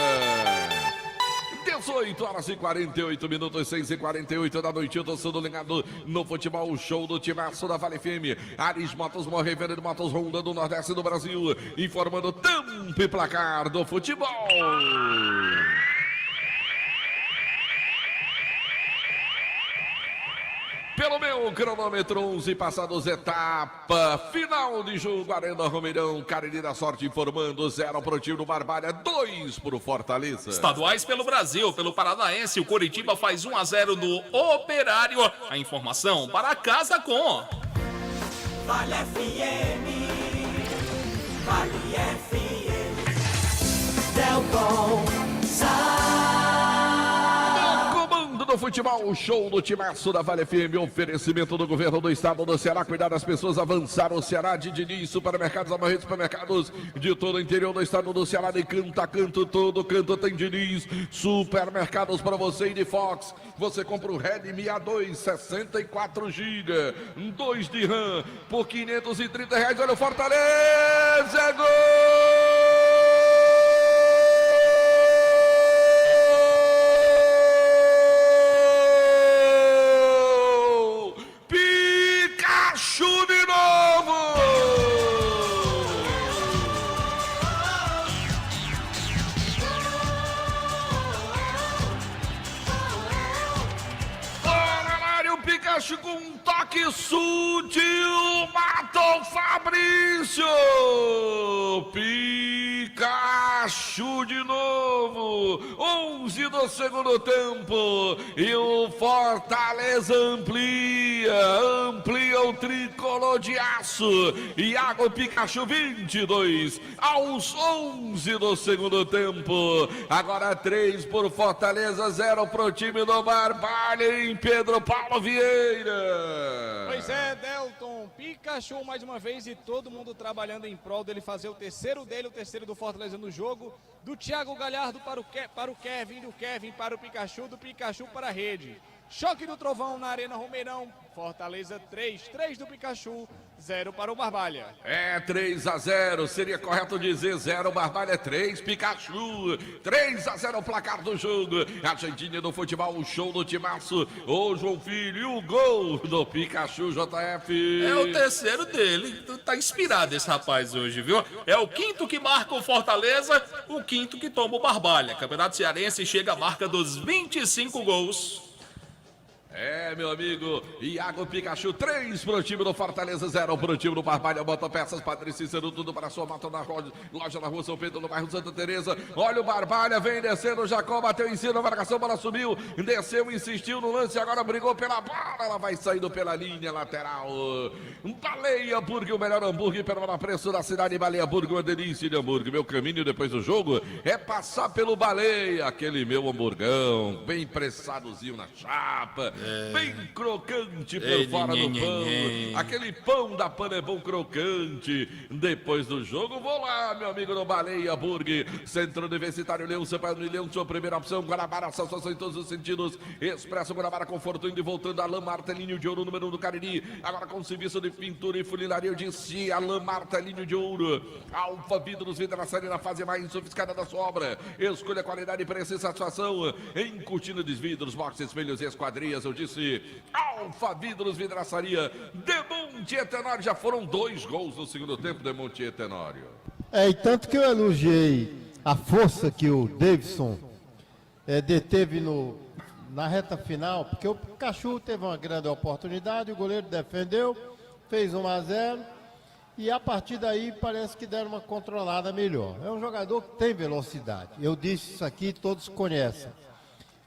18 horas e 48 minutos, 6h48 da noite. Eu tô sendo ligado no futebol show do Timaço da Vale FM. Ares Motos, Morreveira de Motos, Honda do Nordeste do Brasil, informando tempo e placar do futebol. Pelo meu cronômetro, 11 passados, etapa final de jogo, Arena Romeirão, Cariri da Sorte informando, 0 pro time do Barbalha, 2 pro Fortaleza. Estaduais pelo Brasil, pelo Paranaense, o Coritiba faz 1-0 no Operário. A informação para casa com... Vale FM, Vale FM, Delton do futebol, show do Timaço da Vale FM, oferecimento do governo do estado do Ceará, cuidar das pessoas, avançar o Ceará, de Diniz, supermercados, Amarretes, supermercados de todo o interior do estado do Ceará, de canto a canto, todo canto tem Diniz, supermercados para você e de Fox, você compra o Redmi A2, 64 GB, 2 de RAM, por R$530, olha o Fortaleza, é gol! De novo! Horário Pikachu com um toque sutil, matou Fabrício! Pikachu de novo, 11 do segundo tempo, e o Fortaleza amplia o tricolor de aço. Iago Pikachu, 22 aos 11 do segundo tempo. Agora 3 por Fortaleza, 0 pro time do Barbalha em Pedro Paulo Vieira. Pois é, Delton, Pikachu mais uma vez, e todo mundo trabalhando em prol dele fazer o terceiro dele, o terceiro do Fortaleza no jogo. Do Thiago Galhardo para o Kevin, do Kevin para o Pikachu, do Pikachu para a rede. Choque do Trovão na Arena Romeirão, Fortaleza 3 do Pikachu, 0 para o Barbalha. É 3-0, seria correto dizer 0, Barbalha 3, Pikachu, 3-0 o placar do jogo. Argentina do futebol, o show do Timaço, o João Filho, e o gol do Pikachu, JF. É o terceiro dele, tá inspirado esse rapaz hoje, viu? É o quinto que marca o Fortaleza, o quinto que toma o Barbalha. Campeonato Cearense chega à marca dos 25 gols. É, meu amigo, Iago Pikachu, 3 pro time do Fortaleza, 0 pro time do Barbalha. Bota peças, Padre Cícero, tudo para sua moto na loja na Rua São Pedro, no bairro Santa Teresa. Olha o Barbalha, vem descendo, o Jacó bateu em cima, a marcação, bola subiu, desceu, insistiu no lance, agora brigou pela bola, ela vai saindo pela linha lateral. Baleia Burger, o melhor hambúrguer pelo menor preço da cidade. Baleia Burger, uma delícia de hambúrguer. Meu caminho depois do jogo é passar pelo Baleia, aquele meu hamburgão, bem pressadozinho na chapa. Bem crocante por fora do pão. Aquele pão da Pana é bom crocante. Depois do jogo, vou lá, meu amigo no Baleia Burger. Centro Universitário Leão, Sampaio e Leão, sua primeira opção. Guanabara, sensação em todos os sentidos. Expresso Guanabara, conforto indo e voltando. Alain Martelinho de Ouro, número 1 do Cariri. Agora com serviço de pintura e funilaria, eu disse Alain Martelinho de Ouro. Alfa Vidros, vidraçaria na fase mais sofisticada da sua obra. Escolha qualidade, preço e satisfação em cortina de vidros, boxes, espelhos e esquadrias. Eu disse Alfa Vidros, vidraçaria de Monte Etenório. Já foram 2 gols no segundo tempo de Monte Etenório. E tanto que eu elogiei a força que o Davidson deteve na reta final, porque o Pikachu teve uma grande oportunidade, o goleiro defendeu, fez 1-0, e a partir daí parece que deram uma controlada melhor. É um jogador que tem velocidade, eu disse isso aqui, todos conhecem.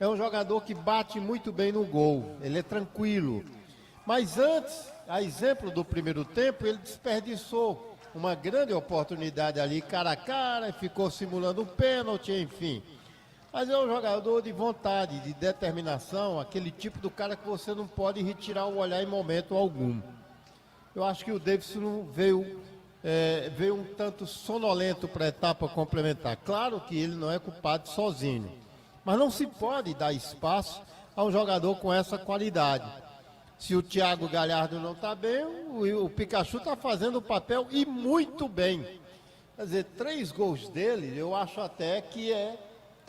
É um jogador que bate muito bem no gol, ele é tranquilo. Mas antes, a exemplo do primeiro tempo, ele desperdiçou uma grande oportunidade ali, cara a cara, ficou simulando um pênalti, enfim. Mas é um jogador de vontade, de determinação, aquele tipo do cara que você não pode retirar o olhar em momento algum. Eu acho que o Davidson veio um tanto sonolento para a etapa complementar. Claro que ele não é culpado sozinho. Mas não se pode dar espaço a um jogador com essa qualidade. Se o Thiago Galhardo não está bem, o Pikachu está fazendo o papel e muito bem. Quer dizer, 3 gols dele, eu acho até que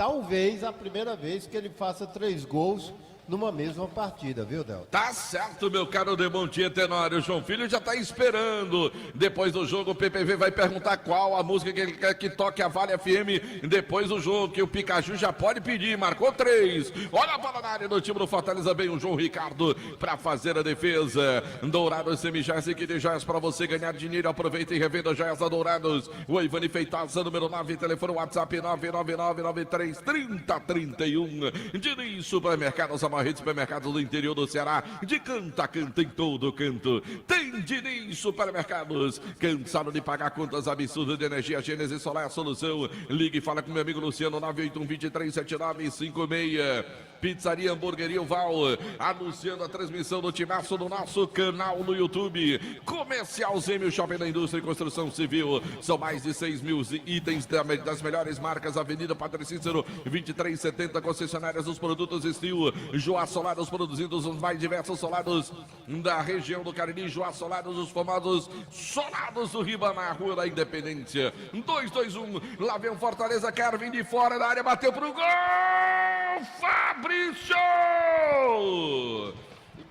talvez a primeira vez que ele faça 3 gols numa mesma partida, viu, Del? Tá certo, meu caro Demontier Tenório. O João Filho já tá esperando. Depois do jogo, o PPV vai perguntar qual a música que ele quer que toque a Vale FM depois do jogo, que o Pikachu já pode pedir. Marcou 3. Olha a bola na área do time do Fortaleza. Bem o João Ricardo para fazer a defesa. Dourados Semijoias e Kit Joias para você ganhar dinheiro. Aproveita e revenda joias da Dourados. O Ivani Feitosa, número 9, telefone WhatsApp 999933031. Diniz Supermercados, a rede de supermercados do interior do Ceará, de canto a canto, em todo canto. Tem Diniz Supermercados. Cansado de pagar contas absurdas de energia? Gênesis Solar é a solução. Ligue e fala com meu amigo Luciano, 981-237956. Pizzaria Hamburgueria Val, anunciando a transmissão do Timaço no nosso canal no YouTube. Comercial Zêmio Shopping da Indústria e Construção Civil. São mais de 6 mil itens das melhores marcas. Avenida Padre Cícero, 2370, concessionárias dos produtos Steel. Joá Solados, produzindo os mais diversos solados da região do Cariri. Joá Solados, os famosos solados do Ribamar, Rua da Independência. 2-2-1, lá vem o Fortaleza, Kevin de fora da área, bateu pro gol! Fabrício!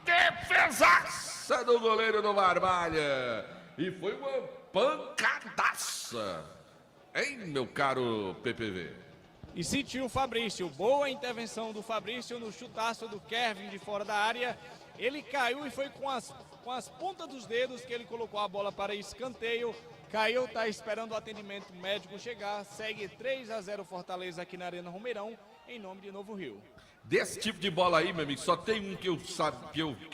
Defesaça do goleiro do Barbalha. E foi uma pancadaça, hein, meu caro PPV? E sentiu o Fabrício. Boa intervenção do Fabrício no chutaço do Kevin de fora da área. Ele caiu e foi com as pontas dos dedos que ele colocou a bola para escanteio. Caiu, está esperando o atendimento médico chegar. Segue 3-0 Fortaleza aqui na Arena Romeirão, em nome de Novo Rio. Desse tipo de bola aí, meu amigo, só tem um que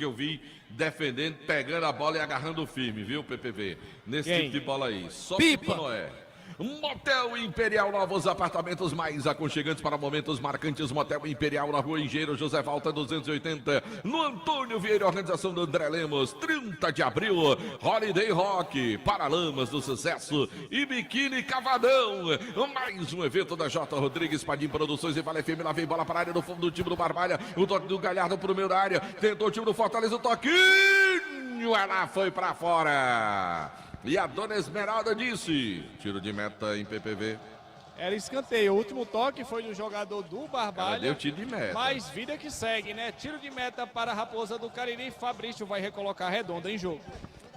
eu vi defendendo, pegando a bola e agarrando firme, viu, PPV? Nesse tipo de bola aí. Só Pipa Noé. Motel Imperial, novos apartamentos mais aconchegantes para momentos marcantes. Motel Imperial na Rua Engenheiro José Valta 280, no Antônio Vieira, organização do André Lemos. 30 de abril, Holiday Rock, Paralamas do Sucesso e Biquíni Cavadão. Mais um evento da J. Rodrigues, Padim Produções e Vale FM. Lá vem bola para a área do fundo do time do Barbalha. O toque do Galhardo pro meio da área. Tentou o time do Fortaleza, o toquinho. Ela foi para fora. E a dona Esmeralda disse: tiro de meta em PPV. Era escanteio. O último toque foi do jogador do Barbalha. Ela deu tiro de meta. Mas vida que segue, né? Tiro de meta para a Raposa do Cariri. Fabrício vai recolocar a redonda em jogo.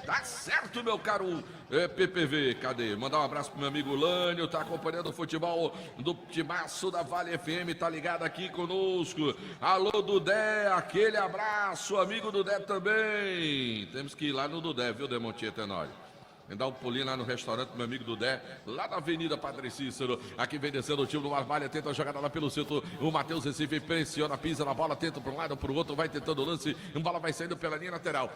Tá certo, meu caro PPV. Cadê? Mandar um abraço pro meu amigo Lânio, tá acompanhando o futebol do Timaço da Vale FM, tá ligado aqui conosco. Alô, Dudé, aquele abraço, amigo Dudé também. Temos que ir lá no Dudé, viu, Demontier Tenório? Dar um pulinho lá no restaurante do meu amigo Dudé, lá na Avenida Padre Cícero. Aqui vem descendo o time do Barbalha, tenta a jogada lá pelo centro. O Matheus Recife pressiona, pisa na bola, tenta para um lado, para o outro, vai tentando o lance. A bola vai saindo pela linha lateral.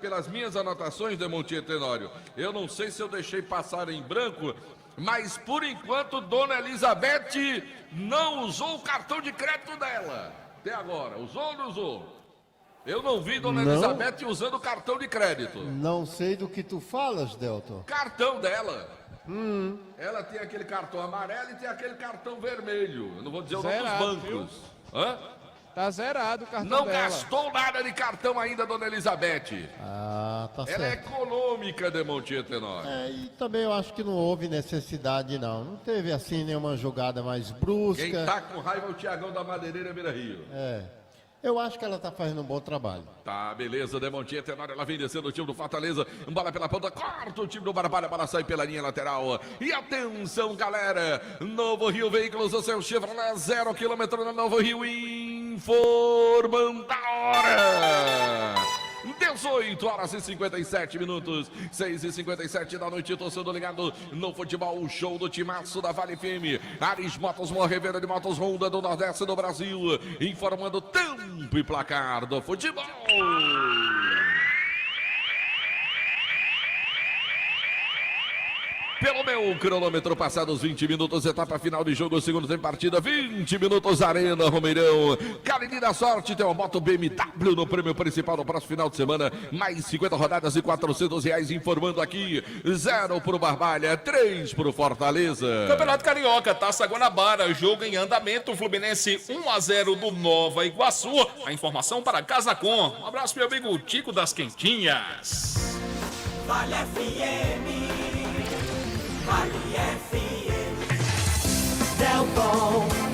Pelas minhas anotações, Demontier Tenório, eu não sei se eu deixei passar em branco, mas por enquanto Dona Elizabeth não usou o cartão de crédito dela. Até agora, usou ou não usou? Eu não vi Dona Elizabeth usando cartão de crédito. Não sei do que tu falas, Delton. Cartão dela. Ela tem aquele cartão amarelo e tem aquele cartão vermelho. Eu não vou dizer Zerado, o nome dos bancos. Hã? Tá zerado o cartão não dela. Gastou nada de cartão ainda, Dona Elizabeth. Ah, tá certo. Ela é econômica, Demontier Tenório. E também eu acho que não houve necessidade, não. Não teve, assim, nenhuma jogada mais brusca. Quem tá com raiva é o Tiagão da Madeireira Beira Rio. Eu acho que ela tá fazendo um bom trabalho. Tá, beleza, Demontier Tenório, ela vem descendo o time do Fortaleza, bola pela ponta, corta o time do Barbalha, bola sai pela linha lateral. E atenção, galera, Novo Rio Veículos, o seu Chevrolet 0 km na Novo Rio, informando a hora. 18 horas e 57 minutos, 6h57 da noite, torcedor ligado no futebol, o show do Timaço da Vale FM. Ares Motos, maior revenda de motos Honda do Nordeste do Brasil, informando tempo e placar do futebol. Pelo meu cronômetro, passados 20 minutos, etapa final de jogo, segundo tempo partida, 20 minutos, Arena Romeirão. Cariri da Sorte tem uma moto BMW no prêmio principal no próximo final de semana, mais 50 rodadas e R$400, informando aqui, 0 pro Barbalha, 3 pro Fortaleza. Campeonato Carioca, Taça Guanabara, jogo em andamento, Fluminense 1-0 do Nova Iguaçu. A informação para Casacom. Um abraço, meu amigo Tico das Quentinhas. Vale FM. Vale FM, Delton.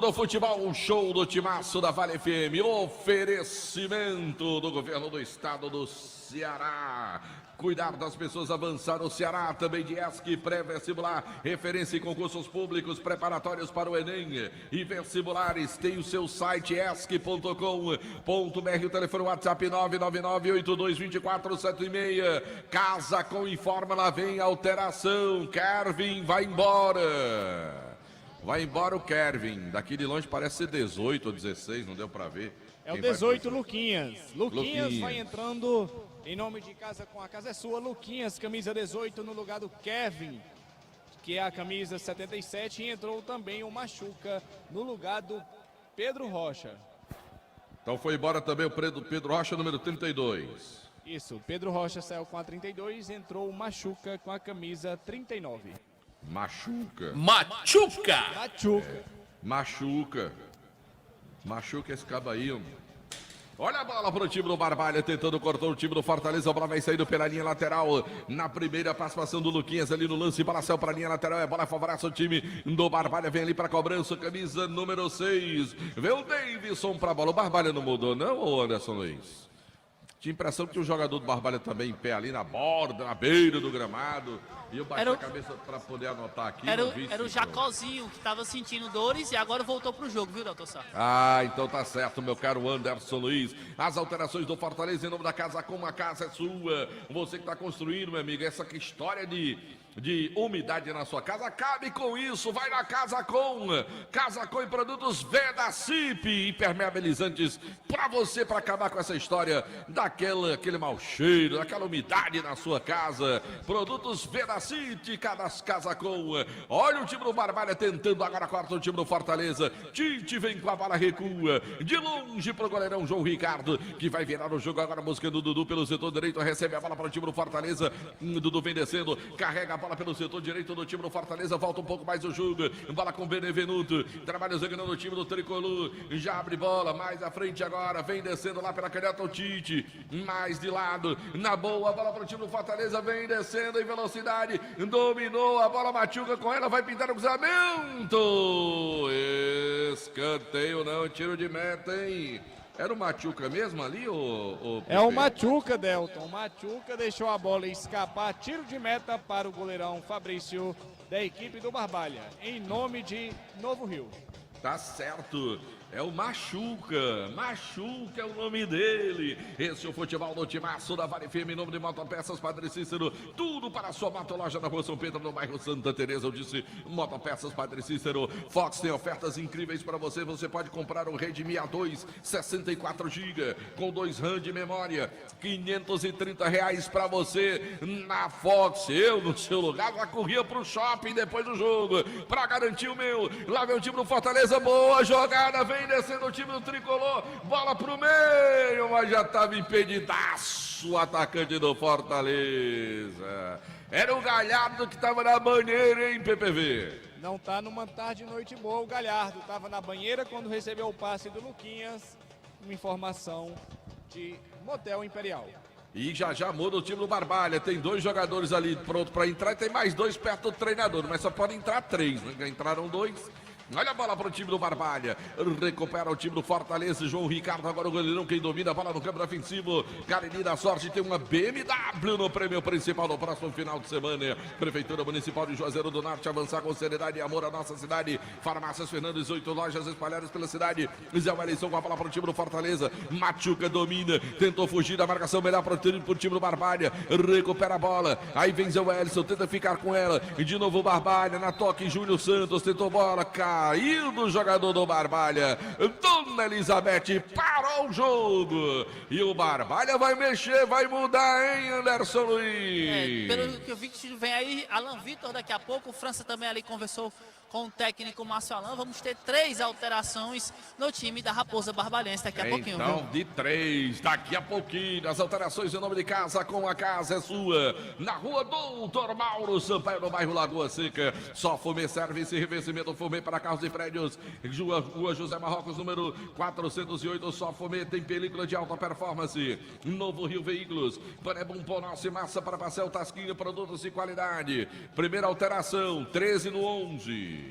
do futebol, um show do timaço da Vale FM. Oferecimento do governo do estado do Ceará. Cuidar das pessoas, avançar no Ceará, também de ESC, pré-vestibular, referência em concursos públicos, preparatórios para o Enem e vestibulares. Tem o seu site esc.com.br, o telefone WhatsApp 999822476. Casa com informa, lá vem alteração. Kevin vai embora. Vai embora o Kevin. Daqui de longe parece ser 18 ou 16, não deu pra ver. É o 18, Luquinhas. Luquinhas vai entrando em nome de Casa com a Casa é Sua. Luquinhas, camisa 18 no lugar do Kevin, que é a camisa 77. E entrou também o Machuca no lugar do Pedro Rocha. Então foi embora também o Pedro Rocha, número 32. Isso, Pedro Rocha saiu com a 32, entrou o Machuca com a camisa 39. Machuca. Machuca! Machuca. Machuca esse cabo aí, homem. Olha a bola pro time do Barbalha, tentando cortar o time do Fortaleza. A bola vai saindo pela linha lateral. Na primeira participação do Luquinhas ali no lance. Bola saiu pra linha lateral. A bola favorece o time do Barbalha. Vem ali pra cobrança. Camisa número 6. Vem o Davidson pra bola. O Barbalha não mudou, não, ô Anderson Luiz? Tinha impressão que o jogador do Barbalha também em pé ali na borda, na beira do gramado. E eu bati a cabeça para poder anotar aqui. Era o Jacozinho que estava sentindo dores e agora voltou pro jogo, viu, Delton Sá? Ah, então tá certo, meu caro Anderson Luiz. As alterações do Fortaleza em nome da Casa com a Casa é Sua. Você que está construindo, meu amigo, essa história de umidade na sua casa, acabe com isso, vai na Casa Com e produtos Vedacip, impermeabilizantes para você, para acabar com essa história daquele mau cheiro, daquela umidade na sua casa. Produtos Vedacip, Casa Com. Olha o time do Barbalha tentando agora, corta o time do Fortaleza. Tite vem com a bola, recua de longe pro goleirão João Ricardo, que vai virar o jogo agora buscando o Dudu pelo setor direito, recebe a bola para o time do Fortaleza. Dudu vem descendo, carrega a bola pelo setor direito do time do Fortaleza, volta um pouco mais o jogo, bola com Benevenuto, trabalha examinando o time do Tricolor, já abre bola, mais à frente agora, vem descendo lá pela caneta o Tite, mais de lado, na boa, a bola para o time do Fortaleza, vem descendo em velocidade, dominou, a bola Machuca com ela, vai pintar o cruzamento, escanteio não, tiro de meta, hein? Era o Machuca mesmo ali, ou É o Machuca, Delton. O Machuca deixou a bola escapar. Tiro de meta para o goleirão Fabrício, da equipe do Barbalha, em nome de Novo Rio. Tá certo. É o Machuca. Machuca é o nome dele. Esse é o futebol do timaço da Vale FM, em nome de Motopeças Padre Cícero. Tudo para a sua motoloja na Rua São Pedro, no bairro Santa Teresa. Eu disse Motopeças Padre Cícero. Fox tem ofertas incríveis para você. Você pode comprar um Redmi A2 64 GB com 2 RAM de memória. R$530 para você na Fox. Eu, no seu lugar, já corria para o shopping depois do jogo para garantir o meu. Lá vem o time do Fortaleza. Boa jogada. Vem descendo o time do Tricolor, bola pro meio, mas já estava impedidaço o atacante do Fortaleza. Era o Galhardo que estava na banheira, hein, PPV? Não tá numa tarde e noite boa o Galhardo, estava na banheira quando recebeu o passe do Luquinhas, uma informação de Motel Imperial. E já muda o time do Barbalha, tem 2 jogadores ali pronto para entrar e tem mais 2 perto do treinador, mas só podem entrar 3, né? Entraram 2. Olha a bola para o time do Barbalha. Recupera o time do Fortaleza. João Ricardo, agora o goleirão, quem domina a bola no campo defensivo. Cariri da Sorte tem uma BMW no prêmio principal no próximo final de semana. Prefeitura Municipal de Juazeiro do Norte, avançar com seriedade e amor à nossa cidade. Farmácias Fernandes, 8 lojas espalhadas pela cidade. Zé Wellington com a bola para o time do Fortaleza. Machuca domina, tentou fugir da marcação, melhor para o time do Barbalha. Recupera a bola. Aí vem Zé Wellington, tenta ficar com ela. E de novo o Barbalha, na toque, Júlio Santos tentou bola, caiu do jogador do Barbalha. Dona Elizabeth parou o jogo. E o Barbalha vai mexer, vai mudar, hein, Anderson Luiz? Pelo que eu vi que vem aí, Alan Vitor daqui a pouco. O França também ali conversou com o técnico Márcio Alan. Vamos ter 3 alterações no time da Raposa Barbalense daqui a pouquinho. Então, de 3, daqui a pouquinho. As alterações em nome de Casa com a Casa é Sua. Na rua Doutor Mauro Sampaio, no bairro Lagoa Seca. Só Fumê Service e revestimento Fumê para carros e prédios. Rua José Marrocos, número 408. Só Fumê tem película de alta performance. Novo Rio Veículos. Panebum Ponossi, massa para Pastel Tasquinho, produtos de qualidade. Primeira alteração, 13 no 11.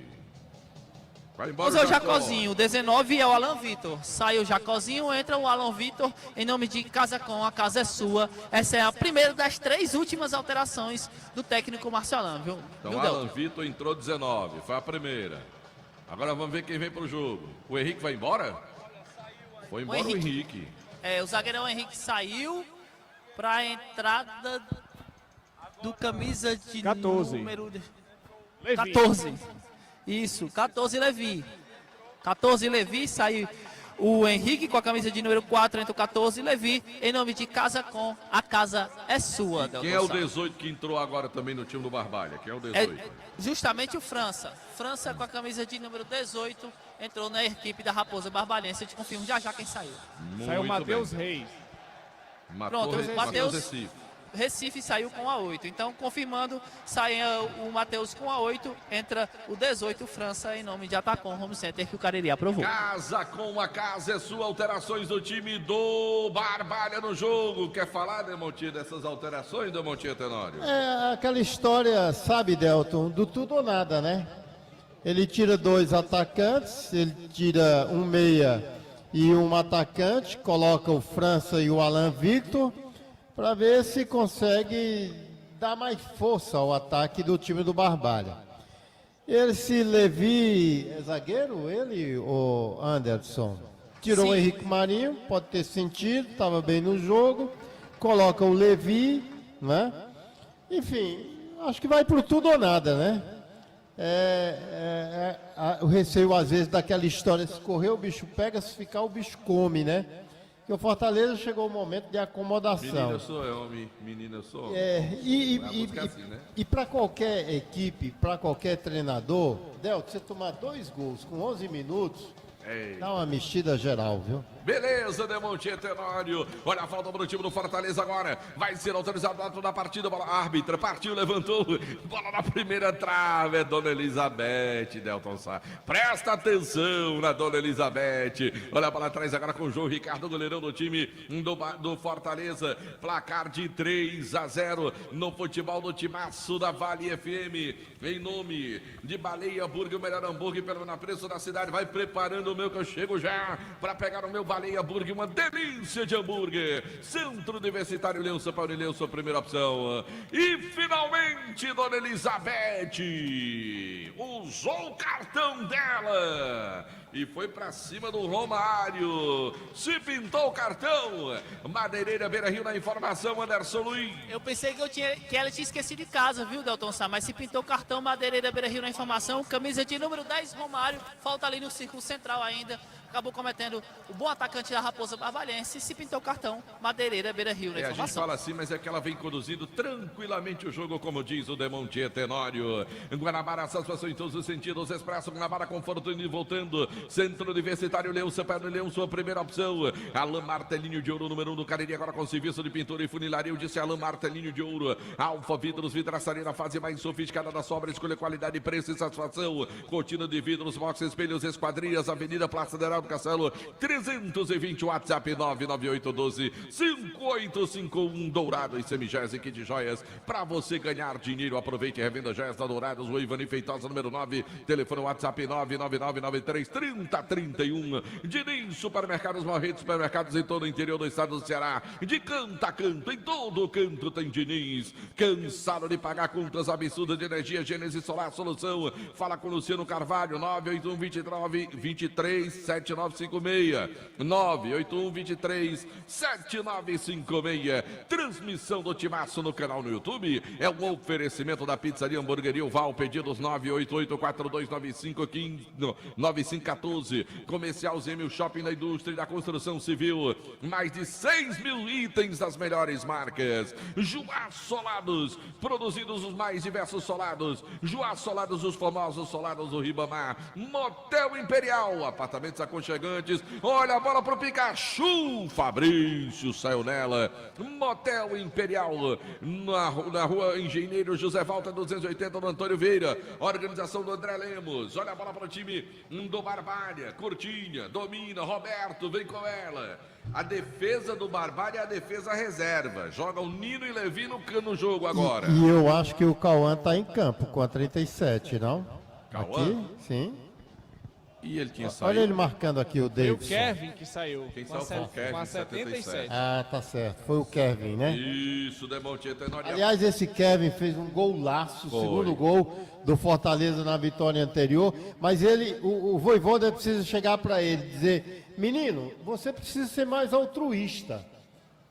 Vai embora Mas é o Jacozinho, 19 é o Alan Vitor. Sai o Jacozinho, entra o Alan Vitor em nome de Casa Com, a casa é sua. Essa é a primeira das 3 últimas alterações do técnico Márcio Alan, viu? Então, viu, Alan Vitor entrou 19, foi a primeira. Agora vamos ver quem vem pro jogo. O Henrique vai embora? Foi embora o Henrique. O zagueirão Henrique saiu para a entrada do camisa de 14. número... Levi. 14. Isso, 14 Levi. 14 Levi, sai o Henrique com a camisa de número 4, entra o 14 Levi, em nome de Casa Com, a casa é sua. Quem é o 18 que entrou agora também no time do Barbalha? Quem é o 18? É justamente o França. França com a camisa de número 18 entrou na equipe da Raposa Barbalhense. Eu te confirmo já quem saiu. Saiu o Matheus Reis. Pronto, Matheus Recife. Recife saiu com a 8. Então, confirmando, sai o Matheus com a 8, entra o 18, França, em nome de Atacom Home Center, que o Cariri aprovou. Casa Com, a casa é sua. Alterações do time do Barbalha no jogo. Quer falar, Demontinho, dessas alterações, Demontinho Tenório? É aquela história, sabe, Delton, do tudo ou nada, né? Ele tira 2 atacantes, ele tira um meia e um atacante, coloca o França e o Alan Victor, para ver se consegue dar mais força ao ataque do time do Barbalha. Esse Levi é zagueiro, ele, o Anderson? Tirou o Henrique Marinho, pode ter sentido, estava bem no jogo. Coloca o Levi, né? Enfim, acho que vai pro tudo ou nada, né? O receio, às vezes, daquela história, se correr o bicho pega, se ficar o bicho come, né? Que o Fortaleza chegou o momento de acomodação. Menina, eu sou homem, menina, eu sou homem. E para qualquer equipe, para qualquer treinador, Delto, você tomar 2 gols com 11 minutos, dá uma mexida geral, viu? Beleza, Demontinho Tenório. Olha a falta pro time do Fortaleza agora. Vai ser autorizado o ato da partida. Bola árbitra. Partiu, levantou. Bola na primeira trave. É Dona Elizabeth, Delton Sá. Presta atenção na Dona Elizabeth. Olha a bola atrás agora com o João Ricardo, goleirão do time do Fortaleza. Placar de 3-0 no futebol do timaço da Vale FM. Em nome de Baleia Burger, o melhor hambúrguer pelo na preço da cidade. Vai preparando o meu que eu chego já para pegar o meu Baleia Burger, uma delícia de hambúrguer. Centro Universitário Leão, São Paulo e Leão, sua primeira opção. E finalmente, Dona Elizabeth usou o cartão dela e foi pra cima do Romário. Se pintou o cartão. Madeireira Beira Rio na informação, Anderson Luiz. Eu pensei que ela tinha esquecido de casa, viu, Delton Sá? Mas se pintou o cartão, Madeireira Beira Rio na informação. Camisa de número 10, Romário. Falta ali no círculo central ainda. Acabou cometendo o bom atacante da Raposa Barbalhense. Se pintou o cartão, Madeireira Beira Rio na informação. A gente fala assim, mas é que ela vem conduzindo tranquilamente o jogo, como diz o Demontier Tenório. Guanabara, satisfação em todos os sentidos. Expresso Guanabara, conforto indo e voltando. Centro Universitário Leão, São Paulo e Leão, sua primeira opção. Alain Martelinho de Ouro, número 1 do Cariri, agora com serviço de pintura e funilaria. Eu disse Alain Martelinho de Ouro. Alfa Vidros, vidraçaria na fase mais sofisticada da sobra. Escolha qualidade, preço e satisfação. Cortina de vidros, box, espelhos, esquadrias, Avenida Praça de Heraldo Castelo, 320, WhatsApp 99812-5851, Dourado e Semigés e Kit Joias. Para você ganhar dinheiro, aproveite e revenda joias da Dourados, o Ivani Feitosa, número 9. Telefone WhatsApp 999933031. Diniz Supermercados, maior rede de supermercados em todo o interior do estado do Ceará. De canto a canto, em todo canto tem Diniz. Cansado de pagar contas absurdas de energia, Gênesis Solar Solução. Fala com Luciano Carvalho, 981-23-7956. 981-23-7956. Transmissão do Timaço no canal no YouTube. É um oferecimento da Pizzaria Hamburgueria Val. Pedidos 988-429514. Comercial Zêmio Shopping da Indústria e da Construção Civil. Mais de 6 mil itens das melhores marcas. Joá Solados, produzidos os mais diversos solados. Joá Solados, os famosos solados do Ribamar. Motel Imperial, apartamentos aconchegantes. Olha a bola pro Pikachu. Fabrício saiu nela. Motel Imperial, na rua Engenheiro José Valta 280, do Antônio Vieira. Organização do André Lemos. Olha a bola pro time do Barbalha. Curtinha, domina, Roberto, vem com ela. A defesa do Barbalha é a defesa reserva. Joga o Nino e Levi no jogo agora. E eu acho que o Cauã tá em campo com a 37, não? Cauã? Aqui, sim. E ele tinha saído. Olha ele marcando aqui o Foi o Davidson. Kevin que saiu. Quem com a saiu foi o Kevin, com a 77. Ah, tá certo. Foi o Kevin, né? Isso, Demontier Tenório. Aliás, esse Kevin fez um golaço, o segundo gol do Fortaleza na vitória anterior. Mas ele, o Vojvoda precisa chegar para ele e dizer: menino, você precisa ser mais altruísta.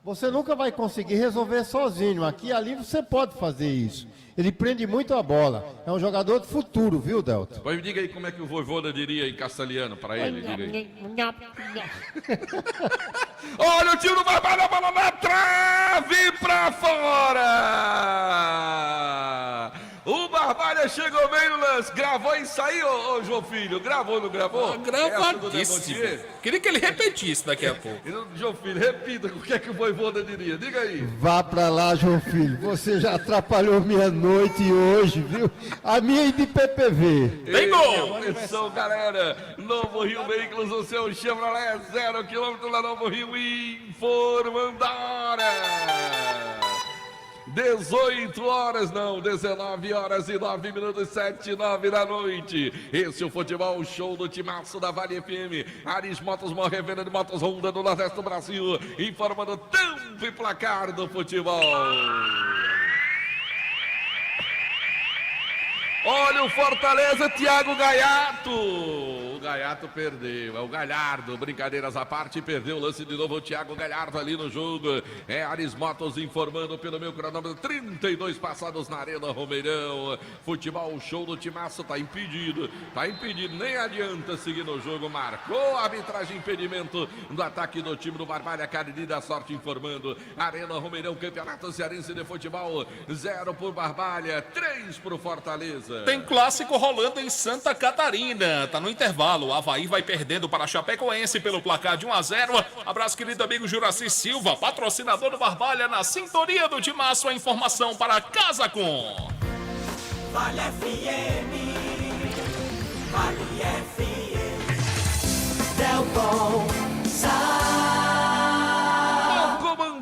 Você nunca vai conseguir resolver sozinho. Aqui e ali você pode fazer isso. Ele prende muito a bola. É um jogador de futuro, viu, Delta? Pois me diga aí como é que o Vojvoda diria em castelhano para ele. Diga aí. Olha o tiro do Barbalha, a bola na trave para fora! O Barbalha chegou bem no lance, gravou e saiu, ô João Filho. Gravou, não gravou? Gravadíssimo. Queria que ele repetisse daqui a pouco. João Filho, repita o que é que o Vojvoda diria. Diga aí. Vá pra lá, João Filho. Você já atrapalhou minha noite hoje, viu? A minha é de PPV. Tem gol! Atenção, galera. Novo Rio Veículos, o seu Chevrolet 0 km na Novo Rio, informando a hora. 18 horas, não, 19 horas e 9 minutos, 7 e 9 da noite. Esse é o futebol show do timaço da Vale FM. Aris Motos, maior revenda de motos Honda do Nordeste do Brasil, informando tempo e placar do futebol. Olha o Fortaleza, Thiago Gaiato. O Gaiato perdeu, é o Galhardo. Brincadeiras à parte, perdeu o lance de novo o Thiago Galhardo ali no jogo. É Aris Motos informando pelo meu cronômetro. 32 passados na Arena Romeirão. Futebol show do timaço, tá impedido. Nem adianta seguir no jogo. Marcou a arbitragem, impedimento do ataque do time do Barbalha. Cariri da Sorte informando. Arena Romeirão, Campeonato Cearense de Futebol. 0 por Barbalha, 3 por Fortaleza. Tem clássico rolando em Santa Catarina. Tá no intervalo. O Avaí vai perdendo para a Chapecoense pelo placar de 1-0. Abraço, querido amigo Juraci Silva, patrocinador do Barbalha, na sintonia do timaço. A informação para Casa Com. Vale FM. Vale FM. Delton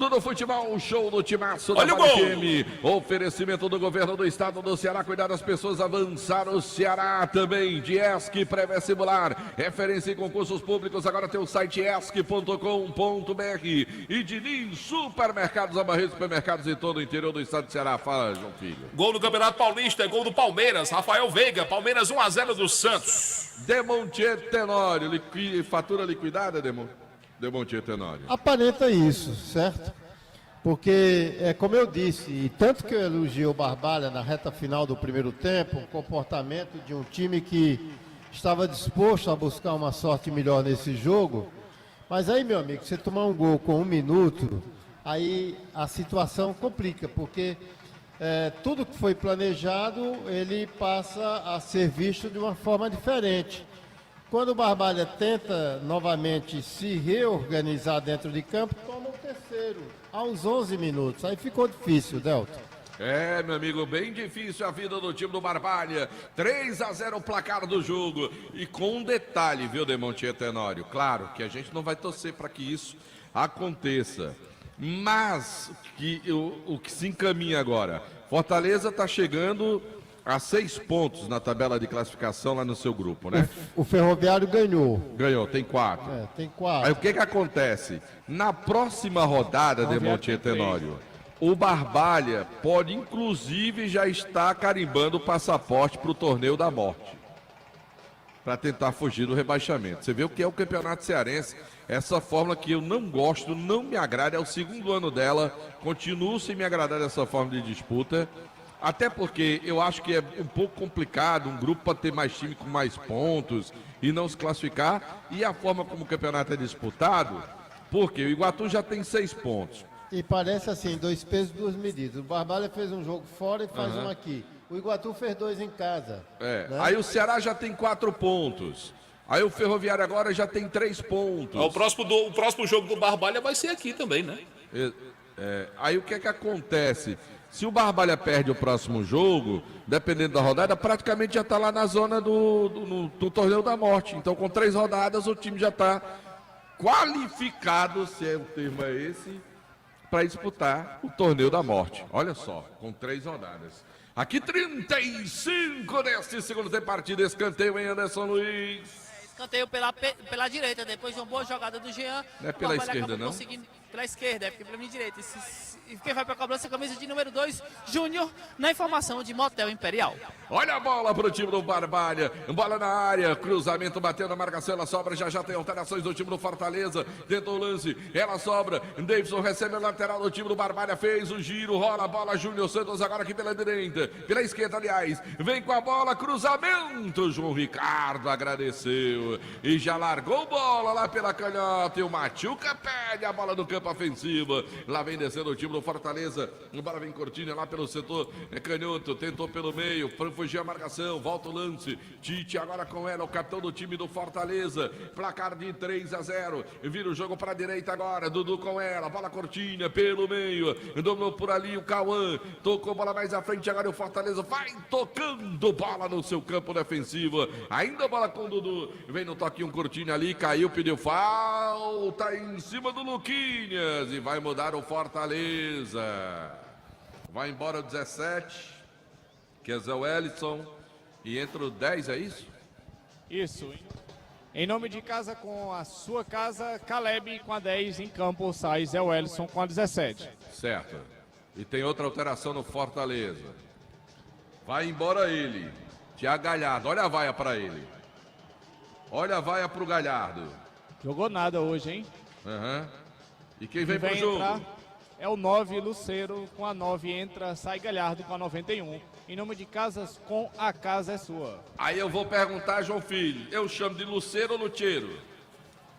Do futebol, show do timaço da Olha Vale o gol. FM. Oferecimento do governo do estado do Ceará. Cuidar das pessoas, avançar o Ceará também. De ESC pré-vestibular, referência em concursos públicos. Agora tem o site esc.com.br. E de NIM Supermercados, Abarretos, supermercados em todo o interior do estado do Ceará. Fala, João Filho. Gol do Campeonato Paulista, gol do Palmeiras. Rafael Veiga, Palmeiras 1-0 do Santos. Demontier Tenório, fatura liquidada, Demontier Tenório. Aparenta isso, certo? Porque, como eu disse, e tanto que eu elogiei o Barbalha na reta final do primeiro tempo, o comportamento de um time que estava disposto a buscar uma sorte melhor nesse jogo, mas aí, meu amigo, você tomar um gol com 1 minuto, aí a situação complica, porque tudo que foi planejado, ele passa a ser visto de uma forma diferente. Quando o Barbalha tenta novamente se reorganizar dentro de campo, toma o terceiro, aos 11 minutos. Aí ficou difícil, Delta. Meu amigo, bem difícil a vida do time do Barbalha. 3-0 o placar do jogo. E com um detalhe, viu, Demontier Tenório? Claro que a gente não vai torcer para que isso aconteça. Mas o que se encaminha agora, Fortaleza está chegando a 6 pontos na tabela de classificação lá no seu grupo, né? O Ferroviário ganhou. Ganhou, tem 4. Tem 4. Aí o que acontece? Na próxima rodada, Demontier Tenório, o Barbalha pode inclusive já estar carimbando o passaporte para o torneio da morte, para tentar fugir do rebaixamento. Você vê o que é o Campeonato Cearense, essa fórmula que eu não gosto, não me agrada, é o segundo ano dela, continuo sem me agradar dessa forma de disputa. Até porque eu acho que é um pouco complicado um grupo para ter mais time com mais pontos e não se classificar. E a forma como o campeonato é disputado, porque o Iguatu já tem 6 pontos. E parece assim, 2 pesos, 2 medidas. O Barbalha fez um jogo fora e faz um aqui. O Iguatu fez 2 em casa. Né? Aí o Ceará já tem 4 pontos. Aí o Ferroviário agora já tem 3 pontos. O próximo jogo do Barbalha vai ser aqui também, né? Aí o que acontece? Se o Barbalha perde o próximo jogo, dependendo da rodada, praticamente já está lá na zona do torneio da morte. Então, com 3 rodadas, o time já está qualificado, se o termo é esse, para disputar o torneio da morte. Olha só, com 3 rodadas. Aqui 35 deste segundo tempo, partida, escanteio em Anderson Luiz. escanteio pela direita, depois de uma boa jogada do Jean. Não é pela esquerda, não? Pela esquerda, porque pela minha direita. E quem vai para a cobrança, camisa de número 2, Júnior, na informação de Motel Imperial. Olha a bola pro time do Barbalha, bola na área, cruzamento batendo na marcação, ela sobra, já tem alterações do time do Fortaleza, tentou o lance, ela sobra, Davidson recebe a lateral do time do Barbalha, fez o giro, rola a bola, Júnior Santos agora aqui pela direita, pela esquerda aliás, vem com a bola, cruzamento, João Ricardo agradeceu e já largou bola lá pela canhota e o Machuca pede a bola no campo ofensivo, lá vem descendo o time do Fortaleza, a bola vem curtinha lá pelo setor canhoto, tentou pelo meio, fugir a marcação, volta o lance, Tite agora com ela, o capitão do time do Fortaleza, placar de 3-0, vira o jogo para a direita agora, Dudu com ela, bola curtinha pelo meio, dominou por ali o Cauã, tocou bola mais à frente, agora o Fortaleza vai tocando bola no seu campo defensivo, ainda bola com o Dudu, vem no toquinho curtinho ali, caiu, pediu falta em cima do Luquinhas e vai mudar o Fortaleza, vai embora o 17, que é Zé Wellison, e entra o 10, é isso? Isso. Em nome de casa com a sua casa, Caleb com a 10 em campo, sai Zé Wellison com a 17. Certo. E tem outra alteração no Fortaleza. Vai embora ele, Thiago Galhardo, olha a vaia para ele. Olha a vaia pro Galhardo. Jogou nada hoje, hein? E quem vem pro jogo? Entrar é o 9, Lucero, com a 9 entra, sai Galhardo com a 91. Em nome de casas, com a casa é sua. Aí eu vou perguntar, João Filho, eu chamo de Lucero ou Lucheiro?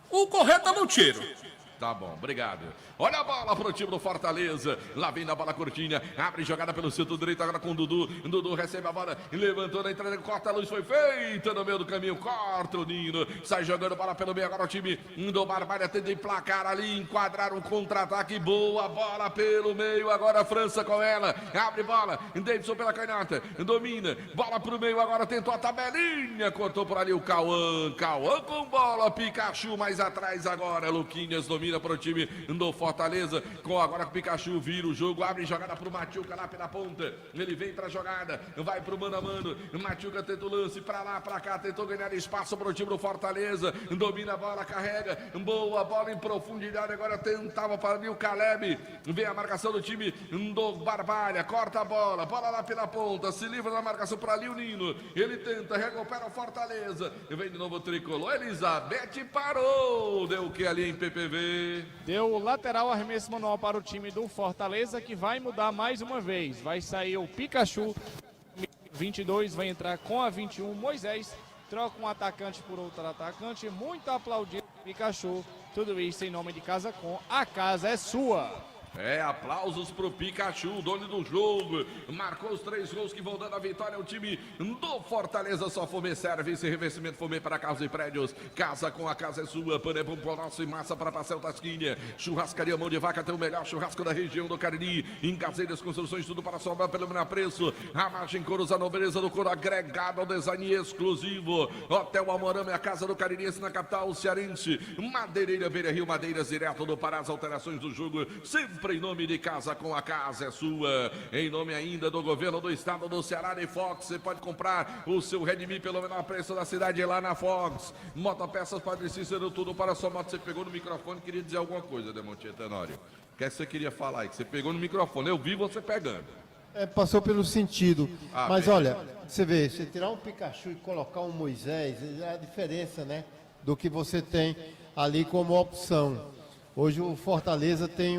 O correto é Lucheiro. Tá bom, obrigado. Olha a bola pro time do Fortaleza. Lá vem na bola curtinha. Abre jogada pelo centro direito agora com o Dudu. Dudu recebe a bola. Levantou na entrada. Corta a luz. Foi feita no meio do caminho. Corta o Nino. Sai jogando bola pelo meio. Agora o time do Barbalha tenta emplacar ali. Enquadrar um contra-ataque. Boa bola pelo meio. Agora a França com ela. Abre bola. Davidson pela canhota. Domina. Bola pro meio. Agora tentou a tabelinha. Cortou por ali o Cauã. Cauã com bola. Pikachu mais atrás agora. Luquinhas domina para o time do Fortaleza, com agora o Pikachu vira o jogo, abre jogada para o Machuca lá pela ponta, ele vem para a jogada, vai para o mano a mano, Machuca tenta o lance, para lá, para cá, tentou ganhar espaço para o time do Fortaleza, domina a bola, carrega, boa bola em profundidade, agora tentava para ali o Caleb, vem a marcação do time do Barbalha, corta a bola, bola lá pela ponta, se livra da marcação para ali o Nino, ele tenta, recupera o Fortaleza, vem de novo o tricolor, Elizabeth parou, deu o que ali em PPV? Deu lateral, arremesso manual para o time do Fortaleza, que vai mudar mais uma vez. Vai sair o Pikachu, 22, vai entrar com a 21, Moisés. Troca um atacante por outro atacante. Muito aplaudido, Pikachu. Tudo isso em nome de casa com a casa é sua. Aplausos pro Pikachu, dono do jogo, marcou os 3 gols que vão dando a vitória ao time do Fortaleza. Só Fumê Service, revestimento Fumê para carros e prédios, casa com a casa é sua, Panepum Nosso e massa para Pastel Tasquinha, churrascaria Mão de Vaca, tem o melhor churrasco da região do Cariri, em Caseiras Construções, tudo para sobrar pelo menor preço, a margem Couros, a nobreza do couro agregado ao design exclusivo, Hotel Almorama é a casa do Caririense na capital cearense, Madeireira Beira Rio, madeiras direto do Pará, as alterações do jogo, sempre em nome de casa com a casa é sua, em nome ainda do governo do estado do Ceará e Fox, você pode comprar o seu Redmi pelo menor preço da cidade lá na Fox, Motopeças Padre Cícero, tudo para a sua moto. Você pegou no microfone, queria dizer alguma coisa, Demonte Tenório, o que você queria falar aí, que você pegou no microfone, eu vi você pegando. Passou pelo sentido, mas bem. olha, você vê, você tirar um Pikachu e colocar um Moisés, é a diferença, né, do que você tem ali como opção. Hoje o Fortaleza tem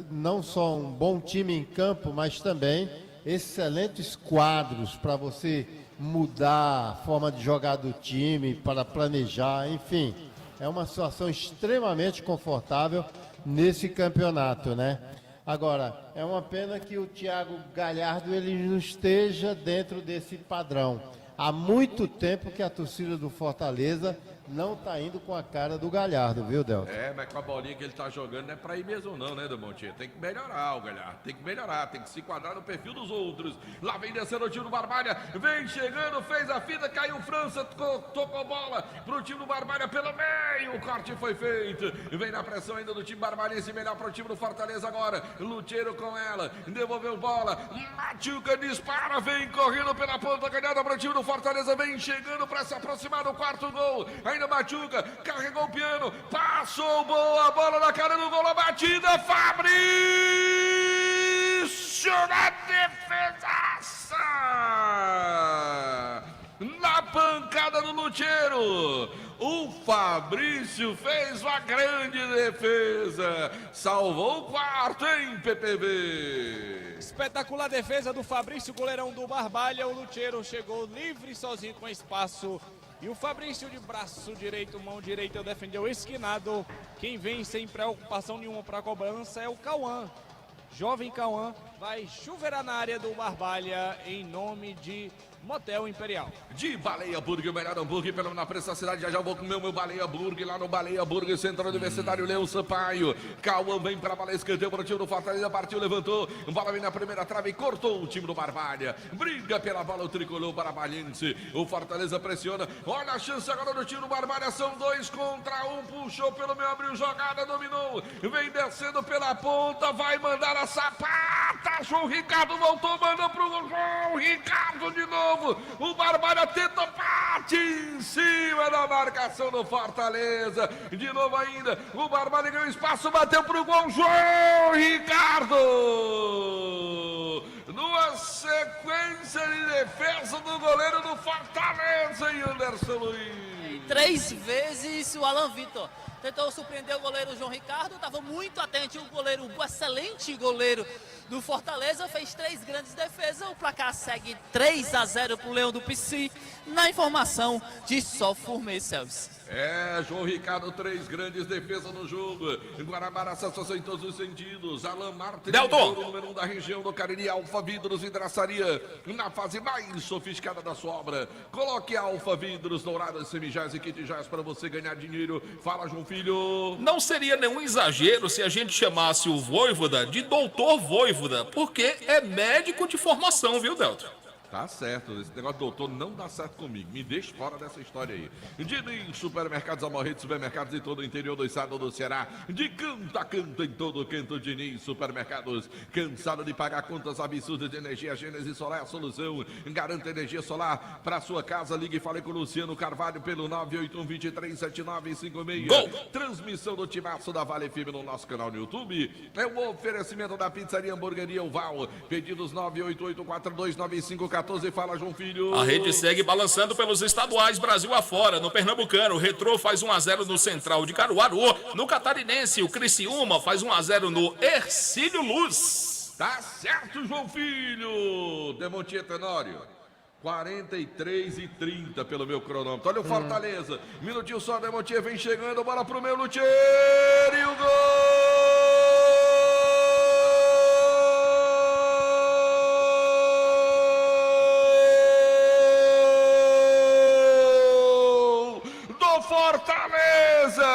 não só um bom time em campo, mas também excelentes quadros para você mudar a forma de jogar do time, para planejar, enfim. É uma situação extremamente confortável nesse campeonato, né? Agora, é uma pena que o Thiago Galhardo ele não esteja dentro desse padrão. Há muito tempo que a torcida do Fortaleza não tá indo com a cara do Galhardo, viu, Delton? Mas com a bolinha que ele tá jogando não é pra ir mesmo não, né, Demonte? Tem que melhorar o Galhardo, tem que melhorar, tem que se enquadrar no perfil dos outros. Lá vem descendo o time do Barbalha, vem chegando, fez a fita, caiu França, tocou bola pro time do Barbalha pelo meio, o corte foi feito. Vem na pressão ainda do time barbalhense, melhor pro time do Fortaleza agora. Lucheiro com ela, devolveu bola, Machuca dispara, vem correndo pela ponta, ganhada pro time do Fortaleza, vem chegando pra se aproximar do quarto gol. ainda machuca, carregou o piano, passou, boa bola na cara do gol, a batida, Fabrício na defesaça! Na pancada do Lutero, o Fabrício fez uma grande defesa, salvou o quarto em PPV. Espetacular defesa do Fabrício, goleirão do Barbalha. O Lutero chegou livre, sozinho com espaço. E o Fabrício de braço direito, mão direita, defendeu esquinado. Quem vem sem preocupação nenhuma para a cobrança é o Cauã. Jovem Cauã vai chuveirar na área do Barbalha em nome de Motel Imperial. De Baleia Burger, o melhor hambúrguer na preço da cidade. Já vou comer o meu Baleia Burger lá no Baleia Burger, Centro Universitário Leão Sampaio. Cauã vem para a bala, escanteio para o time do Fortaleza, partiu, levantou. Bola vem na primeira trave e cortou o time do Barbalha. Briga pela bola, o tricolor Barbalhense. O Fortaleza pressiona. Olha a chance agora do time do Barbalha. São 2 contra 1. Puxou pelo meio, abriu jogada, dominou. Vem descendo pela ponta, vai mandar a sapata. João Ricardo voltou, mandou pro gol. João Ricardo de novo. O Barbalha tenta parte em cima da marcação do Fortaleza. De novo ainda, o Barbalha ganhou espaço, bateu pro gol. João Ricardo! Numa sequência de defesa do goleiro do Fortaleza, e Anderson Luiz. 3 vezes o Alan Vitor tentou surpreender o goleiro João Ricardo, estava muito atento, o goleiro, o excelente goleiro do Fortaleza, fez 3 grandes defesas, o placar segue 3-0 para o Leão do Pici, na informação de Sofurmê Celso. João Ricardo, 3 grandes defesas no jogo. Guarabara, satisfação em todos os sentidos. Alan Martins, número 1 da região do Cariri, Alfa Vidros Vidraçaria, na fase mais sofisticada da sua obra. Coloque Alfa Vidros, douradas, semijoias e kit joias para você ganhar dinheiro. Fala, João Filho. Não seria nenhum exagero se a gente chamasse o Voivoda de Doutor Voivoda, porque é médico de formação, viu, Delton? Tá certo, esse negócio doutor não dá certo comigo, me deixe fora dessa história aí. Diniz Supermercados Amorrede, supermercados em todo o interior do estado do Ceará, de canto a canto em todo o canto. Diniz Supermercados, cansado de pagar contas absurdas de energia? Gênesis Solar é a solução, garanta energia solar para sua casa. Ligue e fale com o Luciano Carvalho pelo 981-237956. Gol! Transmissão do Timaço da Vale FM no nosso canal no YouTube. É o oferecimento da Pizzaria Hamburgueria Oval, pedidos 988429514. Fala, João Filho. A rede segue balançando pelos estaduais Brasil afora. No Pernambucano, o Retrô faz 1-0 no Central de Caruaru. No Catarinense, o Criciúma faz 1-0 no Hercílio Luz. Tá certo, João Filho. Demontier Tenório. 43:30 pelo meu cronômetro. Olha o Fortaleza. Minutinho só, Demontier vem chegando. Bola pro meu Lutero e o gol! Fortaleza!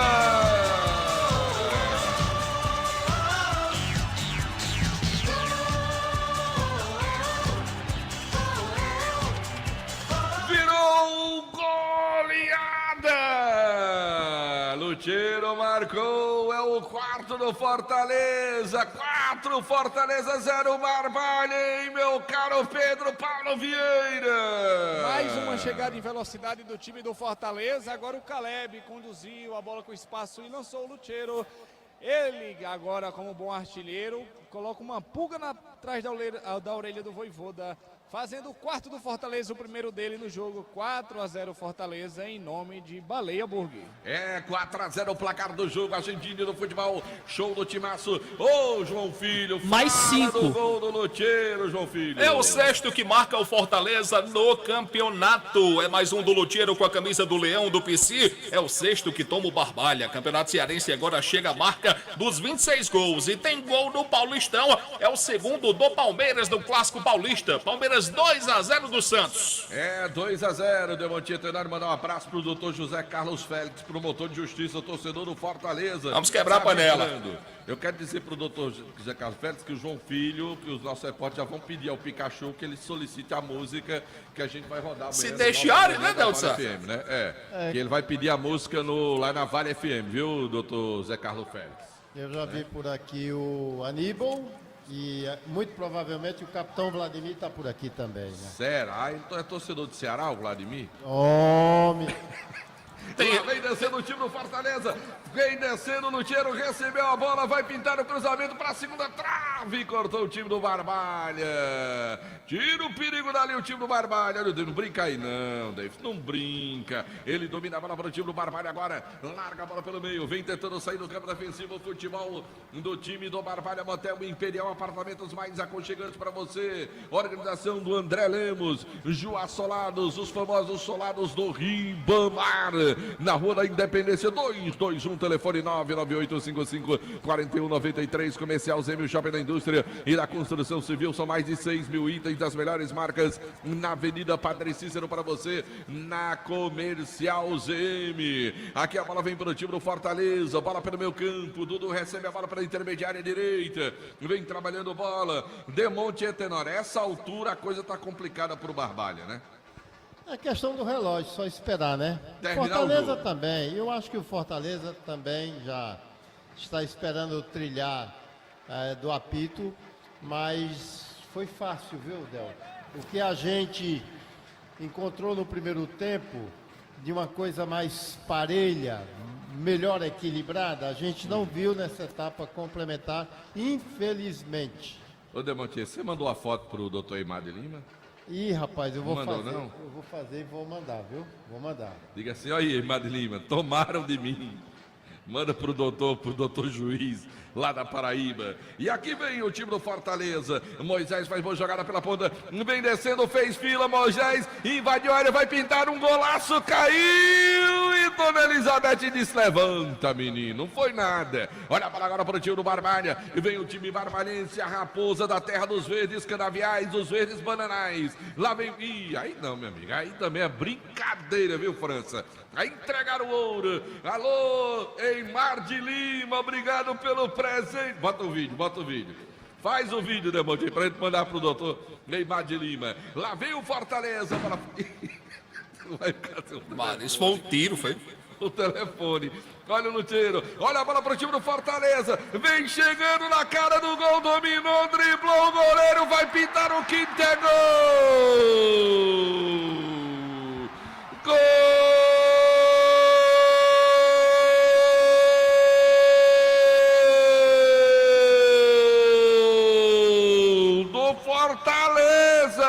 Virou goleada! Lutero marcou, é o 4 do Fortaleza. 4 Fortaleza, 0 Barbalha, hein, meu caro Pedro Paulo Vieira. Mais uma chegada em velocidade do time do Fortaleza. Agora o Caleb conduziu a bola com espaço e lançou o Lutero. Ele agora, como bom artilheiro, coloca uma pulga atrás da orelha do Voivoda, fazendo o 4 do Fortaleza, o primeiro dele no jogo. 4-0 Fortaleza, em nome de Baleia Burger. 4-0 o placar do jogo. Argentina do futebol, show do Timaço. Ô, João Filho, mais 5 do gol do Lutero, João Filho. É o 6º que marca o Fortaleza no campeonato. É mais um do Lutero com a camisa do Leão do Pici. É o 6º que toma o Barbalha. Campeonato Cearense agora chega a marca dos 26 gols. E tem gol do Paulistão. É o 2º do Palmeiras do Clássico Paulista. Palmeiras 2-0 do Santos. 2-0, Demontier Tenório. Mandar um abraço pro doutor José Carlos Félix, promotor de justiça, torcedor do Fortaleza. Vamos quebrar a panela. Eu quero dizer pro doutor José Carlos Félix que o João Filho, que os nossos repórteres já vão pedir ao Pikachu que ele solicite a música que a gente vai rodar amanhã. Se deixarem, né, Delson? Né? Que ele vai pedir a música lá na Vale FM, viu, doutor José Carlos Félix? Eu já vi por aqui o Aníbal. E muito provavelmente o capitão Vladimir está por aqui também, né? Será? Então é torcedor do Ceará, o Vladimir? Homem! Lá vem descendo o time do Fortaleza. Vem descendo no tiro, recebeu a bola, vai pintar o cruzamento para a segunda trave. Cortou o time do Barbalha. Tira o perigo dali o time do Barbalha. Olha, não brinca aí não, David. Não brinca. Ele domina a bola para o time do Barbalha agora. Larga a bola pelo meio. Vem tentando sair do campo defensivo. O futebol do time do Barbalha. Motel Imperial. Apartamentos mais aconchegantes para você. Organização do André Lemos. Joá Solados. Os famosos solados do Ribamar. Na Rua da Independência 221. Telefone 998554193. Comercial Zêmio Shopping da Indústria e da Construção Civil. São mais de 6 mil itens das melhores marcas na Avenida Padre Cícero para você, na Comercial ZM. Aqui a bola vem para o time do Fortaleza, bola pelo meio campo, Dudu recebe a bola pela intermediária direita, vem trabalhando bola, Demonte e Tenor. Essa altura a coisa tá complicada pro Barbalha, né? É questão do relógio, só esperar, né? Terminar Fortaleza também, eu acho que o Fortaleza também já está esperando trilhar do apito, mas foi fácil, viu, Del? O que a gente encontrou no primeiro tempo, de uma coisa mais parelha, melhor equilibrada, a gente não viu nessa etapa complementar, infelizmente. Ô Demonte, você mandou a foto pro doutor Eymar de Lima? Ih, rapaz, eu vou Mandou, fazer. não? Eu vou fazer e vou mandar, viu? Vou mandar. Diga assim, olha aí, Eymar de Lima, tomaram de mim. Manda pro doutor Juiz, lá da Paraíba. E aqui vem o time do Fortaleza. Moisés faz boa jogada pela ponta. Vem descendo, fez fila. Moisés invadiu a área, vai pintar um golaço. Caiu. E Dona Elizabeth disse: levanta, menino. Não foi nada. Olha para agora para o time do Barbalha. E vem o time barbalhense, a raposa da terra dos verdes canaviais, dos verdes bananais. Lá vem. Ih, aí não, minha amiga. Aí também é brincadeira, viu, França? Aí entregaram o ouro. Alô, Eymar de Lima, obrigado pelo presente. Bota o vídeo. Faz o vídeo, Demonte, pra gente mandar pro doutor Eymar de Lima. Lá vem o Fortaleza para... Mano, isso foi um tiro, foi? O telefone. Olha no tiro. Olha a bola pro time do Fortaleza. Vem chegando na cara do gol. Dominou, driblou o goleiro. Vai pintar o quinto, é gol! Gol! Fortaleza!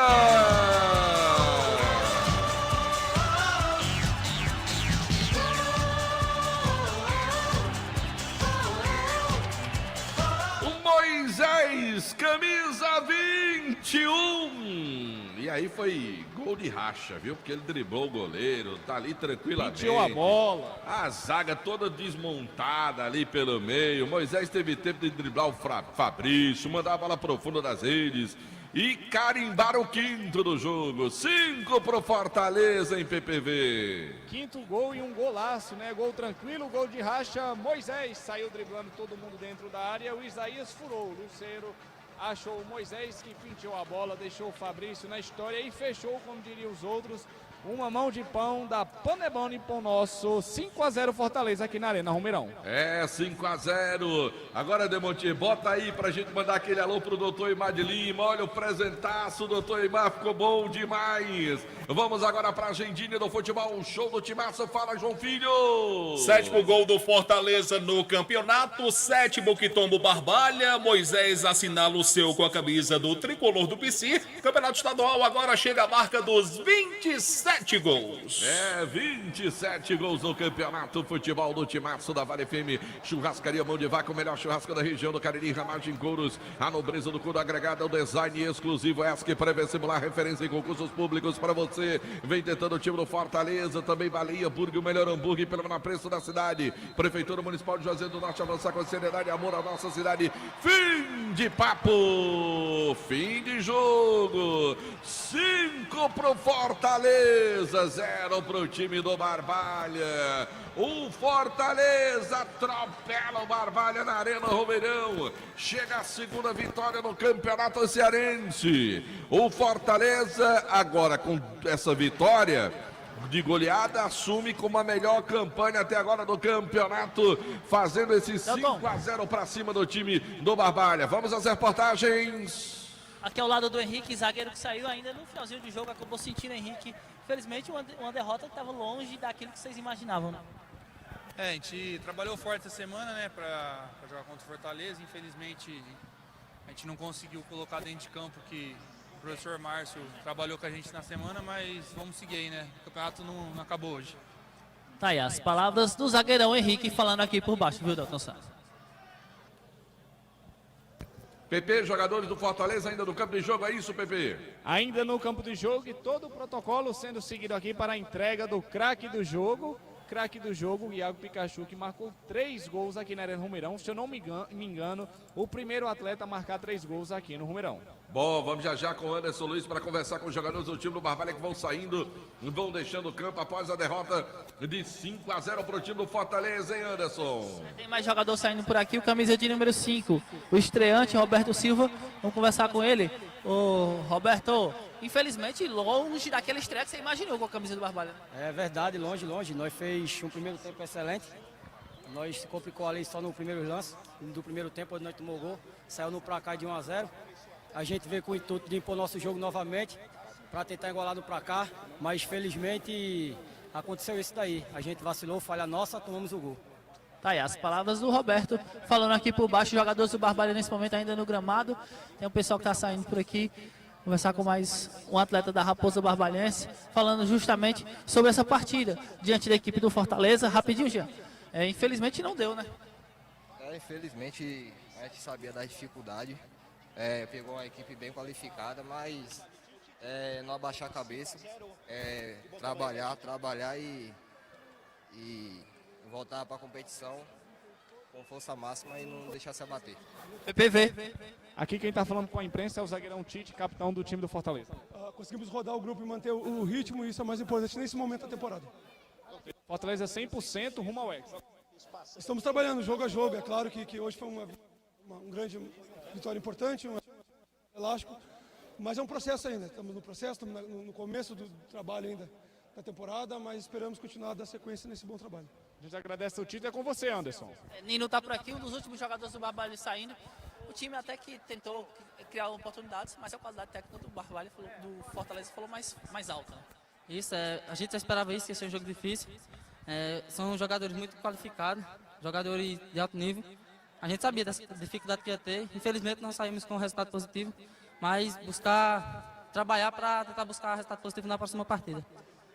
Moisés, camisa 21. E aí foi gol de racha, viu? Porque ele driblou o goleiro, tá ali tranquilamente. Tirou a bola. A zaga toda desmontada ali pelo meio. Moisés teve tempo de driblar o Fabrício, mandar a bola profunda das redes e carimbar o quinto do jogo. 5 pro Fortaleza em PPV. Quinto gol e um golaço, né? Gol tranquilo, gol de racha. Moisés saiu driblando todo mundo dentro da área. O Isaías furou. O Lucero achou o Moisés, que pintou a bola, deixou o Fabrício na história e fechou, como diriam os outros, uma mão de pão da Panebone Pão Nosso. 5-0 Fortaleza aqui na Arena Romeirão. É, 5-0. Agora, Demonte, bota aí pra gente mandar aquele alô pro doutor Eymar de Lima. Olha o presentaço, doutor Eymar, ficou bom demais. Vamos agora pra agendinha do futebol, show do Timaço. Fala, João Filho. 7º gol do Fortaleza no campeonato, 7º que toma o Barbalha. Moisés assinala o seu com a camisa do tricolor do PC. Campeonato estadual agora chega a marca dos 27 gols. É, 27 gols no campeonato futebol do Timaço da Vale FM. Churrascaria Mão de Vaca, o melhor churrasco da região do Cariri, Ramagem Couros. A nobreza do couro agregado, o design exclusivo ESC pré-vestibular, referência em concursos públicos para você. Vem tentando o time do Fortaleza, também Baleia Hambúrguer, o melhor hambúrguer pelo menor preço da cidade. Prefeitura Municipal de Juazeiro do Norte, avançar com seriedade e amor à nossa cidade. Fim de papo, fim de jogo. 5 pro Fortaleza, 0 pro time do Barbalha. O Fortaleza atropela o Barbalha na Arena Romeirão. Chega a segunda vitória no Campeonato Cearense. O Fortaleza, agora com essa vitória de goleada, assume como a melhor campanha até agora do campeonato, fazendo esse 5-0 para cima do time do Barbalha. Vamos às reportagens. aqui ao lado do Henrique, zagueiro que saiu ainda no finalzinho do jogo, acabou sentindo o Henrique. Infelizmente, uma derrota que estava longe daquilo que vocês imaginavam, né? A gente trabalhou forte essa semana, né, pra jogar contra o Fortaleza. Infelizmente, a gente não conseguiu colocar dentro de campo que o professor Márcio trabalhou com a gente na semana, mas vamos seguir aí, né? O campeonato não acabou hoje. Tá aí as palavras do zagueirão Henrique falando aqui por baixo, viu, Delton Sá? PP, jogadores do Fortaleza ainda no campo de jogo, é isso, PP? Ainda no campo de jogo e todo o protocolo sendo seguido aqui para a entrega do craque do jogo. Craque do jogo, o Iago Pikachu, que marcou 3 gols aqui na Arena Romeirão. Se eu não me engano, o primeiro atleta a marcar 3 gols aqui no Romeirão. Bom, vamos já com o Anderson Luiz para conversar com os jogadores do time do Barbalha que vão saindo, vão deixando o campo após a derrota de 5-0 para o time do Fortaleza, hein, Anderson? Tem mais jogador saindo por aqui, o camisa de número 5, o estreante Roberto Silva. Vamos conversar com ele. Ô, Roberto, infelizmente longe daquela estreia que você imaginou com a camisa do Barbalha. É verdade, longe. Nós fez um primeiro tempo excelente. Nós se complicou ali só no primeiro lance do primeiro tempo, onde nós tomou gol. Saiu no placar de 1-0. A gente veio com o intuito de impor nosso jogo novamente para tentar igualar no placar, mas felizmente aconteceu isso daí. A gente vacilou, falha nossa, tomamos o gol. Tá aí as palavras do Roberto, falando aqui por baixo, jogadores do Barbalha nesse momento ainda no gramado. Tem um pessoal que está saindo por aqui, conversar com mais um atleta da Raposa Barbalhense, falando justamente sobre essa partida diante da equipe do Fortaleza. Rapidinho, Jean. Infelizmente não deu, né? Infelizmente a gente sabia da dificuldade, pegou uma equipe bem qualificada, mas não abaixar a cabeça, trabalhar e voltar para a competição com força máxima e não deixar se abater. PPV. Aqui quem está falando com a imprensa é o zagueirão Tite, capitão do time do Fortaleza. Conseguimos rodar o grupo e manter o ritmo, e isso é mais importante nesse momento da temporada. Fortaleza 100% rumo ao Hexa. Estamos trabalhando jogo a jogo, é claro que hoje foi uma grande vitória importante, um elástico, mas é um processo ainda, estamos no processo, estamos no começo do trabalho ainda da temporada, mas esperamos continuar a dar sequência nesse bom trabalho. A gente agradece o título, é com você, Anderson. Nino está por aqui, um dos últimos jogadores do Barbalha saindo. O time até que tentou criar oportunidades, mas a qualidade técnica do Barbalha, do Fortaleza, falou mais alta, né? Isso, a gente já esperava isso, que ia ser um jogo difícil. São jogadores muito qualificados, jogadores de alto nível. A gente sabia dessa dificuldade que ia ter. Infelizmente não saímos com um resultado positivo, mas trabalhar para tentar buscar resultado positivo na próxima partida.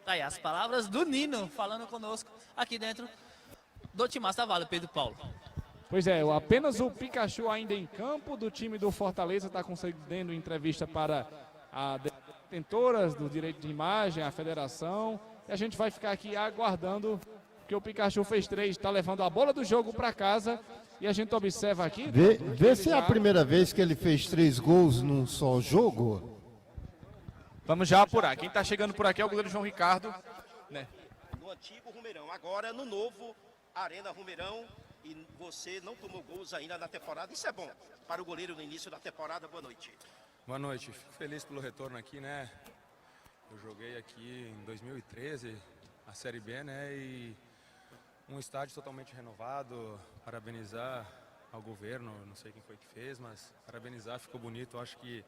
Tá aí as palavras do Nino falando conosco aqui dentro do Timaço da Vale, Pedro Paulo. Pois é, apenas o Pikachu ainda em campo do time do Fortaleza está concedendo entrevista para a detentoras do direito de imagem, a federação. E a gente vai ficar aqui aguardando, porque o Pikachu fez 3, está levando a bola do jogo para casa. E a gente observa aqui... Vê se é a primeira vez que ele fez 3 gols num só jogo. Vamos já apurar. Quem está chegando por aqui é o goleiro João Ricardo, né? No antigo Romeirão, agora no novo Arena Romeirão, e você não tomou gols ainda na temporada. Isso é bom para o goleiro no início da temporada. Boa noite. Boa noite. Fico feliz pelo retorno aqui, né? Eu joguei aqui em 2013, a Série B, né? E um estádio totalmente renovado. Parabenizar ao governo, não sei quem foi que fez, mas parabenizar, ficou bonito. Eu acho que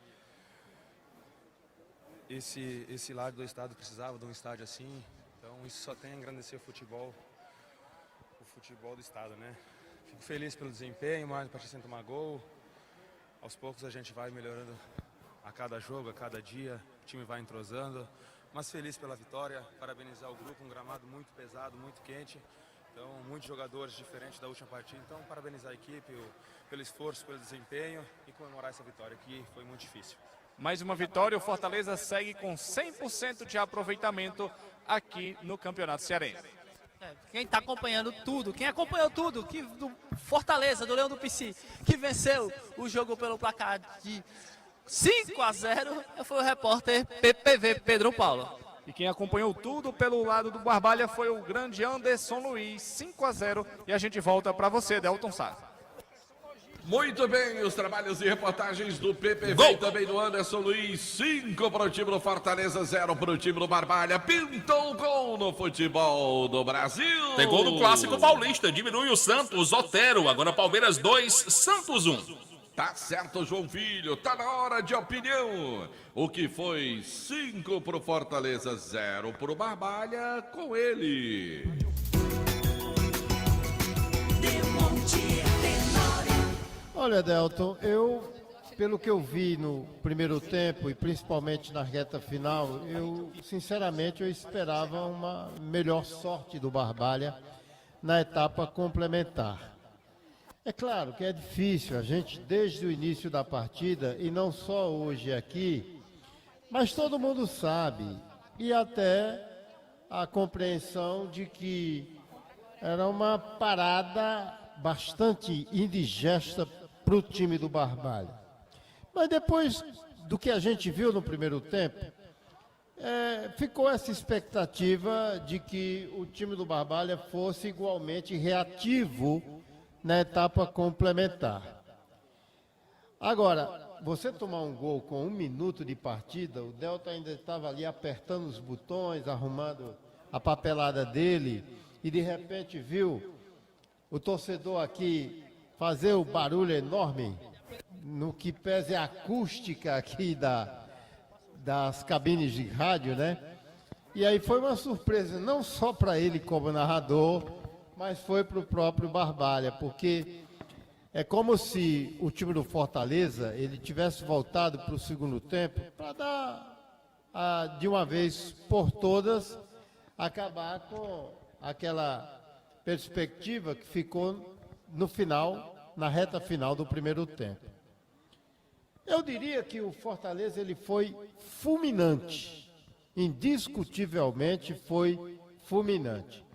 esse lado do estado precisava de um estádio assim. Então isso só tem a engrandecer o futebol do estado, né? Fico feliz pelo desempenho, mais para sem tomar gol. Aos poucos a gente vai melhorando a cada jogo, a cada dia, o time vai entrosando, mas feliz pela vitória, parabenizar o grupo, um gramado muito pesado, muito quente, então muitos jogadores diferentes da última partida, então parabenizar a equipe pelo esforço, pelo desempenho e comemorar essa vitória que foi muito difícil. Mais uma vitória, o Fortaleza segue com 100% de aproveitamento aqui no Campeonato Cearense. Quem está acompanhando tudo, quem acompanhou tudo, que do Fortaleza, do Leão do Pici, que venceu o jogo pelo placar de 5-0, foi o repórter PPV, Pedro Paulo. E quem acompanhou tudo pelo lado do Barbalha foi o grande Anderson Luiz, 5-0. E a gente volta para você, Delton Sá. Muito bem, os trabalhos e reportagens do PPV e também do Anderson Luiz. 5 para o time do Fortaleza, 0 para o time do Barbalha. Pintou o gol no futebol do Brasil. Tem gol no Clássico Paulista, diminui o Santos, Otero. Agora Palmeiras 2, Santos 1. Tá certo, João Filho, tá na hora de opinião. O que foi 5 pro Fortaleza, 0 pro Barbalha, com ele. Olha, Delton, pelo que eu vi no primeiro tempo e principalmente na reta final, sinceramente eu esperava uma melhor sorte do Barbalha na etapa complementar. É claro que é difícil, a gente desde o início da partida, e não só hoje aqui, mas todo mundo sabe, e até a compreensão de que era uma parada bastante indigesta para o time do Barbalha. Mas depois do que a gente viu no primeiro tempo, ficou essa expectativa de que o time do Barbalha fosse igualmente reativo na etapa complementar. Agora, você tomar um gol com 1 minuto de partida, o Delta ainda estava ali apertando os botões, arrumando a papelada dele, e de repente viu o torcedor aqui fazer o barulho enorme, no que pese a acústica aqui das cabines de rádio, né? E aí foi uma surpresa, não só para ele como narrador, mas foi para o próprio Barbalha, porque é como se o time do Fortaleza ele tivesse voltado para o segundo tempo para dar, de uma vez por todas, acabar com aquela perspectiva que ficou no final, na reta final do primeiro tempo. Eu diria que o Fortaleza ele foi fulminante, indiscutivelmente foi fulminante.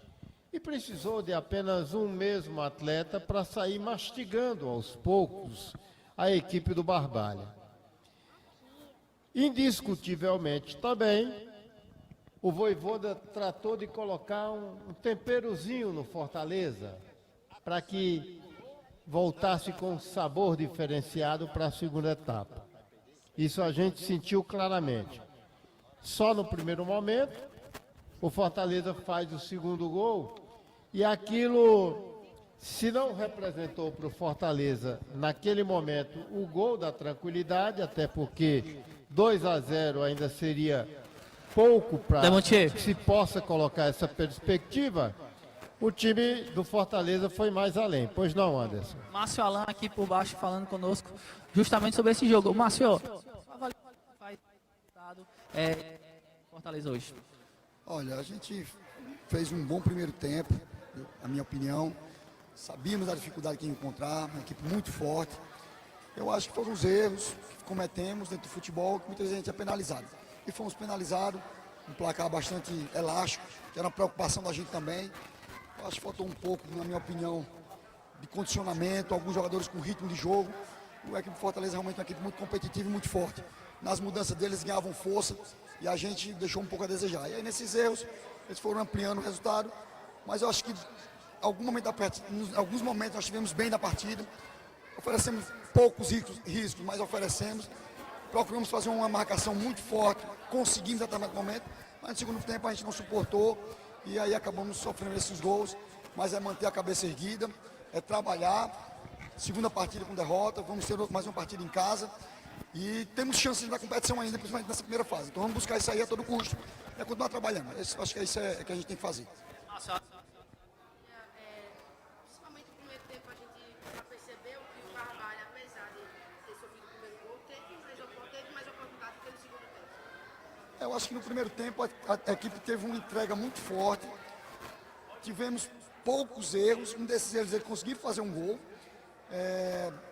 E precisou de apenas um mesmo atleta para sair mastigando aos poucos a equipe do Barbalha. Indiscutivelmente também, o Vojvoda tratou de colocar um temperozinho no Fortaleza, para que voltasse com sabor diferenciado para a segunda etapa. Isso a gente sentiu claramente. Só no primeiro momento, o Fortaleza faz o segundo gol, e aquilo, se não representou para o Fortaleza, naquele momento, o gol da tranquilidade, até porque 2-0 ainda seria pouco para que se possa colocar essa perspectiva, o time do Fortaleza foi mais além. Pois não, Anderson? Márcio Alan aqui por baixo falando conosco justamente sobre esse jogo. Márcio, Fortaleza hoje. Olha, a gente fez um bom primeiro tempo, na minha opinião. Sabíamos da dificuldade que ia encontrar, uma equipe muito forte. Eu acho que foram os erros que cometemos dentro do futebol que muita gente é penalizado. E fomos penalizados, um placar bastante elástico, que era uma preocupação da gente também. Eu acho que faltou um pouco, na minha opinião, de condicionamento, alguns jogadores com ritmo de jogo. O equipe do Fortaleza é realmente uma equipe muito competitiva e muito forte. Nas mudanças deles ganhavam força e a gente deixou um pouco a desejar. E aí nesses erros, eles foram ampliando o resultado, mas eu acho que em alguns momentos nós estivemos bem na partida, oferecemos poucos riscos, mas oferecemos. Procuramos fazer uma marcação muito forte, conseguimos até no momento, mas no segundo tempo a gente não suportou e aí acabamos sofrendo esses gols, mas é manter a cabeça erguida, é trabalhar. Segunda partida com derrota, vamos ter mais uma partida em casa e temos chances da competição ainda, principalmente nessa primeira fase. Então vamos buscar isso aí a todo custo e continuar trabalhando. Acho que é isso que a gente tem que fazer. Principalmente no primeiro tempo a gente já percebeu que o Barbalha, apesar de ter sofrido o primeiro gol, teve mais oportunidade que no segundo tempo. Eu acho que no primeiro tempo a equipe teve uma entrega muito forte, tivemos poucos erros, um desses erros ele conseguiu fazer um gol,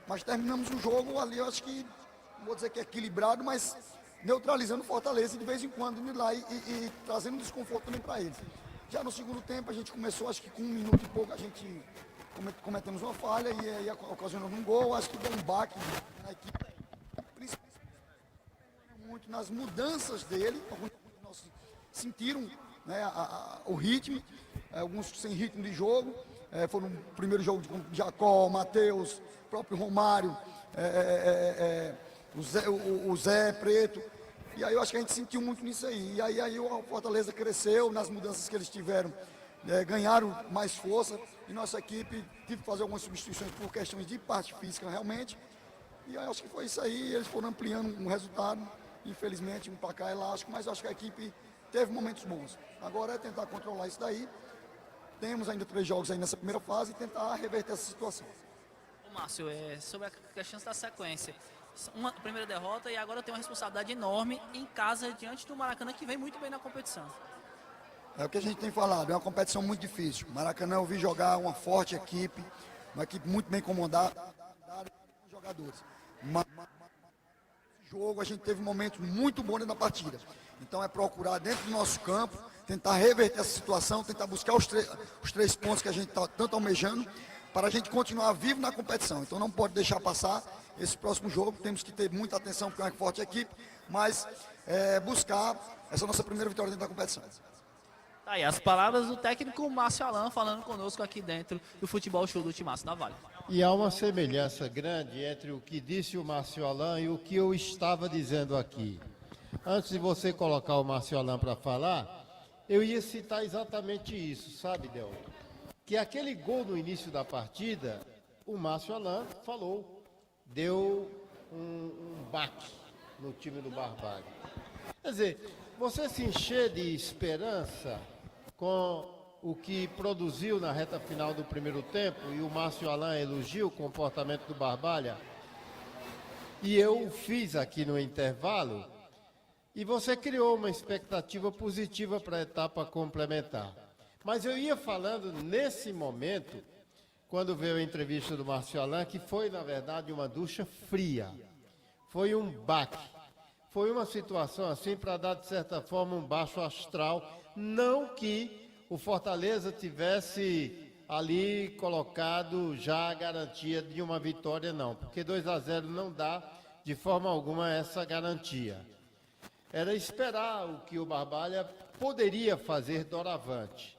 mas terminamos o jogo ali, eu acho que, não vou dizer que é equilibrado, mas neutralizando o Fortaleza de vez em quando, indo lá e trazendo desconforto também para eles. Já no segundo tempo a gente começou, acho que com 1 minuto e pouco a gente cometemos uma falha e aí ocasionamos um gol, acho que deu um baque na equipe, principalmente muito nas mudanças dele, alguns sentiram, né, o ritmo, alguns sem ritmo de jogo, foram no primeiro jogo com Jacó, Matheus, próprio Romário, o Zé Preto, e aí eu acho que a gente sentiu muito nisso aí, e aí o Fortaleza cresceu nas mudanças que eles tiveram, ganharam mais força, e nossa equipe teve que fazer algumas substituições por questões de parte física realmente, E eu acho que foi isso aí, eles foram ampliando um resultado, infelizmente um placar elástico, mas eu acho que a equipe teve momentos bons. Agora é tentar controlar isso daí. Temos ainda 3 jogos aí nessa primeira fase e tentar reverter essa situação. Ô, Márcio, sobre a questão da sequência, uma primeira derrota e agora tem uma responsabilidade enorme em casa diante do Maracanã, que vem muito bem na competição. É o que a gente tem falado, é uma competição muito difícil. Maracanã eu vi jogar uma forte equipe, uma equipe muito bem comandada, com jogadores. Mas nesse jogo a gente teve momentos muito bons na partida. Então é procurar dentro do nosso campo, tentar reverter essa situação, tentar buscar os 3 pontos que a gente está tanto almejando, para a gente continuar vivo na competição. Então não pode deixar passar esse próximo jogo, temos que ter muita atenção porque é uma forte equipe, mas buscar essa nossa primeira vitória dentro da competição. Tá aí as palavras do técnico Márcio Alan falando conosco aqui dentro do Futebol Show do Timaço da Vale. E há uma semelhança grande entre o que disse o Márcio Alan e o que eu estava dizendo aqui. Antes de você colocar o Márcio Alan para falar, eu ia citar exatamente isso, sabe, Del? Que aquele gol no início da partida, o Márcio Alan falou, deu um baque no time do Barbalha. Quer dizer, você se encher de esperança com o que produziu na reta final do primeiro tempo, e o Márcio Alan elogia o comportamento do Barbalha, e eu o fiz aqui no intervalo, e você criou uma expectativa positiva para a etapa complementar. Mas eu ia falando nesse momento, quando veio a entrevista do Márcio Alan, que foi, na verdade, uma ducha fria. Foi um baque. Foi uma situação assim para dar, de certa forma, um baixo astral. Não que o Fortaleza tivesse ali colocado já a garantia de uma vitória, não. Porque 2-0 não dá, de forma alguma, essa garantia. Era esperar o que o Barbalha poderia fazer doravante.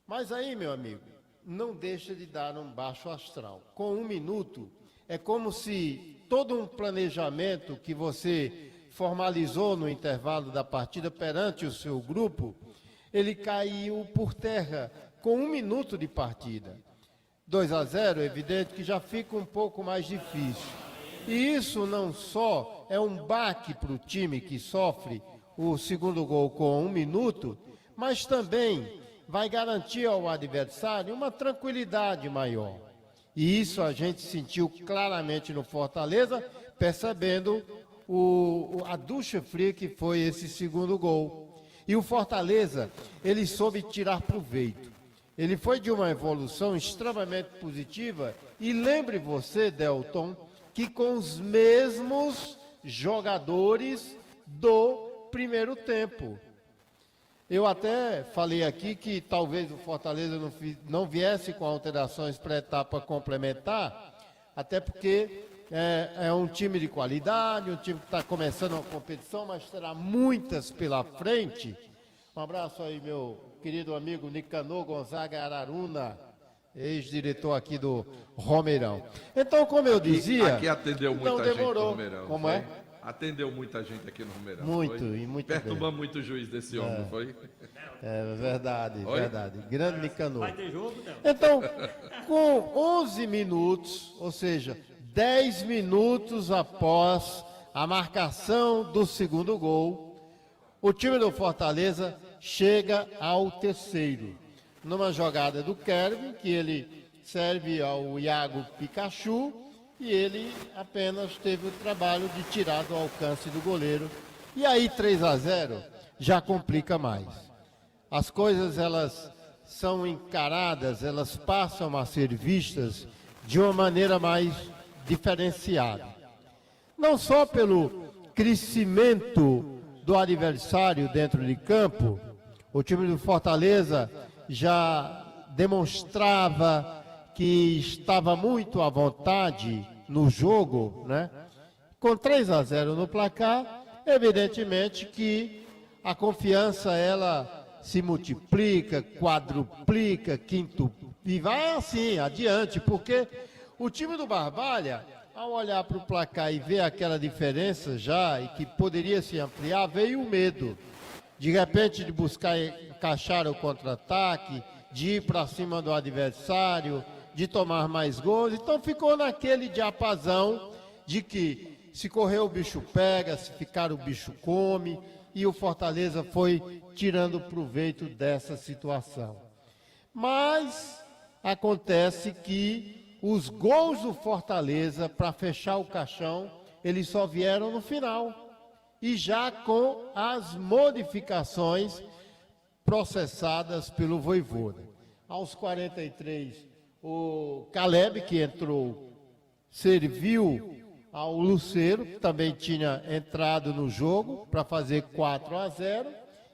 Mas aí, meu amigo, não deixa de dar um baixo astral. Com 1 minuto, é como se todo um planejamento que você formalizou no intervalo da partida perante o seu grupo, ele caiu por terra com 1 minuto de partida. 2-0, é evidente que já fica um pouco mais difícil. E isso não só é um baque para o time que sofre o segundo gol com 1 minuto, mas também vai garantir ao adversário uma tranquilidade maior. E isso a gente sentiu claramente no Fortaleza, percebendo a ducha fria que foi esse segundo gol. E o Fortaleza, ele soube tirar proveito. Ele foi de uma evolução extremamente positiva. E lembre você, Delton, que com os mesmos jogadores do primeiro tempo. Eu até falei aqui que talvez o Fortaleza não viesse com alterações para a etapa complementar, até porque é um time de qualidade, um time que está começando uma competição, mas terá muitas pela frente. Um abraço aí, meu querido amigo Nicanor Gonzaga Araruna, ex-diretor aqui do Romeirão. Então, como eu dizia... Aqui atendeu muita gente no Romeirão. Como foi? é? Atendeu muita gente aqui no Romeirão. Muito, foi? e muito Perturbando bem. muito o juiz desse homem, foi? É verdade, Oi? verdade. Grande Nicanor. Vai ter jogo, não? Então, com 11 minutos, ou seja, 10 minutos após a marcação do segundo gol, o time do Fortaleza chega ao terceiro. Numa jogada do Kelvin, que ele serve ao Iago Pikachu, e ele apenas teve o trabalho de tirar do alcance do goleiro. E aí 3-0 já complica mais. As coisas, elas são encaradas, elas passam a ser vistas de uma maneira mais diferenciada. Não só pelo crescimento do adversário dentro de campo, o time do Fortaleza já demonstrava que estava muito à vontade no jogo, né? Com 3-0 no placar, evidentemente que a confiança ela se multiplica, quadruplica, quintuplica, e vai assim adiante, porque o time do Barbalha, ao olhar para o placar e ver aquela diferença já, e que poderia se ampliar, veio o medo, de repente, de buscar encaixar o contra-ataque, de ir para cima do adversário, de tomar mais gols. Então ficou naquele diapasão de que se correr o bicho pega, se ficar o bicho come, e o Fortaleza foi tirando proveito dessa situação. Mas acontece que os gols do Fortaleza, para fechar o caixão, eles só vieram no final, e já com as modificações processadas pelo Vojvoda. Aos 43, o Caleb, que entrou, serviu ao Lucero, que também tinha entrado no jogo para fazer 4-0,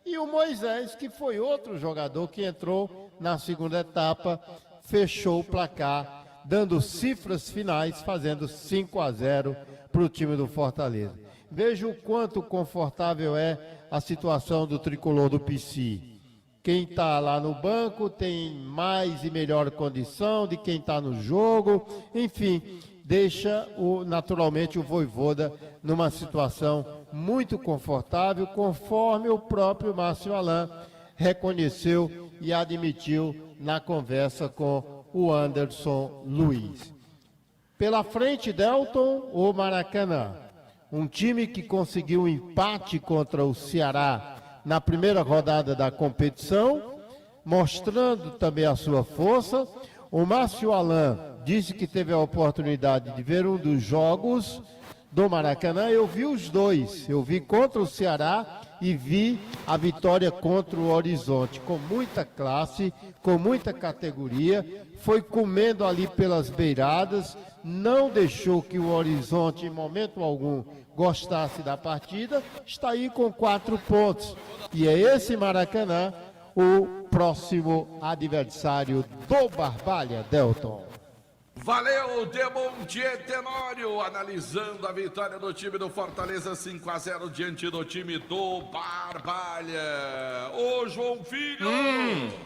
e o Moisés, que foi outro jogador que entrou na segunda etapa, fechou o placar, dando cifras finais, fazendo 5-0 para o time do Fortaleza. Veja o quanto confortável é a situação do tricolor do PC. Quem está lá no banco tem mais e melhor condição de quem está no jogo, enfim, deixa naturalmente o Vojvoda numa situação muito confortável, conforme o próprio Márcio Alain reconheceu e admitiu na conversa com o Anderson Luiz. Pela frente, Delton, o Maracanã, um time que conseguiu um empate contra o Ceará na primeira rodada da competição, mostrando também a sua força. O Márcio Alain disse que teve a oportunidade de ver um dos jogos do Maracanã. Eu vi os dois, eu vi contra o Ceará e vi a vitória contra o Horizonte, com muita classe, com muita categoria, foi comendo ali pelas beiradas, não deixou que o Horizonte em momento algum gostasse da partida, está aí com 4 pontos. E é esse Maracanã o próximo adversário do Barbalha, Delton. Valeu, Demontier Tenório, analisando a vitória do time do Fortaleza 5-0 diante do time do Barbalha. Ô, João Filho!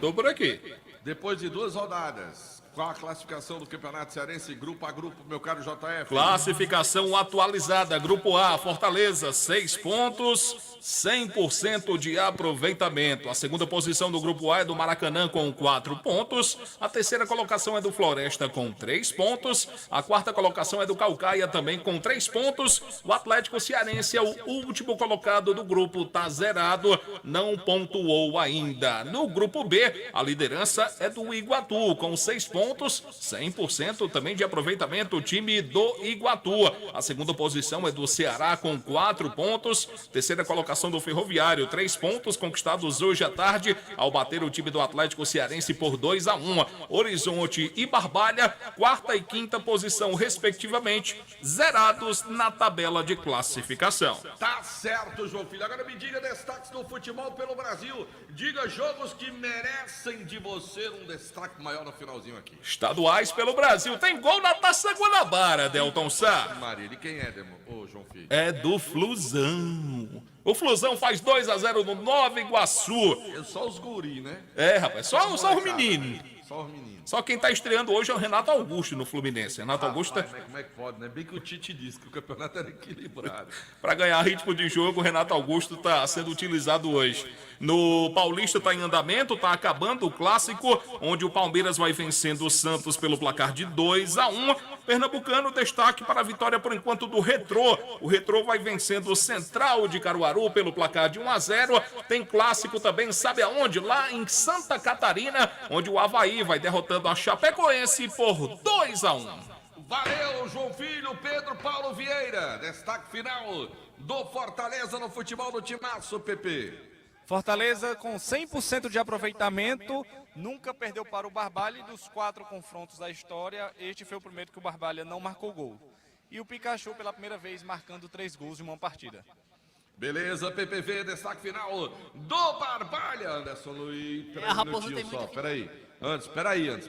Tô por aqui. Depois de 2 rodadas, qual a classificação do Campeonato Cearense, grupo a grupo, meu caro JF? Classificação atualizada, Grupo A, Fortaleza, 6 pontos, 100% de aproveitamento. A segunda posição do Grupo A é do Maracanã com 4 pontos. A terceira colocação é do Floresta com 3 pontos. A quarta colocação é do Caucaia também com 3 pontos. O Atlético Cearense é o último colocado do grupo, está zerado, não pontuou ainda. No Grupo B, a liderança é do Iguatu com 6 pontos. 100% também de aproveitamento, o time do Iguatu. A segunda posição é do Ceará com 4 pontos. Terceira colocação do Ferroviário, 3 pontos conquistados hoje à tarde ao bater o time do Atlético Cearense por 2-1. Horizonte e Barbalha, quarta e quinta posição respectivamente, zerados na tabela de classificação. Tá certo, João Filho. Agora me diga destaques do futebol pelo Brasil. Diga jogos que merecem de você um destaque maior no finalzinho aqui. Estaduais pelo Brasil. Tem gol na Taça Guanabara, Delton Sá. Maria, de quem é, ô João Filho? É do Flusão. O Flusão faz 2-0 no Nova Iguaçu. É só os guri, né? É, rapaz, só os meninos. Só os meninos. Só quem tá estreando hoje é o Renato Augusto no Fluminense. Renato Augusto... Como é que pode, né? Bem que o Tite disse que o campeonato era equilibrado. Para ganhar ritmo de jogo, o Renato Augusto tá sendo utilizado hoje. No Paulista tá em andamento, tá acabando o clássico, onde o Palmeiras vai vencendo o Santos pelo placar de 2-1. Pernambucano, destaque para a vitória por enquanto do Retrô. O Retrô vai vencendo o Central de Caruaru pelo placar de 1-0. Tem clássico também, sabe aonde? Lá em Santa Catarina, onde o Avaí vai derrotando a Chapecoense por 2-1. Valeu, João Filho, Pedro Paulo Vieira. Destaque final do Fortaleza no futebol do Timaço, PP. Fortaleza com 100% de aproveitamento, nunca perdeu para o Barbalha, e dos 4 confrontos da história, este foi o primeiro que o Barbalha não marcou gol. E o Pikachu pela primeira vez marcando 3 gols em uma partida. Beleza, PPV, destaque final do Barbalha, Anderson Luiz. Peraí,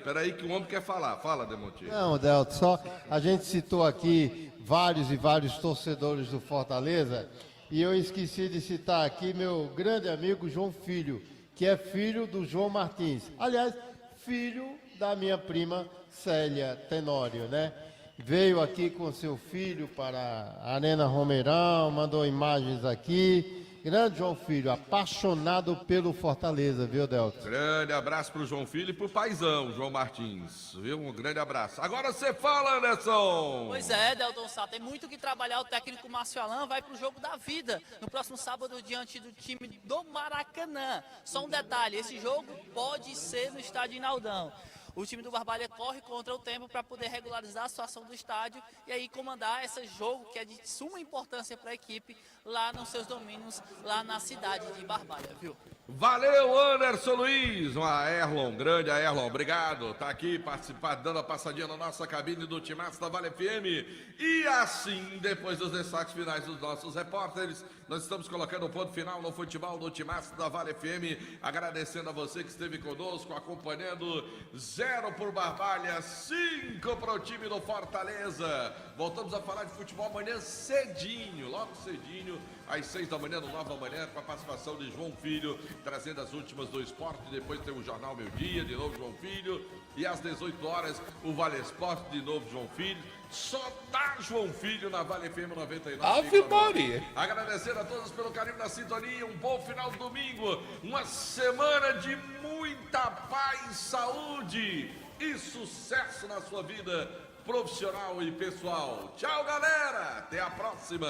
Peraí que o homem quer falar. Fala, Demontier. Não, Delto, só a gente citou aqui vários e vários torcedores do Fortaleza, e eu esqueci de citar aqui meu grande amigo João Filho, que é filho do João Martins. Aliás, filho da minha prima Célia Tenório, né? Veio aqui com seu filho para a Arena Romeirão, mandou imagens aqui, Grande João Filho, apaixonado pelo Fortaleza, viu, Delton? Grande abraço pro João Filho e pro paizão, João Martins, viu? Um grande abraço. Agora você fala, Anderson! Pois é, Delton Sá, tem muito que trabalhar. O técnico Márcio Alain vai pro jogo da vida no próximo sábado diante do time do Maracanã. Só um detalhe, esse jogo pode ser no estádio Inaldão. O time do Barbalha corre contra o tempo para poder regularizar a situação do estádio e aí comandar esse jogo que é de suma importância para a equipe lá nos seus domínios, lá na cidade de Barbalha, viu? Valeu, Anderson Luiz, uma Erlon, grande Erlon, obrigado, tá aqui participando, dando a passadinha na nossa cabine do Timaço da Vale FM. E assim, depois dos destaques finais dos nossos repórteres, nós estamos colocando um ponto final no futebol do Timaço da Vale FM, agradecendo a você que esteve conosco, acompanhando 0 por Barbalha, 5 para o time do Fortaleza. Voltamos a falar de futebol amanhã cedinho, logo cedinho, às 6 da manhã, no Nova Manhã, com a participação de João Filho, trazendo as últimas do esporte. Depois tem o Jornal Meio Dia, de novo João Filho. E às 18 horas, o Vale Esporte, de novo João Filho. Só dá João Filho na Vale FM 99. Ave Maria. Agradecer a todos pelo carinho da sintonia. Um bom final de domingo. Uma semana de muita paz, saúde e sucesso na sua vida profissional e pessoal. Tchau, galera. Até a próxima.